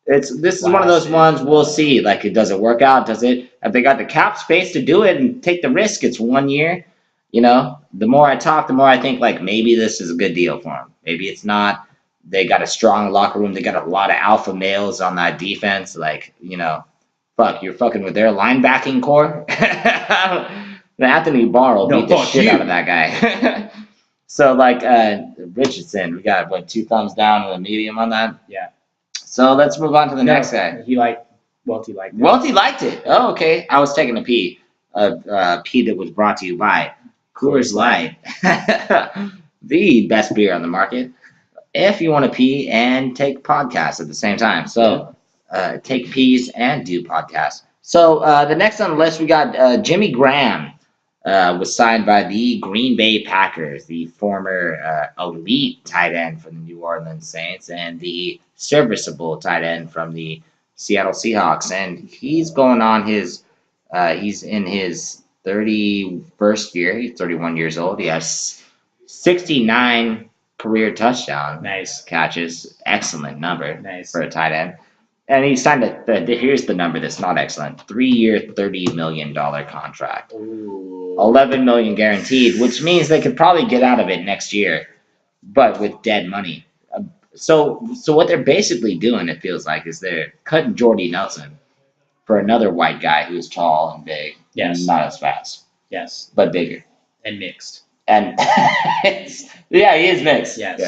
S1: This is one of those ones we'll see. Like, does it work out? Does it? If they got the cap space to do it and take the risk, it's 1 year. The more I talk, the more I think like maybe this is a good deal for them. Maybe it's not. They got a strong locker room. They got a lot of alpha males on that defense. Like, fuck, you're fucking with their linebacking core. Anthony Barr will beat the shit out of that guy. So, like, Richardson, we got, 2 thumbs down and a medium on that?
S2: Yeah.
S1: So, let's move on to the next guy.
S2: Welty liked it.
S1: Welty liked it. Oh, okay. I was taking a pee. A pee that was brought to you by Coors Light. The best beer on the market. If you want to pee and take podcasts at the same time. So, take peas and do podcasts. So the next on the list, we got Jimmy Graham was signed by the Green Bay Packers, the former elite tight end from the New Orleans Saints and the serviceable tight end from the Seattle Seahawks. And he's going on he's in his 31st year. He's 31 years old. He has 69 career touchdown catches. Excellent number for a tight end. And he signed here's the number that's not excellent. 3-year, $30 million contract.
S2: Ooh.
S1: $11 million guaranteed, which means they could probably get out of it next year, but with dead money. So what they're basically doing, it feels like, is they're cutting Jordy Nelson for another white guy who's tall and big.
S2: Yes.
S1: And not as fast.
S2: Yes.
S1: But bigger.
S2: And mixed.
S1: And yeah, he is mixed.
S2: Yes.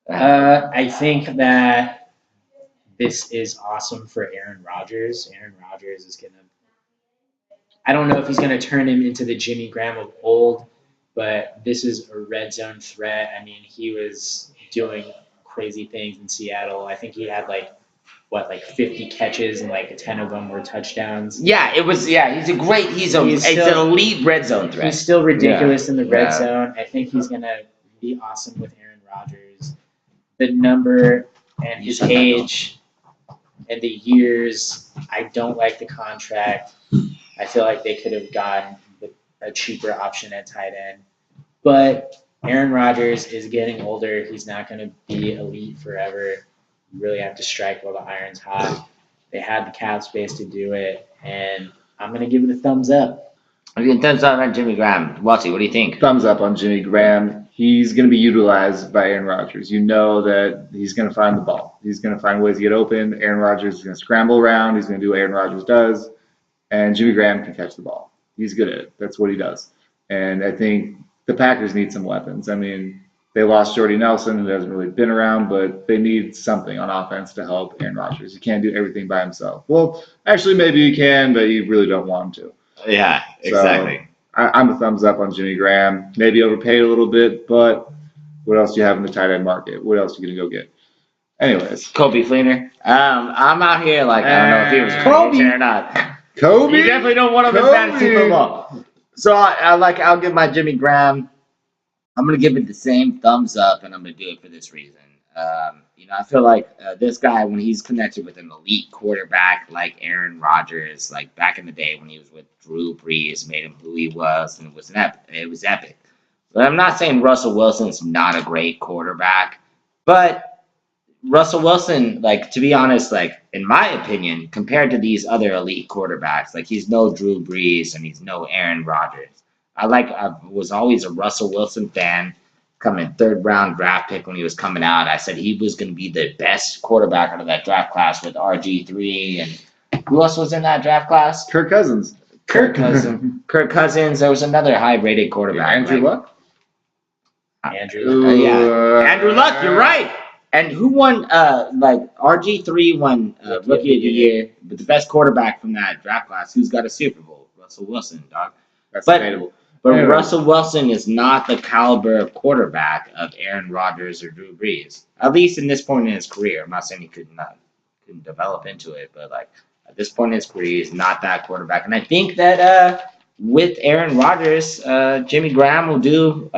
S2: Yeah. I think that this is awesome for Aaron Rodgers. Aaron Rodgers is I don't know if he's gonna turn him into the Jimmy Graham of old, but this is a red zone threat. I mean, he was doing crazy things in Seattle. I think he had 50 catches and 10 of them were touchdowns.
S1: Yeah, he's an elite red zone threat.
S2: He's still ridiculous in the red zone. I think he's gonna be awesome with Aaron Rodgers. The number and his age and the years, I don't like the contract. I feel like they could have gotten a cheaper option at tight end. But Aaron Rodgers is getting older. He's not going to be elite forever. You really have to strike while the iron's hot. They had the cap space to do it, and I'm going to give it a thumbs up.
S1: Thumbs up on Jimmy Graham. Welty, what do you think?
S3: Thumbs up on Jimmy Graham. He's going to be utilized by Aaron Rodgers. You know that he's going to find the ball. He's going to find ways to get open. Aaron Rodgers is going to scramble around. He's going to do what Aaron Rodgers does. And Jimmy Graham can catch the ball. He's good at it. That's what he does. And I think the Packers need some weapons. I mean, they lost Jordy Nelson, who hasn't really been around, but they need something on offense to help Aaron Rodgers. He can't do everything by himself. Well, actually, maybe he can, but you really don't want him to.
S1: Yeah, exactly.
S3: So, I'm a thumbs up on Jimmy Graham. Maybe overpaid a little bit, but what else do you have in the tight end market? What else are you going to go get? Anyways.
S1: Kobe Fleener. I'm out here I don't know if he was Kobe or not.
S3: Kobe?
S1: You definitely don't want him in fantasy football. So I'll give my Jimmy Graham. I'm going to give it the same thumbs up, and I'm going to do it for this reason. I feel like this guy, when he's connected with an elite quarterback like Aaron Rodgers, like back in the day when he was with Drew Brees, made him who he was, and it was epic. But I'm not saying Russell Wilson's not a great quarterback, but Russell Wilson, to be honest, in my opinion, compared to these other elite quarterbacks, he's no Drew Brees and he's no Aaron Rodgers. I was always a Russell Wilson fan. Coming 3rd round draft pick when he was coming out. I said he was going to be the best quarterback out of that draft class with RG3 and who else was in that draft class?
S3: Kirk Cousins.
S1: Kirk Cousins. There was another high rated quarterback.
S3: Andrew Luck.
S2: Andrew
S1: Luck. You're right. And who won? RG3 won Rookie of the Year, but the best quarterback from that draft class. Who's got a Super Bowl? Russell Wilson, dog.
S3: That's debatable.
S1: But Russell Wilson is not the caliber of quarterback of Aaron Rodgers or Drew Brees. At least in this point in his career. I'm not saying he couldn't develop into it, but at this point in his career, he's not that quarterback. And I think that with Aaron Rodgers, Jimmy Graham will do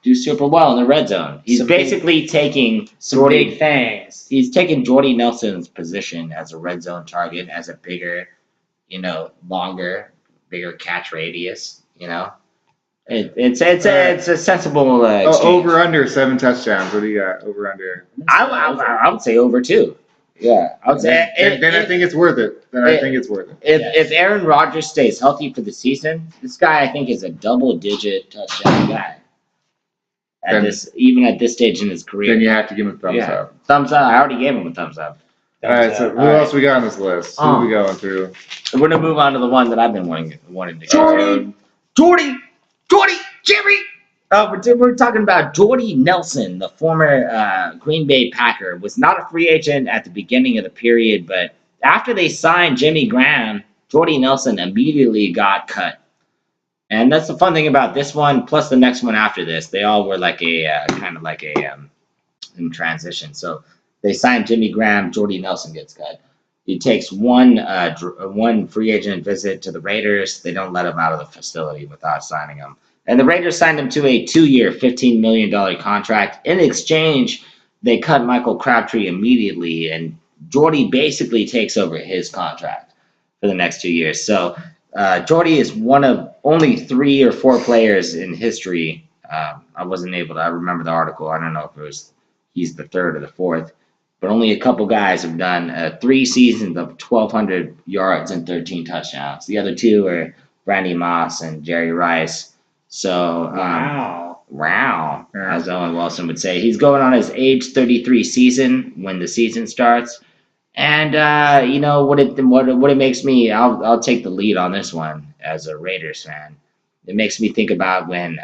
S1: do super well in the red zone. He's basically taking
S2: some big things.
S1: He's taking Jordy Nelson's position as a red zone target, as a bigger, longer, bigger catch radius. It's a sensible
S3: over under 7 touchdowns. What do you got? Over under.
S1: I would say over 2. Yeah, I would say.
S3: Then I think it's worth it.
S1: If Aaron Rodgers stays healthy for the season, this guy I think is a double-digit touchdown guy. Even at this stage in his career.
S3: Then you have to give him a thumbs up.
S1: Thumbs up. I already gave him a thumbs up.
S3: All right. So who else we got on this list? Who are we going through?
S1: We're gonna move on to the one that I've been wanting to. Jordy, Jerry. We're talking about Jordy Nelson, the former Green Bay Packer. Was not a free agent at the beginning of the period, but after they signed Jimmy Graham, Jordy Nelson immediately got cut. And that's the fun thing about this one, plus the next one after this. They all were like in transition. So they signed Jimmy Graham, Jordy Nelson gets cut. He takes one free agent visit to the Raiders. They don't let him out of the facility without signing him. And the Raiders signed him to a 2-year, $15 million contract. In exchange, they cut Michael Crabtree immediately, and Jordy basically takes over his contract for the next 2 years. So Jordy is one of only 3 or 4 players in history. I remember the article. I don't know if he's the 3rd or the 4th. But only a couple guys have done 3 seasons of 1,200 yards and 13 touchdowns. The other 2 are Randy Moss and Jerry Rice. So, wow, as Owen Wilson would say. He's going on his age 33 season when the season starts. And, what it makes me, I'll take the lead on this one as a Raiders fan. It makes me think about when,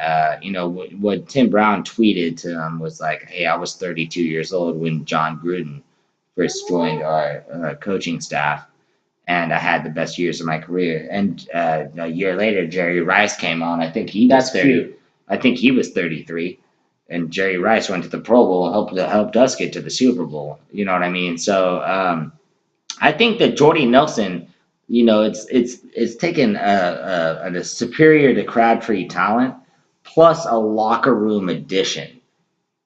S1: what Tim Brown tweeted to him was like, hey, I was 32 years old when John Gruden first joined our coaching staff, and I had the best years of my career. And a year later, Jerry Rice came on. I think he was 30. Cute. I think he was 33, and Jerry Rice went to the Pro Bowl and helped us get to the Super Bowl. You know what I mean? So I think that Jordy Nelson, it's taken a superior to Crabtree talent plus a locker room addition.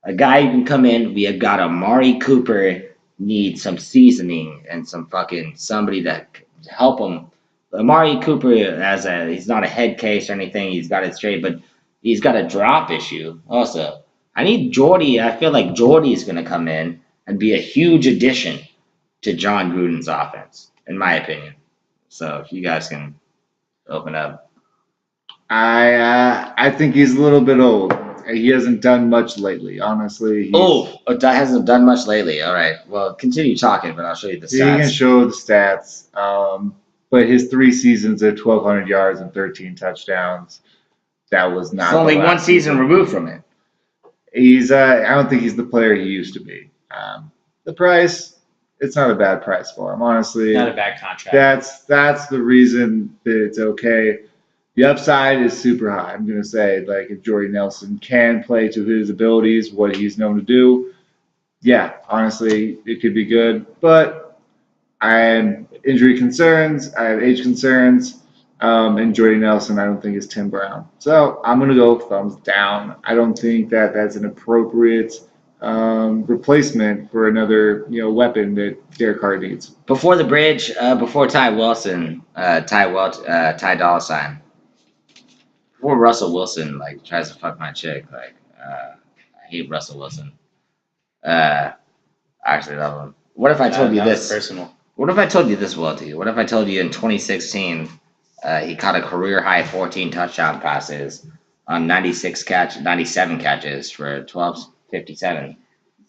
S1: A guy who can come in. We have got Amari Cooper need some seasoning and some somebody that help him. Amari Cooper he's not a head case or anything. He's got it straight, but he's got a drop issue also. I need Jordy. I feel like Jordy is going to come in and be a huge addition to John Gruden's offense, in my opinion. So if you guys can open up.
S3: I think he's a little bit old. He hasn't done much lately, honestly.
S1: Hasn't done much lately. All right. Well, continue talking, but I'll show you the stats.
S3: You can show the stats. But his 3 seasons of 1,200 yards and 13 touchdowns, that was not.
S1: It's only one season removed from it.
S3: I don't think he's the player he used to be. The price, it's not a bad price for him, honestly.
S2: Not a bad contract.
S3: That's the reason that it's okay. The upside is super high. I'm going to say, like, if Jordy Nelson can play to his abilities, what he's known to do, yeah, honestly, it could be good. But I have injury concerns. I have age concerns. And Jordy Nelson, I don't think is Tim Brown. So I'm going to go thumbs down. I don't think that's an appropriate replacement for another weapon that Derek Carr needs.
S1: Before the bridge, before Ty Dolla Sign. Before Russell Wilson tries to fuck my chick, I hate Russell Wilson. I actually love him. What if I told you this?
S2: Personal.
S1: What if I told you this, Welty? What if I told you in 2016 he caught a career high 14 touchdown passes on 97 catches for 1257.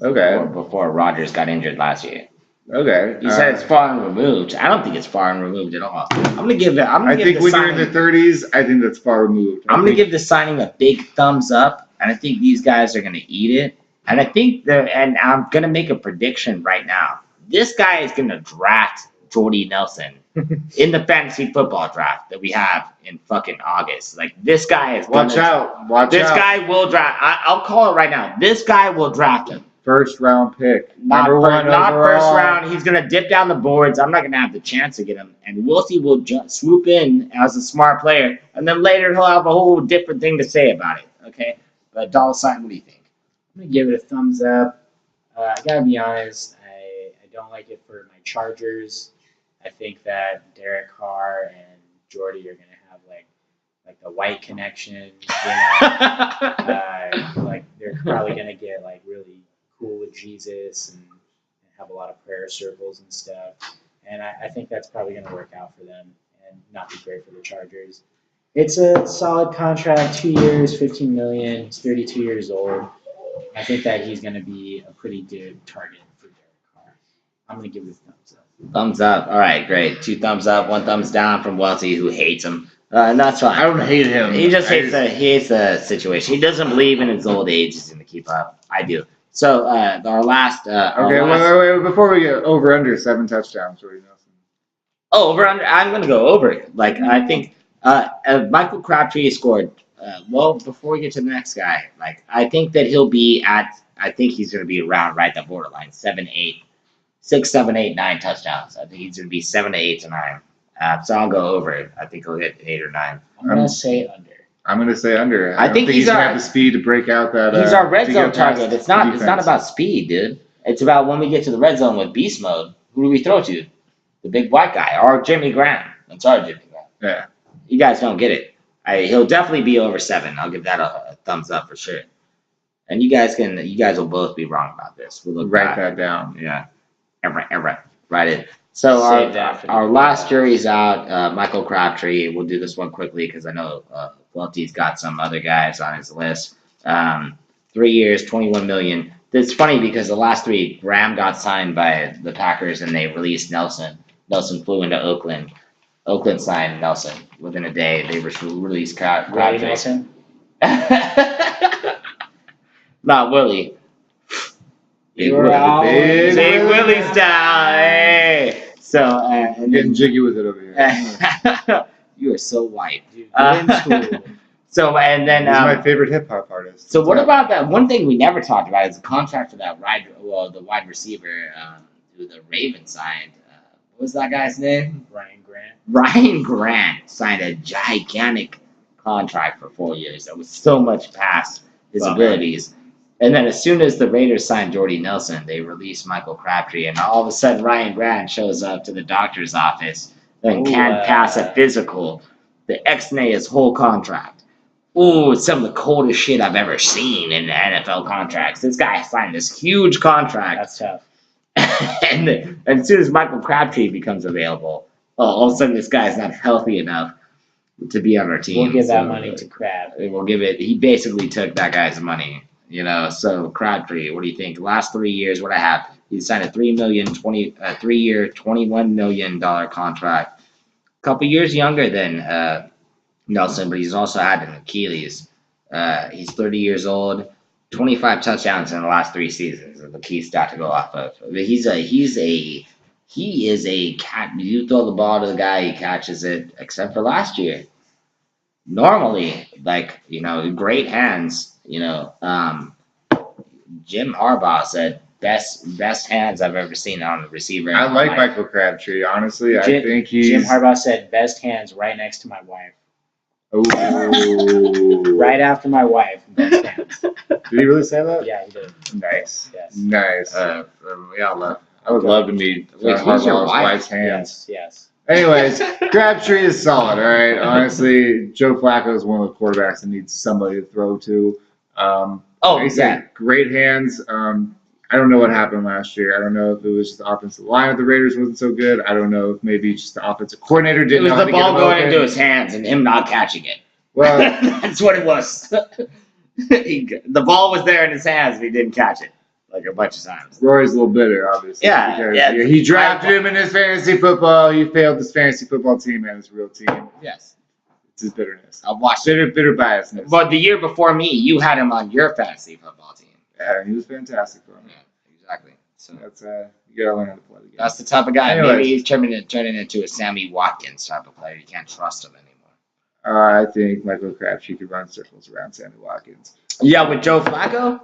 S3: Okay.
S1: Before Rodgers got injured last year.
S3: Okay.
S1: You said it's far and removed. I don't think it's far and removed at all. I think
S3: when you're in the 30s, I think that's far removed.
S1: I'm going to give the signing a big thumbs up, and I think these guys are going to eat it. And I think and I'm going to make a prediction right now. This guy is going to draft Jordy Nelson in the fantasy football draft that we have in fucking August. This guy is.
S3: Watch out!
S1: This guy will draft. I'll call it right now. This guy will draft him.
S3: First round pick.
S1: Not first round. He's going to dip down the boards. I'm not going to have the chance to get him. And Welty will swoop in as a smart player. And then later he'll have a whole different thing to say about it. Okay? Dolla sign, what do you think?
S2: I'm going to give it a thumbs up. I got to be honest, I don't like it for my Chargers. I think that Derek Carr and Jordy are going to have like the white connection, like they're probably going to get like really cool with Jesus and have a lot of prayer circles and stuff. And I think that's probably going to work out for them and not be great for the Chargers. It's a solid contract, 2 years, $15 million. He's 32 years old. I think that he's going to be a pretty good target for Derek Carr. I'm going to give it a thumbs up.
S1: Thumbs up. All right, great. 2 thumbs up, 1 thumbs down from Welty, who hates him. And that's fine.
S3: I don't hate him.
S1: He just hates the situation. He doesn't believe in his old age he's going to keep up. I do. So our last.
S3: Wait. Before we get over under 7 touchdowns, Rory Nelson.
S1: Oh, over under. I'm going to go over it. Like I think Michael Crabtree scored. Well, before we get to the next guy, like I think that he'll be at. I think he's going to be around right that borderline 7, 8, 6, 7, 8, 9 touchdowns. I think he's going to be 7 to 8 to 9. So I'll go over it. I think he'll hit 8 or 9.
S2: I'm going to say under.
S3: I'm going to say under.
S1: I think
S3: he's going to have the speed to break out that.
S1: He's our red zone target. It's not about speed, dude. It's about when we get to the red zone with beast mode. Who do we throw to? The big white guy or Jimmy Graham. That's our Jimmy Graham.
S3: Yeah.
S1: You guys don't get it. He'll definitely be over 7. I'll give that a thumbs up for sure. And you guys will both be wrong about this. We'll look
S3: write that down.
S1: Yeah. Write it. So our last jury's out. Michael Crabtree. We'll do this one quickly because I know Welty's got some other guys on his list. 3 years, $21 million. It's funny because the last 3, Graham got signed by the Packers and they released Nelson. Nelson flew into Oakland. Oakland signed Nelson. Within a day, they released Crabtree.
S2: Nelson?
S1: Not Willie. Big Willie's down. Hey. So and
S3: getting jiggy with it over here.
S1: You are so white.
S2: Dude,
S1: So and then
S3: he's my favorite hip hop artist.
S1: So what about that? One thing we never talked about is the contract for that the wide receiver who the Ravens signed. What was that guy's name?
S2: Ryan Grant.
S1: Ryan Grant signed a gigantic contract for 4 years. That was so much past his abilities. And then as soon as the Raiders signed Jordy Nelson, they released Michael Crabtree, and all of a sudden Ryan Grant shows up to the doctor's office and can't pass a physical. They ex-nay his whole contract. Ooh, it's some of the coldest shit I've ever seen in the NFL contracts. This guy signed this huge contract.
S2: That's tough.
S1: And as soon as Michael Crabtree becomes available, all of a sudden this guy's not healthy enough to be on our team.
S2: We'll give that money to Crab.
S1: We'll give it. He basically took that guy's money. So Crabtree, what do you think? The last 3 years, what I have, he signed a 3 year, $21 million contract. A couple years younger than Nelson, but he's also had an Achilles. He's 30 years old, 25 touchdowns in the last 3 seasons. The key stat to go off of. He is a cat. You throw the ball to the guy, he catches it. Except for last year. Normally, great hands. Jim Harbaugh said best hands I've ever seen on a receiver.
S3: I like Michael Crabtree, honestly. I think he's...
S2: Jim Harbaugh said best hands right next to my wife.
S3: Ooh.
S2: Right after my wife, best hands.
S3: Did he really say that?
S2: Yeah, he did.
S3: Nice.
S2: Yes.
S3: Nice.
S1: I
S3: would love to meet Harbaugh's wife's hands.
S2: Yes.
S3: Anyways, Crabtree is solid, all right? Honestly, Joe Flacco is one of the quarterbacks that needs somebody to throw to. He's got great hands. I don't know what happened last year. I don't know if it was just the offensive line of the Raiders wasn't so good. I don't know if maybe just the offensive coordinator didn't know how to get it.
S1: It was the ball going into his hands and him not catching it.
S3: Well,
S1: that's what it was. The ball was there in his hands and he didn't catch it like a bunch of times.
S3: Rory's a little bitter, obviously.
S1: Yeah.
S3: He drafted him in his fantasy football. He failed his fantasy football team and his real team.
S1: Yes.
S3: It's his bitterness.
S1: I've watched it.
S3: Bitter biasness.
S1: But the year before me, you had him on your fantasy football team.
S3: Yeah, he was fantastic for me.
S1: Yeah, exactly. So
S3: that's you gotta learn how to play the game.
S1: That's the type of guy.
S3: Anyways.
S1: Maybe he's turning into a Sammy Watkins type of player. You can't trust him anymore.
S3: I think Michael Crabtree could run circles around Sammy Watkins.
S1: Yeah, with Joe Flacco?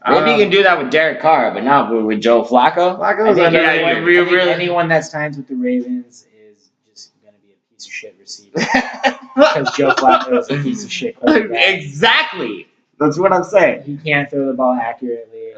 S1: Maybe you can do that with Derek Carr, but not with Joe Flacco.
S3: Flacco's
S2: I think anyone that signs with the Ravens is just going to be a piece of shit receiver. Because Joe Flacco is a piece of shit quarterback.
S1: Exactly. That's what I'm saying.
S2: He can't throw the ball accurately.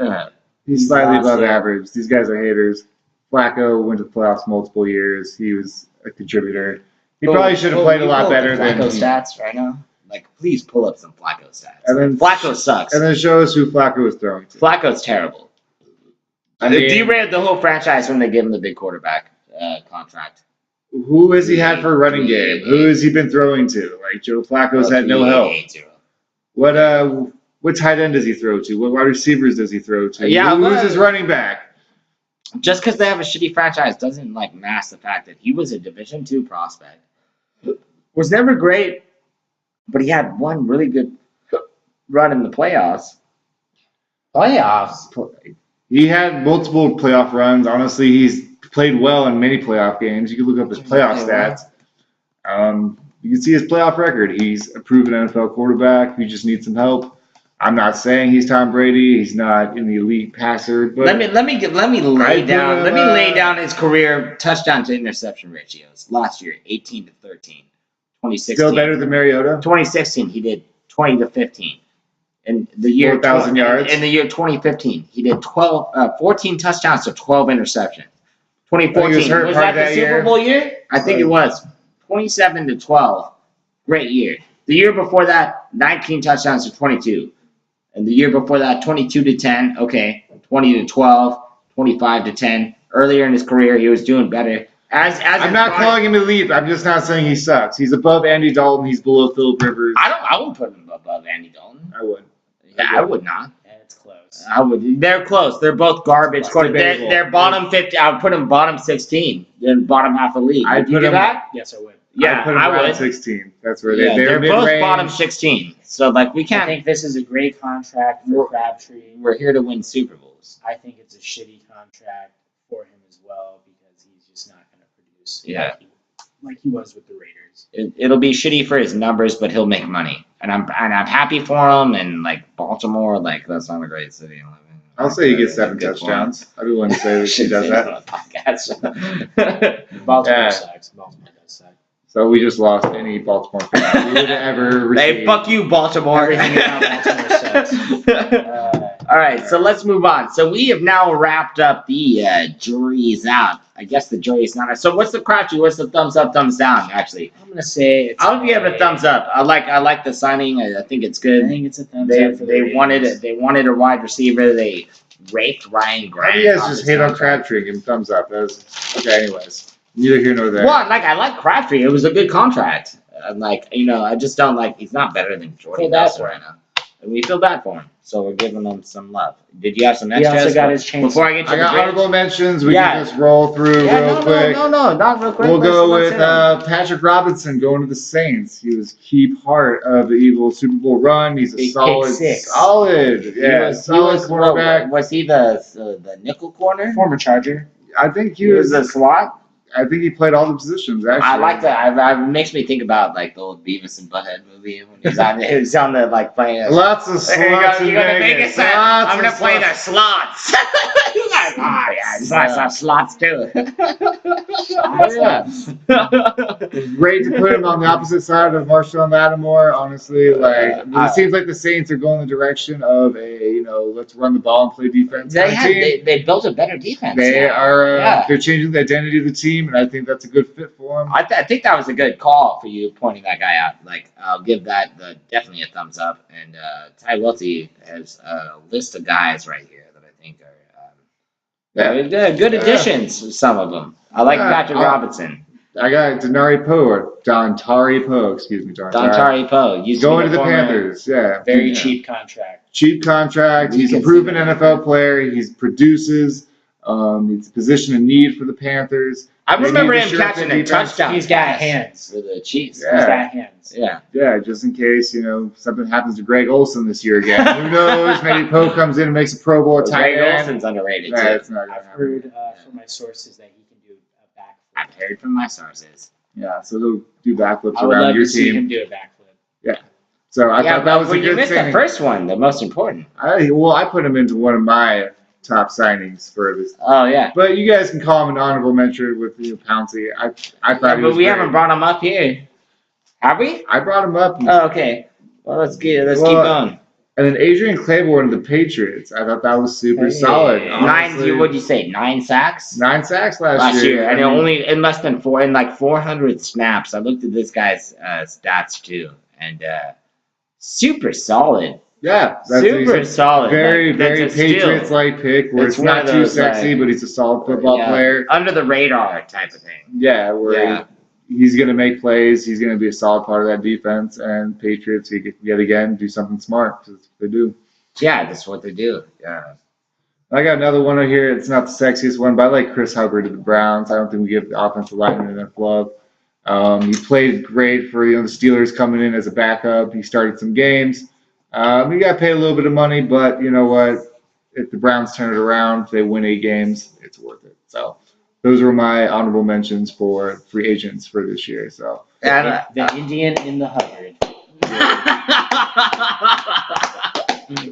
S3: He's slightly above
S2: lost it.
S3: average. These guys are haters. Flacco went to the playoffs multiple years. He was a contributor. He probably should have played a lot better than
S1: Flacco stats right now. Like, please pull up some Flacco stats.
S3: And then
S1: Flacco sucks.
S3: And then show us who Flacco was throwing to.
S1: Flacco's terrible.
S3: I mean,
S1: It derailed the whole franchise when they gave him the big quarterback contract.
S3: Who has he had for a running game? Who has he been throwing to? Like Joe Flacco's had no help. What tight end does he throw to? What wide receivers does he throw to?
S1: Yeah,
S3: who's his running back?
S1: Just because they have a shitty franchise doesn't like mask the fact that he was a Division II prospect. Was never great, but he had one really good run in the playoffs.
S3: He had multiple playoff runs. Honestly, he's played well in many playoff games. You can look up his playoff stats. You can see his playoff record. He's a proven NFL quarterback. He just needs some help. I'm not saying he's Tom Brady. He's not an elite passer. But
S1: let me lay down his career touchdown to interception ratios. Last year, 18 to 13. 2016.
S3: Still better than Mariota.
S1: 2016, he did 20 to 15. In the year
S3: 4,000 yards.
S1: In the year 2015, he did 14 touchdowns to 12 interceptions. 2014 was that the Super Bowl year? I think it was 27 to 12. Great year. The year before that, 19 touchdowns to 22. And the year before that, 22 to 10. Okay, 20 to 12, 25 to 10. Earlier in his career, he was doing better.
S3: I'm not calling him elite. I'm just not saying he sucks. He's above Andy Dalton. He's below Phillip Rivers.
S1: I wouldn't put him above Andy Dalton.
S3: I would.
S1: Yeah, I would not.
S2: And it's close.
S1: I would. They're close. They're both garbage. They're bottom 50. I would put them bottom 16. They're bottom half of the league. Would you do that?
S2: Yes, I would.
S1: Yeah,
S3: I'd put them
S1: I
S3: around
S1: would.
S3: 16. That's where
S1: They're both
S3: mid-range.
S1: bottom 16. So like we
S2: I
S1: can't.
S2: think this is a great contract for Crabtree.
S1: We're here to win Super Bowls.
S2: I think it's a shitty contract for him as well because he's just not going to produce
S1: Yeah.
S2: like he was with the Raiders.
S1: It'll be shitty for his numbers, but he'll make money, and I'm happy for him. And like Baltimore, like that's not a great city to live in.
S3: I'll say he gets 7 touchdowns. I'd be willing to say that he does that.
S2: Baltimore sucks. Baltimore does suck.
S3: So we just lost any Baltimore fan we would ever receive.
S1: Hey, fuck you, Baltimore.
S2: Everything about Baltimore sucks.
S1: All right, so let's move on. So we have now wrapped up the jury's out. I guess the jury's not out. So what's the Crabtree? What's the thumbs up, thumbs down? Actually,
S2: I'm gonna say it's.
S1: I'll give it a thumbs up. I like the signing. I think it's
S2: I
S1: good.
S2: think it's a thumbs up for the
S1: They
S2: Ravens.
S1: wanted a wide receiver. They raped Ryan Grant.
S3: How do you guys just
S1: his
S3: hate on
S1: contract.
S3: Crabtree and give him thumbs up? Okay, anyways. Neither here nor there.
S1: Well, I like Crabtree. It was a good contract. I just don't like. He's not better than Jordan
S2: Feel bad
S1: Nelson
S2: for
S1: right now. And we feel bad for him. So we're giving him some love. Did you have some
S2: He
S1: extras?
S2: also got his chains.
S1: Before I get to
S3: I
S1: the
S3: got
S1: grades?
S3: honorable mentions. We
S1: Yeah.
S3: can just roll through real quick.
S1: No, not real quick.
S3: We'll go
S1: Let's
S3: with
S1: hit 'em.
S3: Patrick Robinson going to the Saints. He was a key part of the Eagles Super Bowl run. He's a
S2: Big
S3: solid,
S2: six.
S3: solid,
S1: He was
S3: quarterback.
S1: Was he the nickel corner?
S2: Former Charger.
S3: I think
S1: He was a slot.
S3: I think he played all the positions. Actually,
S1: I like that. It makes me think about like the old Beavis and Butthead movie when he was on the like playing.
S3: Lots of slots in
S1: You're gonna make
S3: Vegas.
S1: it sound.
S3: Lots
S1: I'm gonna
S3: of
S1: play the
S3: slots.
S1: slots. He's like, oh yeah, he's like some slots too.
S3: Yeah. It's great to put him on the opposite side of Marshawn Lattimore. Honestly, it seems like the Saints are going the direction of let's run the ball and play defense.
S1: They built a better defense.
S3: They
S1: now.
S3: are
S1: Yeah.
S3: they're changing the identity of the team, and I think that's a good fit for them.
S1: I think that was a good call for you pointing that guy out. Like, I'll give that definitely a thumbs up. And Ty Welty has a list of guys right here that I think are good additions. Some of them. I like Patrick Robinson.
S3: I got Dontari Poe, excuse me,
S1: Dontari Poe.
S3: He's going to the Panthers. Yeah,
S2: Very cheap contract.
S3: Cheap contract. He's a proven NFL player. He produces. It's a position of need for the Panthers.
S1: I
S3: They
S1: remember
S3: need
S1: him
S3: to
S1: catching a
S3: defense.
S1: touchdown.
S2: He's got
S1: pass
S2: hands.
S1: for the Chiefs.
S3: Yeah.
S2: He's got hands.
S1: Yeah.
S3: Yeah, just in case, something happens to Greg Olsen this year again. Who knows? Maybe Poe comes in and makes a Pro Bowl at tight
S1: Greg
S3: end.
S1: Olsen's underrated
S3: Nah,
S1: too.
S3: it's not gonna
S2: I've
S3: happen.
S2: heard from my sources that he can do a backflip.
S1: I've heard from my sources.
S3: Yeah, so he'll do backflips
S2: I would
S3: around
S2: love
S3: your
S2: to see
S3: team.
S2: him do a backflip.
S3: So I thought that was a
S1: you
S3: good
S1: missed
S3: thing.
S1: the first one, the most important.
S3: I put him into one of my top signings for this.
S1: Oh yeah.
S3: But you guys can call him an honorable mention with Pouncey. I thought
S1: Yeah,
S3: he
S1: but
S3: was
S1: we
S3: great.
S1: haven't brought him up here. Have we?
S3: I brought him up.
S1: Oh, okay. Well, let's keep
S3: Well,
S1: going.
S3: And then Adrian Claiborne of the Patriots. I thought that was super solid. Honestly.
S1: What'd you say? 9 sacks?
S3: 9 sacks last year.
S1: And only in less than 400 snaps. I looked at this guy's stats too, and super solid.
S3: Yeah,
S1: super solid.
S3: Very Patriots-like pick where it's not too sexy, but he's a solid football player.
S1: Under the radar type of thing.
S3: Yeah, where he's going to make plays. He's going to be a solid part of that defense. And Patriots, yet again, do something smart. That's what they do.
S1: Yeah, that's what they do. Yeah.
S3: I got another one right here. It's not the sexiest one, but I like Chris Hubbard of the Browns. I don't think we give the offensive lineman enough love. He played great for the Steelers coming in as a backup. He started some games. He got paid a little bit of money, but you know what? If the Browns turn it around, if they win 8 games, it's worth it. So those were my honorable mentions for free agents for this year. So
S2: and the Indian in the Hubbard.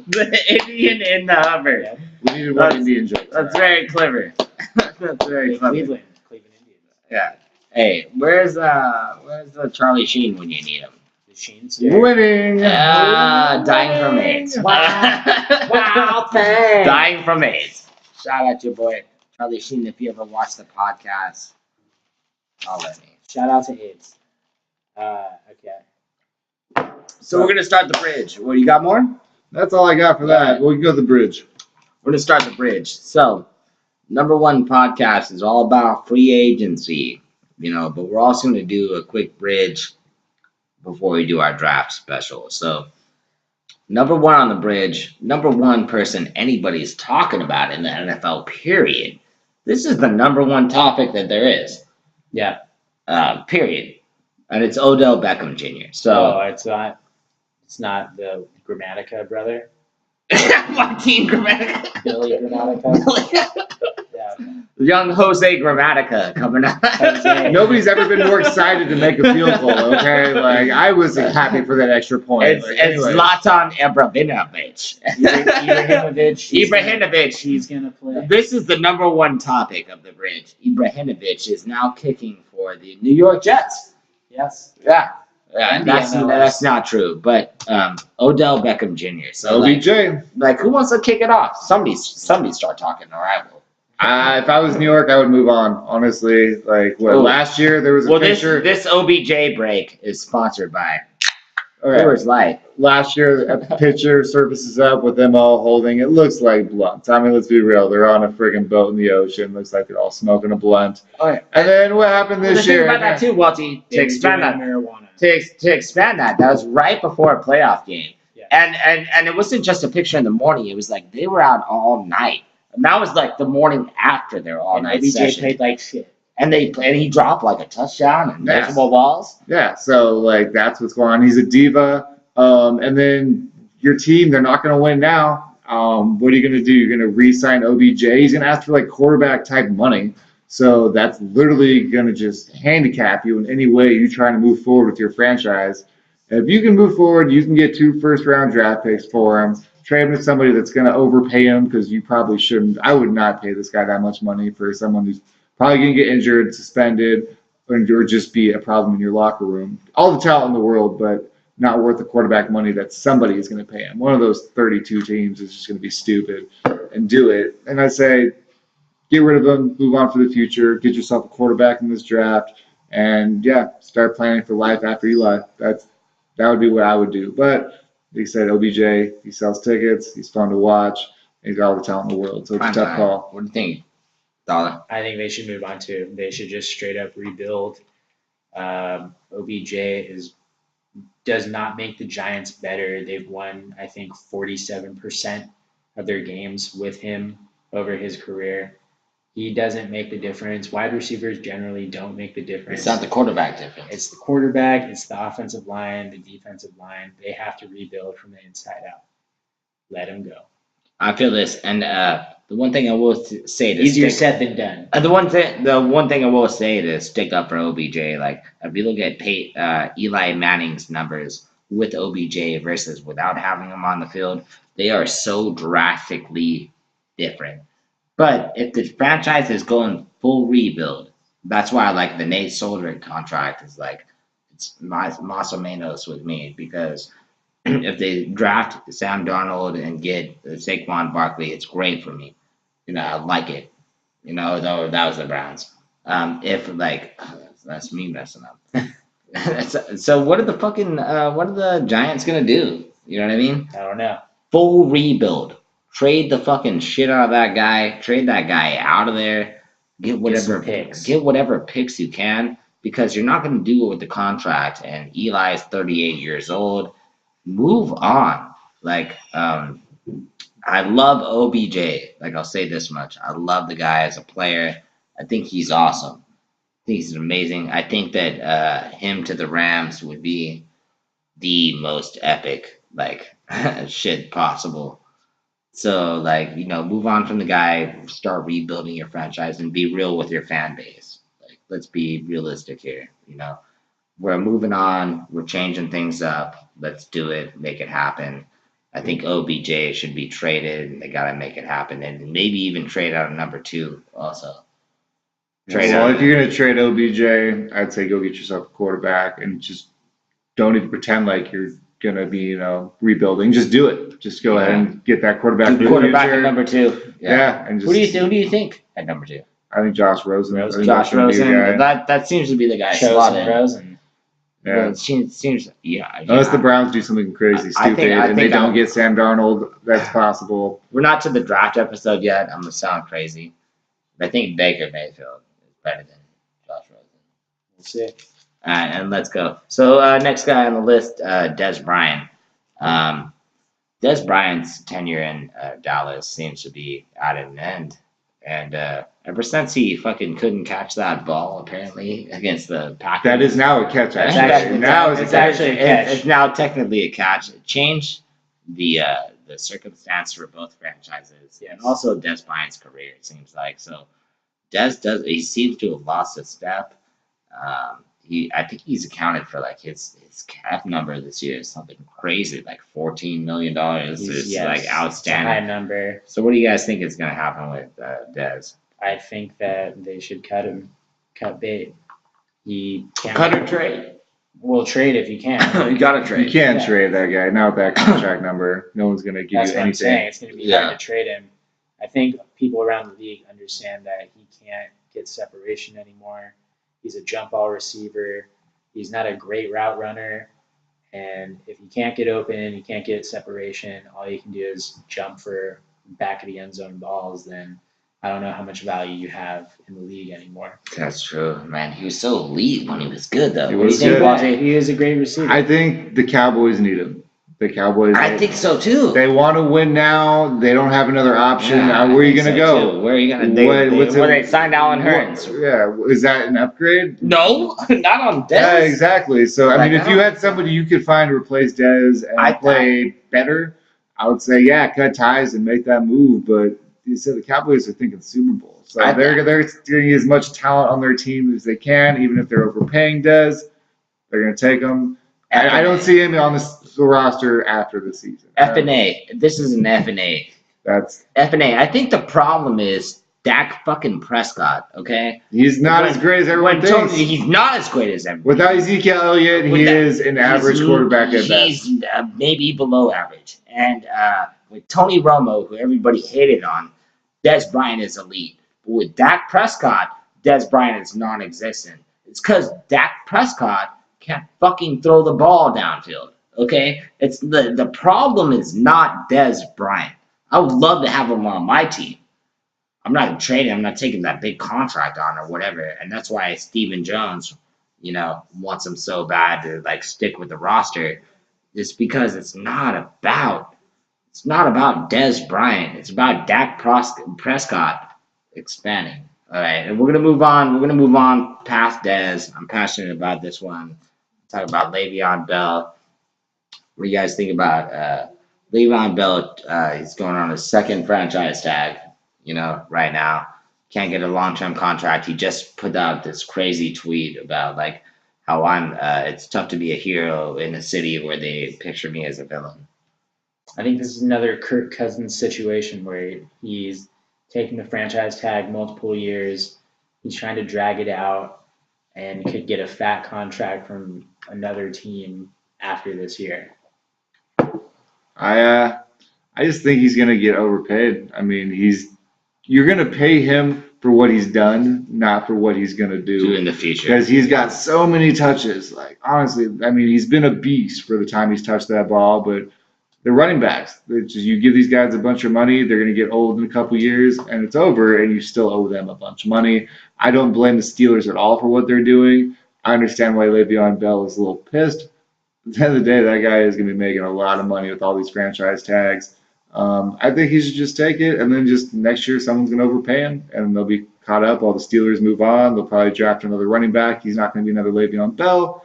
S1: The Indian in the Hubbard.
S3: Yeah. We needed one Indian joke.
S1: That's very clever. That's very clever.
S2: Cleveland Indians.
S1: Yeah. Hey, where's the Charlie Sheen when you need him?
S2: The Sheen's
S3: winning.
S1: Dying from AIDS.
S2: Wow, thanks.
S1: Dying from AIDS. Shout out to your boy Charlie Sheen. If you ever watch the podcast, holler at me.
S2: Shout out to AIDS. Okay.
S1: So we're gonna start the bridge. What, you got more?
S3: That's all I got for that. We can go to the bridge.
S1: We're gonna start the bridge. So, number one podcast is all about free agency, but we're also gonna do a quick bridge before we do our draft special. So, number one on the bridge, number one person anybody's talking about in the NFL, period. This is the number one topic that there is.
S2: Yeah.
S1: Period. And it's Odell Beckham Jr. So
S2: it's not the Grammatica brother.
S1: Martin Grammatica.
S2: Billy Grammatica. Yeah.
S1: Young Jose Grammatica coming up.
S3: Nobody's ever been more excited to make a field goal, okay? Like, I was happy for that extra point.
S1: It's Zlatan Ibrahimovic. Ibrahimovic.
S2: He's going to play.
S1: This is the number one topic of the bridge. Ibrahimovic is now kicking for the New York Jets.
S2: Yes.
S1: Yeah. That's not true. But Odell Beckham Jr. So
S3: OBJ.
S1: Who wants to kick it off? Somebody start talking, all right?
S3: If I was New York, I would move on. Honestly, last year there was a picture.
S1: This OBJ break is sponsored by
S3: Okay.
S1: Coors Light.
S3: Last year, a picture surfaces up with them all holding. It looks like blunts. I mean, let's be real. They're on a friggin' boat in the ocean. Looks like they're all smoking a blunt.
S1: Oh, yeah.
S3: And then what happened this year?
S1: Think about that too, Welty. To expand that,
S2: marijuana.
S1: To expand that was right before a playoff game.
S2: Yeah.
S1: And it wasn't just a picture in the morning. It was like they were out all night. And that was like the morning after their all-night session.
S2: played like shit.
S1: And he dropped like a touchdown and multiple balls.
S3: Yeah, so that's what's going on. He's a diva. And then your team, they're not going to win now. What are you going to do? You're going to re-sign OBJ. He's going to ask for quarterback type money. So that's literally going to just handicap you in any way you're trying to move forward with your franchise. If you can move forward, you can get 2 first-round draft picks for him. Trade him to somebody that's going to overpay him because you probably shouldn't. I would not pay this guy that much money for someone who's probably going to get injured, suspended, or just be a problem in your locker room. All the talent in the world, but not worth the quarterback money that somebody is going to pay him. One of those 32 teams is just going to be stupid and do it. And I say, get rid of him, move on for the future, get yourself a quarterback in this draft, and start planning for life after Eli. That would be what I would do. But like I said, OBJ, he sells tickets, he's fun to watch, and he's got all the talent in the world. So it's a tough call.
S1: What do you think, Dolla?
S2: I think they should move on too. They should just straight up rebuild. OBJ does not make the Giants better. They've won, I think, 47% of their games with him over his career. He doesn't make the difference. Wide receivers generally don't make the difference.
S1: It's not the quarterback difference.
S2: It's the quarterback, it's the offensive line, the defensive line. They have to rebuild from the inside out. Let him go.
S1: I feel this, and the one thing I will say to
S2: easier said than done.
S1: The one thing I will say to stick up for OBJ, if you look at Eli Manning's numbers with OBJ versus without having him on the field, they are so drastically different. But if the franchise is going full rebuild, that's why I like the Nate Solder contract is it's mas o menos with me, because if they draft Sam Darnold and get Saquon Barkley, it's great for me. I like it. Though that was the Browns. If like that's me messing up. So what are the Giants gonna do? You know what I mean?
S2: I don't know.
S1: Full rebuild. Trade the fucking shit out of that guy. Trade that guy out of there. Get whatever picks you can because you're not gonna do it with the contract. And Eli's 38 years old. Move on. Like I love OBJ. Like I'll say this much. I love the guy as a player. I think he's awesome. I think he's amazing. I think that him to the Rams would be the most epic like shit possible. So like, move on from the guy, start rebuilding your franchise and be real with your fan base. Like let's be realistic here, We're moving on, we're changing things up. Let's do it, make it happen. I think OBJ should be traded and they gotta make it happen and maybe even trade out of number 2 also.
S3: Well, if you're going to trade OBJ, I'd say go get yourself a quarterback and just don't even pretend like you're going to be, rebuilding. Just do it. Just go ahead and get that quarterback.
S1: Quarterback at number 2.
S3: Yeah. And just,
S1: who do you think at number 2?
S3: I think Josh Rosen.
S1: Josh Rosen. That seems to be the guy slotted.
S2: Rosen.
S1: Yeah. It seems
S3: unless the Browns do something crazy stupid and they don't get Sam Darnold, that's possible.
S1: We're not to the draft episode yet. I'm going to sound crazy. But I think Baker Mayfield is better than Josh Rosen.
S2: We'll see.
S1: All right, and let's go. So next guy on the list, Des Bryant. Des Bryant's tenure in Dallas seems to be at an end. And ever since he fucking couldn't catch that ball, apparently, against the Packers.
S3: That is now a catch, actually.
S1: It's now technically a catch. It changed the circumstance for both franchises. And also Des Bryant's career, it seems like. So he seems to have lost a step. I think he's accounted for like his cap number this year is something crazy, like $14 million. It's like outstanding.
S2: It's a high number.
S1: So what do you guys think is going to happen with Dez?
S2: I think that they should cut him, cut bait. He can't
S1: cut or trade.
S2: We'll trade if you can.
S1: You got to trade.
S3: You can't trade that guy. Not with that contract number. No one's going to give you anything.
S2: That's what I'm saying. It's going to be hard to trade him. I think people around the league understand that he can't get separation anymore. He's a jump ball receiver. He's not a great route runner. And if you can't get open and you can't get separation, all you can do is jump for back of the end zone balls, then I don't know how much value you have in the league anymore.
S1: That's true, man. He was so elite when he was good, though.
S3: He was good.
S2: He is a great receiver.
S3: I think the Cowboys need him. The Cowboys.
S1: I think so too.
S3: They want to win now. They don't have another option. Where are you going to go?
S1: Where are you going to? They signed Alan Hearns.
S3: Yeah, is that an upgrade?
S1: No, not on Dez.
S3: Yeah, exactly. So I mean, if you had somebody you could find to replace Dez and play better, I would say cut ties and make that move. But you said the Cowboys are thinking Super Bowl, so they're getting as much talent on their team as they can, even if they're overpaying Dez. They're going to take him. I don't see him on the roster after the season.
S1: F&A. This is an F&A.
S3: That's
S1: F&A. I think the problem is Dak fucking Prescott, okay?
S3: He's not as great as everyone thinks.
S1: He's not as great as everyone.
S3: Without Ezekiel Elliott, he is an average quarterback at best.
S1: He's maybe below average. And with Tony Romo, who everybody hated on, Des Bryant is elite. But with Dak Prescott, Des Bryant is non-existent. It's because Dak Prescott can't fucking throw the ball downfield. Okay? It's the problem is not Des Bryant. I would love to have him on my team. I'm not gonna trade him. I'm not taking that big contract on or whatever. And that's why Stephen Jones, wants him so bad to like stick with the roster. It's because it's not about Des Bryant. It's about Dak Prescott expanding. All right, and we're gonna move on. We're gonna move on past Dez. I'm passionate about this one. Talk about Le'Veon Bell. What do you guys think about Le'Veon Bell? He's going on his second franchise tag. Right now, can't get a long-term contract. He just put out this crazy tweet about like how it's tough to be a hero in a city where they picture me as a villain.
S2: I think this is another Kirk Cousins situation where he's taking the franchise tag multiple years. He's trying to drag it out and could get a fat contract from another team after this year.
S3: I just think he's gonna get overpaid. I mean, you're gonna pay him for what he's done, not for what he's gonna
S1: Do
S3: do.
S1: in the future.
S3: Because he's got so many touches. Like honestly, I mean, he's been a beast for the time he's touched that ball. But they're running backs. You give these guys a bunch of money, they're gonna get old in a couple years, and it's over, and you still owe them a bunch of money. I don't blame the Steelers at all for what they're doing. I understand why Le'Veon Bell is a little pissed. At the end of the day, that guy is going to be making a lot of money with all these franchise tags. I think he should just take it, and then just next year someone's going to overpay him, and they'll be caught up. All the Steelers move on. They'll probably draft another running back. He's not going to be another Le'Veon Bell,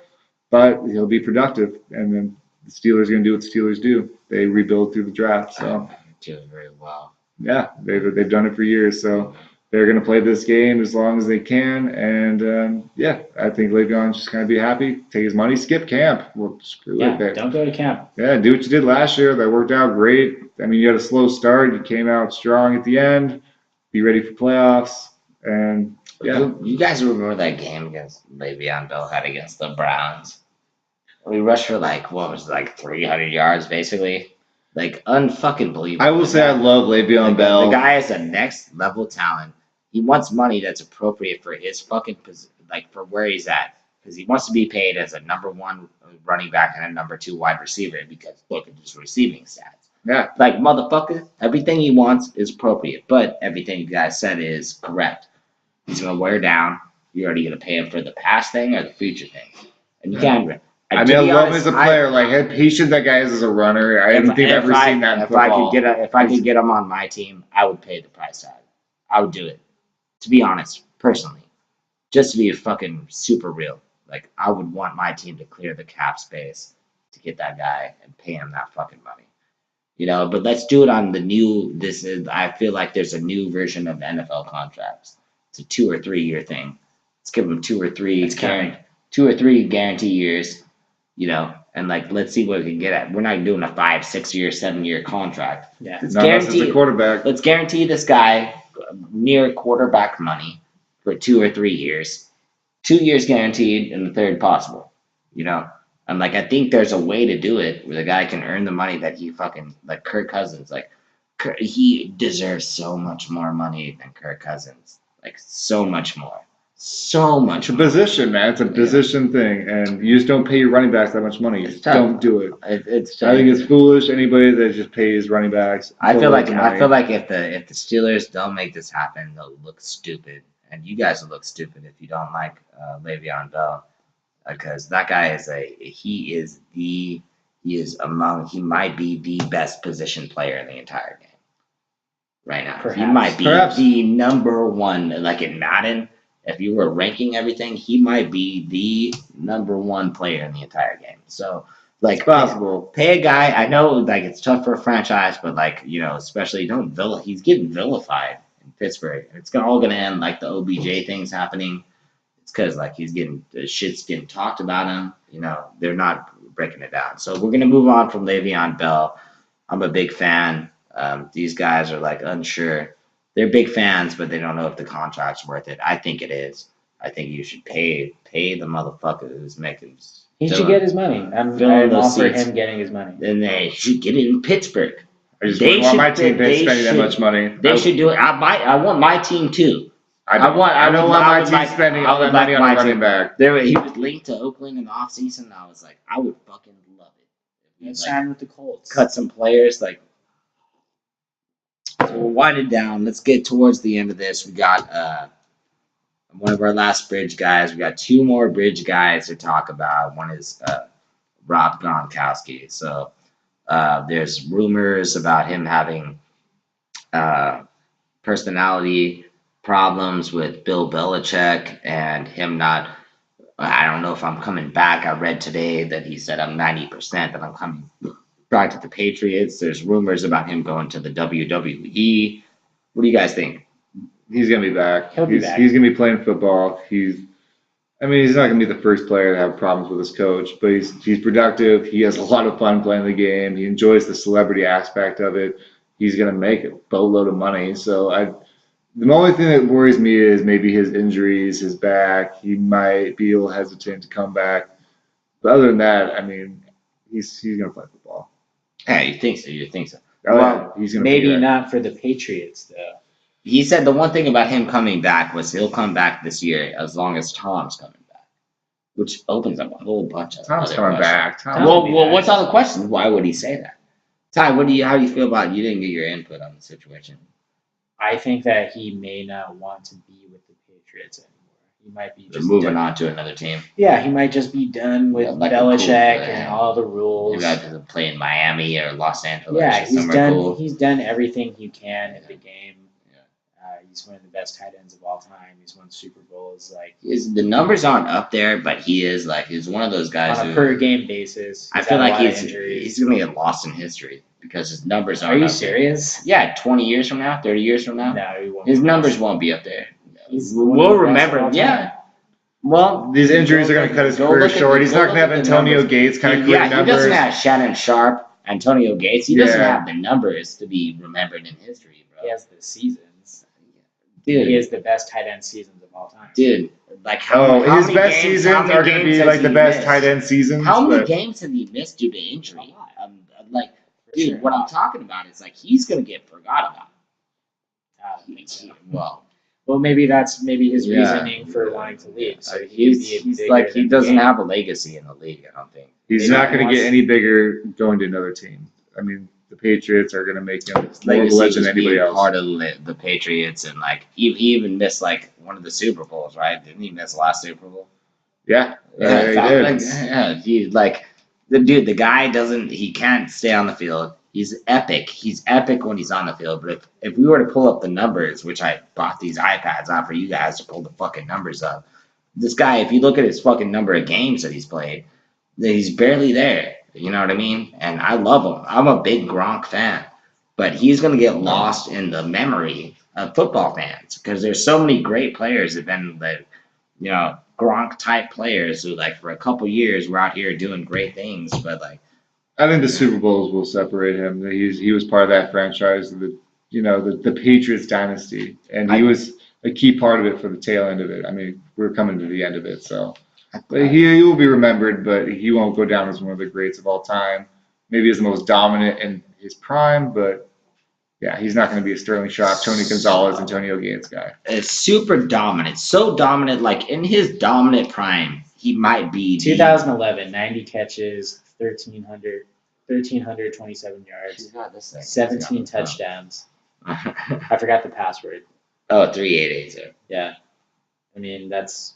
S3: but he'll be productive, and then the Steelers are going to do what the Steelers do. They rebuild through the draft. So
S1: doing very well.
S3: yeah, they've done it for years. So they're going to play this game as long as they can. And yeah, I think Le'Veon's just going to be happy, take his money, skip camp. Well, screw
S2: Yeah,
S3: it.
S2: don't go to camp.
S3: Yeah, do what you did last year. That worked out great. I mean, you had a slow start. You came out strong at the end. Be ready for playoffs. And yeah,
S1: You guys remember that game against Le'Veon Bell had against the Browns? We rushed for what was it, 300 yards basically? Unfucking believable.
S3: I will say I love Le'Veon Bell.
S1: The guy is a next level talent. He wants money that's appropriate for his fucking for where he's at, because he wants to be paid as a number one running back and a number two wide receiver, because look at his receiving stats.
S3: Yeah.
S1: Motherfucker, everything he wants is appropriate, but everything you guys said is correct. He's gonna wear down. You're already gonna pay him for the past thing or the future thing, and you can't.
S3: I love him as a player. How patient that guy is as a runner. I don't think I've ever seen that in football.
S1: If I could get him on my team, I would pay the price tag. I would do it. To be honest, personally, just to be fucking super real. I would want my team to clear the cap space to get that guy and pay him that fucking money. But let's do it on the new. I feel like there's a new version of NFL contracts. It's a 2 or 3 year thing. Let's give them 2 or 3 guarantee years. And let's see what we can get at. We're not doing a 5, 6 year, 7 year contract.
S2: Yeah.
S3: Not unless it's a quarterback.
S1: Let's guarantee this guy near quarterback money for 2 or 3 years. 2 years guaranteed, and the third possible. And I think there's a way to do it where the guy can earn the money that he fucking Kirk Cousins. He deserves so much more money than Kirk Cousins. So much more. So much.
S3: It's a position, man. It's a position thing, and you just don't pay your running backs that much money. You just don't do it.
S1: I
S3: think it's foolish. Anybody that just pays running backs.
S1: I feel like if the Steelers don't make this happen, they'll look stupid, and you guys will look stupid if you don't like Le'Veon Bell, because that guy he might be the best position player in the entire game right now.
S2: Perhaps.
S1: He might be the number one, in Madden. If you were ranking everything, he might be the number one player in the entire game. So,
S3: possible.
S1: Pay a guy. I know, it's tough for a franchise, but especially he's getting vilified in Pittsburgh. It's all gonna end the OBJ things happening. It's because shit's getting talked about him. They're not breaking it down. So we're gonna move on from Le'Veon Bell. I'm a big fan. These guys are unsure. They're big fans, but they don't know if the contract's worth it. I think it is. I think you should pay the motherfucker who's making.
S2: He should get his money. I'm all for him getting his money.
S1: Then they should get it in Pittsburgh.
S3: I just wouldn't want my team spending that much money.
S1: They should do it. I want my team too.
S3: I don't want my team spending all that money on a running back.
S1: He was linked to Oakland in the offseason, and I was like, I would fucking love it.
S2: He's signed with the Colts.
S1: Cut some players So we'll wind it down. Let's get towards the end of this. We got one of our last bridge guys. We got 2 more bridge guys to talk about. One is Rob Gronkowski. So there's rumors about him having personality problems with Bill Belichick and him not. I don't know if I'm coming back. I read today that he said I'm 90% that I'm coming back to the Patriots. There's rumors about him going to the WWE. What do you guys think?
S3: He's gonna be back.
S2: He'll be back.
S3: He's gonna be playing football. He's not gonna be the first player to have problems with his coach, but he's productive. He has a lot of fun playing the game. He enjoys the celebrity aspect of it. He's gonna make a boatload of money. So the only thing that worries me is maybe his injuries, his back. He might be a little hesitant to come back. But other than that, he's gonna play football.
S1: Yeah, you think so? You think so?
S3: Oh,
S1: Well,
S3: yeah, he's gonna
S2: Maybe
S3: be there.
S2: not for the Patriots though.
S1: he said the one thing about him coming back was he'll come back this year as long as Tom's coming back, which opens up a whole bunch of
S3: Tom's
S1: other
S3: coming
S1: questions.
S3: back.
S2: Tom
S1: Well,
S2: would be
S1: what's
S2: nice.
S1: all the questions? Why would he say that? Ty, how do you feel about you didn't get your input on the situation?
S2: I think that he may not want to be with the Patriots anymore. He might be
S1: They're
S2: just
S1: moving
S2: done.
S1: on to another team.
S2: Yeah, he might just be done with
S1: Yeah, like a cool
S2: Belichick
S1: player.
S2: and all the rules.
S1: Maybe I could play in Miami or Los Angeles
S2: Yeah,
S1: or
S2: he's
S1: somewhere
S2: done.
S1: cool.
S2: He's done everything he can in the game.
S1: Yeah.
S2: He's one of the best tight ends of all time. He's won Super Bowls like
S1: The numbers aren't up there, but he's one of those guys
S2: on a
S1: who
S2: per game basis.
S1: I
S2: He's
S1: feel
S2: had a
S1: like
S2: lot of
S1: he's
S2: injuries.
S1: gonna get lost in history because his numbers
S2: Are
S1: aren't
S2: you
S1: up there.
S2: serious?
S1: Yeah, 20 years from now, 30 years from now,
S2: No, he won't.
S1: his numbers won't be up there.
S2: He's one of
S1: We'll
S2: the best
S1: remember.
S2: of all
S1: Yeah.
S2: time.
S1: Well,
S3: These injuries are going to cut his career short. He's not going to have Antonio Gates kind of career
S1: Yeah, he
S3: numbers.
S1: doesn't have Shannon Sharp, Antonio Gates. He doesn't
S3: Yeah.
S1: have the numbers to be remembered in history, bro.
S2: He has the seasons.
S1: Dude,
S2: He has the best tight end seasons of all time.
S1: dude, like
S3: His
S1: many
S3: best
S1: games-
S3: seasons
S1: how many
S3: are going to
S1: games
S3: be
S1: has
S3: like the
S1: he
S3: best
S1: missed?
S3: tight end seasons.
S1: How many
S3: but-
S1: games have he missed due to injury? Like,
S2: For
S1: dude,
S2: sure.
S1: what I'm talking about is like he's gonna get forgot about.
S2: I don't think so.
S1: Well,
S2: maybe that's his
S1: Yeah.
S2: reasoning for wanting to leave. So
S1: he's like he doesn't have a legacy in the league. I don't think.
S3: He's
S2: Maybe
S3: not
S2: he
S3: going to get
S2: wants-
S3: any bigger going to another team. I mean, the Patriots are going to make him
S1: His
S3: more of a
S1: legacy
S3: legend
S1: was
S3: than anybody
S1: being
S3: else.
S1: part of the Patriots, and like he even missed like one of the Super Bowls, right? Didn't he miss the last Super Bowl?
S3: Yeah, he
S1: Like,
S3: did.
S1: yeah, he like the guy he can't stay on the field. He's epic. He's epic when he's on the field. But if we were to pull up the numbers, which I bought these iPads out for you guys to pull the fucking numbers up, this guy, if you look at his fucking number of games that he's played, he's barely there. You know what I mean? And I love him. I'm a big Gronk fan, but he's gonna get lost in the memory of football fans because there's so many great players that have been the, Gronk type players who like for a couple years were out here doing great things, but like.
S3: I think the Super Bowls will separate him. He was part of that franchise, the Patriots dynasty, and he was a key part of it for the tail end of it. I mean, we're coming to the end of it, so but he will be remembered, but he won't go down as one of the greats of all time. Maybe as the most dominant in his prime, but yeah, he's not going to be a Sterling Sharp, Tony Gonzalez, Antonio Gates guy.
S1: It's super dominant, so dominant. Like in his dominant prime, he might be
S2: 2011, 90 catches, 1,327 yards, 17 touchdowns. I forgot the password.
S1: Oh, 3880.
S2: Yeah, I mean that's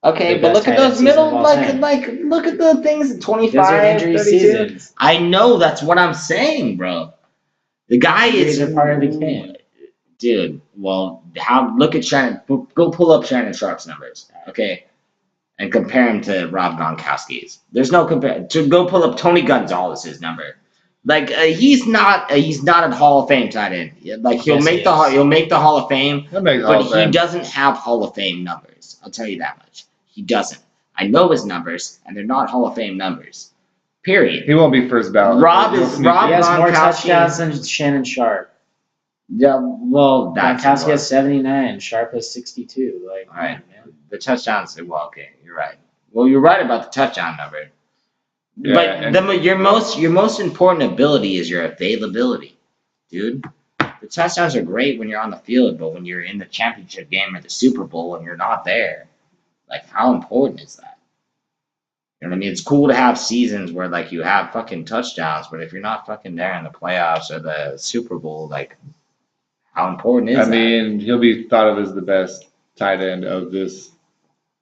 S1: Okay,
S2: The
S1: but
S2: best
S1: look at
S2: tight end
S1: those
S2: season
S1: middle,
S2: of all
S1: like
S2: time.
S1: look at the things at
S2: those
S1: 25,
S2: are injury
S1: 32.
S2: seasons.
S1: I know that's what I'm saying, bro. The guy
S2: Injuries
S1: is
S2: are part of the game.
S1: Dude, well, look at Shannon. Go pull up Shannon Sharp's numbers, okay, and compare him to Rob Gronkowski's. There's no compare. To go pull up Tony Gonzalez's number. Like he's not a Hall of Fame tight end. Like he'll
S2: Yes,
S1: make
S2: he
S1: the
S2: is.
S1: he'll make the Hall of Fame,
S3: He'll make the
S1: but
S3: Hall of
S1: he
S3: Fame.
S1: doesn't have Hall of Fame numbers. I'll tell you that much. He doesn't. I know his numbers, and they're not Hall of Fame numbers. Period.
S3: He won't be first ballot.
S1: Rob
S3: He'll
S1: is-
S3: sneak
S1: Rob
S2: He
S3: in.
S2: has more
S1: Gronkowski-
S2: touchdowns than Shannon Sharp.
S1: Yeah, well, that's
S2: Gronkowski has 79. Sharp has 62. Like,
S1: All right.
S2: man.
S1: The touchdowns. Well, okay, you're right. Well, you're right about the touchdown number.
S3: Yeah,
S1: But
S3: and-
S1: your most important ability is your availability, dude. The touchdowns are great when you're on the field, but when you're in the championship game or the Super Bowl and you're not there, like how important is that? You know what I mean? It's cool to have seasons where like you have fucking touchdowns, but if you're not fucking there in the playoffs or the Super Bowl, like how important is
S3: I
S1: that?
S3: mean, he'll be thought of as the best tight end of this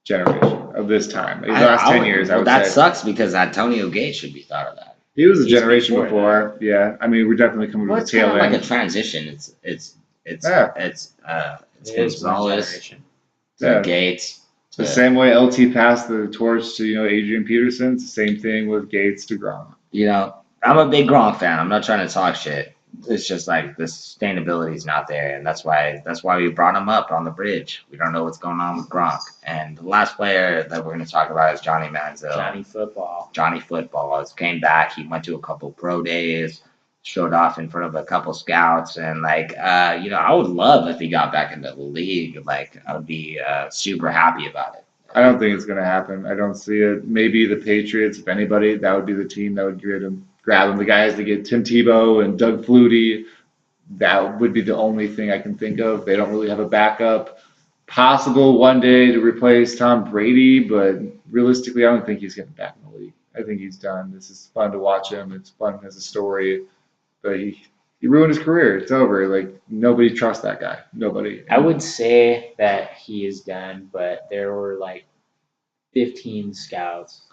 S3: generation, of this time. His last 10 years, I would
S1: that
S3: say.
S1: sucks because Antonio Gates should be thought of that.
S3: He was a
S2: He's
S3: generation
S2: before
S3: before. Yeah, I mean, we're definitely coming
S1: Well,
S3: to
S1: it's
S3: the
S1: kind
S3: tail
S1: of like
S3: end.
S1: a transition. It's
S3: Yeah.
S1: it's
S2: It is one
S1: Gonzalez
S2: generation.
S1: to
S3: Yeah.
S1: Gates.
S3: The
S1: to-
S3: same way LT passed the torch to Adrian Peterson, it's the same thing with Gates to Gronk.
S1: I'm a big Gronk fan. I'm not trying to talk shit. It's just like the sustainability is not there, and that's why we brought him up on the bridge. We don't know what's going on with Gronk. And the last player that we're going to talk about is Johnny Manziel. Johnny Football has came back. He went to a couple pro days, showed off in front of a couple scouts, and I would love if he got back into the league. Like I would be super happy about it.
S3: I don't think it's going to happen. I don't see it. Maybe the Patriots, if anybody, that would be the team that would get him. grabbing the guys to get Tim Tebow and Doug Flutie. That would be the only thing I can think of. They don't really have a backup. Possible one day to replace Tom Brady, but realistically, I don't think he's getting back in the league. I think he's done. This is fun to watch him. It's fun as a story, but he ruined his career. It's over. Like, nobody trusts that guy. Nobody.
S2: I would say that he is done, but there were like 15 scouts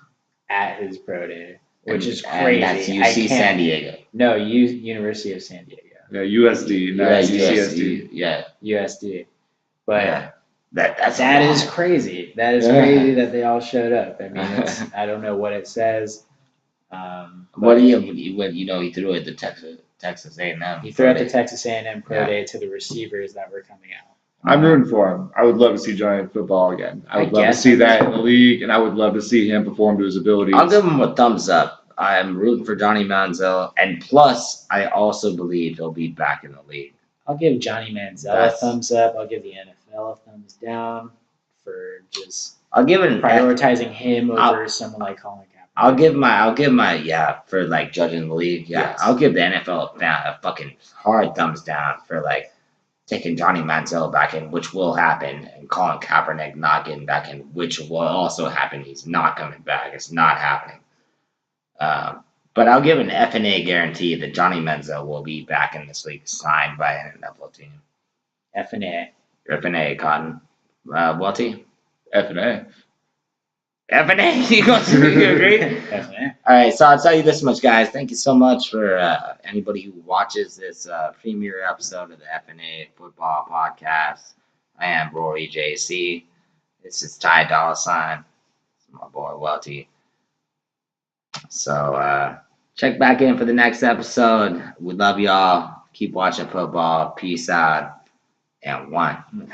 S2: at his pro day, which is crazy.
S1: And that's UC San Diego.
S2: No, University of San Diego.
S3: Yeah, USD, not UCSD.
S1: Yeah.
S2: USD. But
S1: Yeah. That
S2: is crazy. That is crazy that they all showed up. I mean, I don't know what it says.
S1: What do he threw at the Texas A&M.
S2: He threw at the Texas A&M Pro Day to the receivers that were coming out.
S3: I'm rooting for him. I would love to see Johnny football again. I would love to see that in the league, and I would love to see him perform to his abilities.
S1: I'll give him a thumbs up. I'm rooting for Johnny Manziel, and plus, I also believe he'll be back in the league.
S2: I'll give Johnny Manziel a thumbs up. I'll give the NFL a thumbs down for just prioritizing him over someone like Colin Kaepernick.
S1: I'll give my for like judging the league. Yeah, yes. I'll give the NFL a fucking hard thumbs down for like taking Johnny Manziel back in, which will happen, and Colin Kaepernick not getting back in, which will also happen. He's not coming back. It's not happening. But I'll give an F&A guarantee that Johnny Manziel will be back in this league, signed by an NFL team. F&A, Cotton. Welty?
S3: F&A.
S1: F&A? You agree?
S2: F&A.
S1: All right, so I'll tell you this much, guys. Thank you so much for anybody who watches this premiere episode of the F&A Football Podcast. I am Rory JC. This is Ty Dolla. It's my boy Welty. So check back in for the next episode. We love y'all. Keep watching football. Peace out. And one.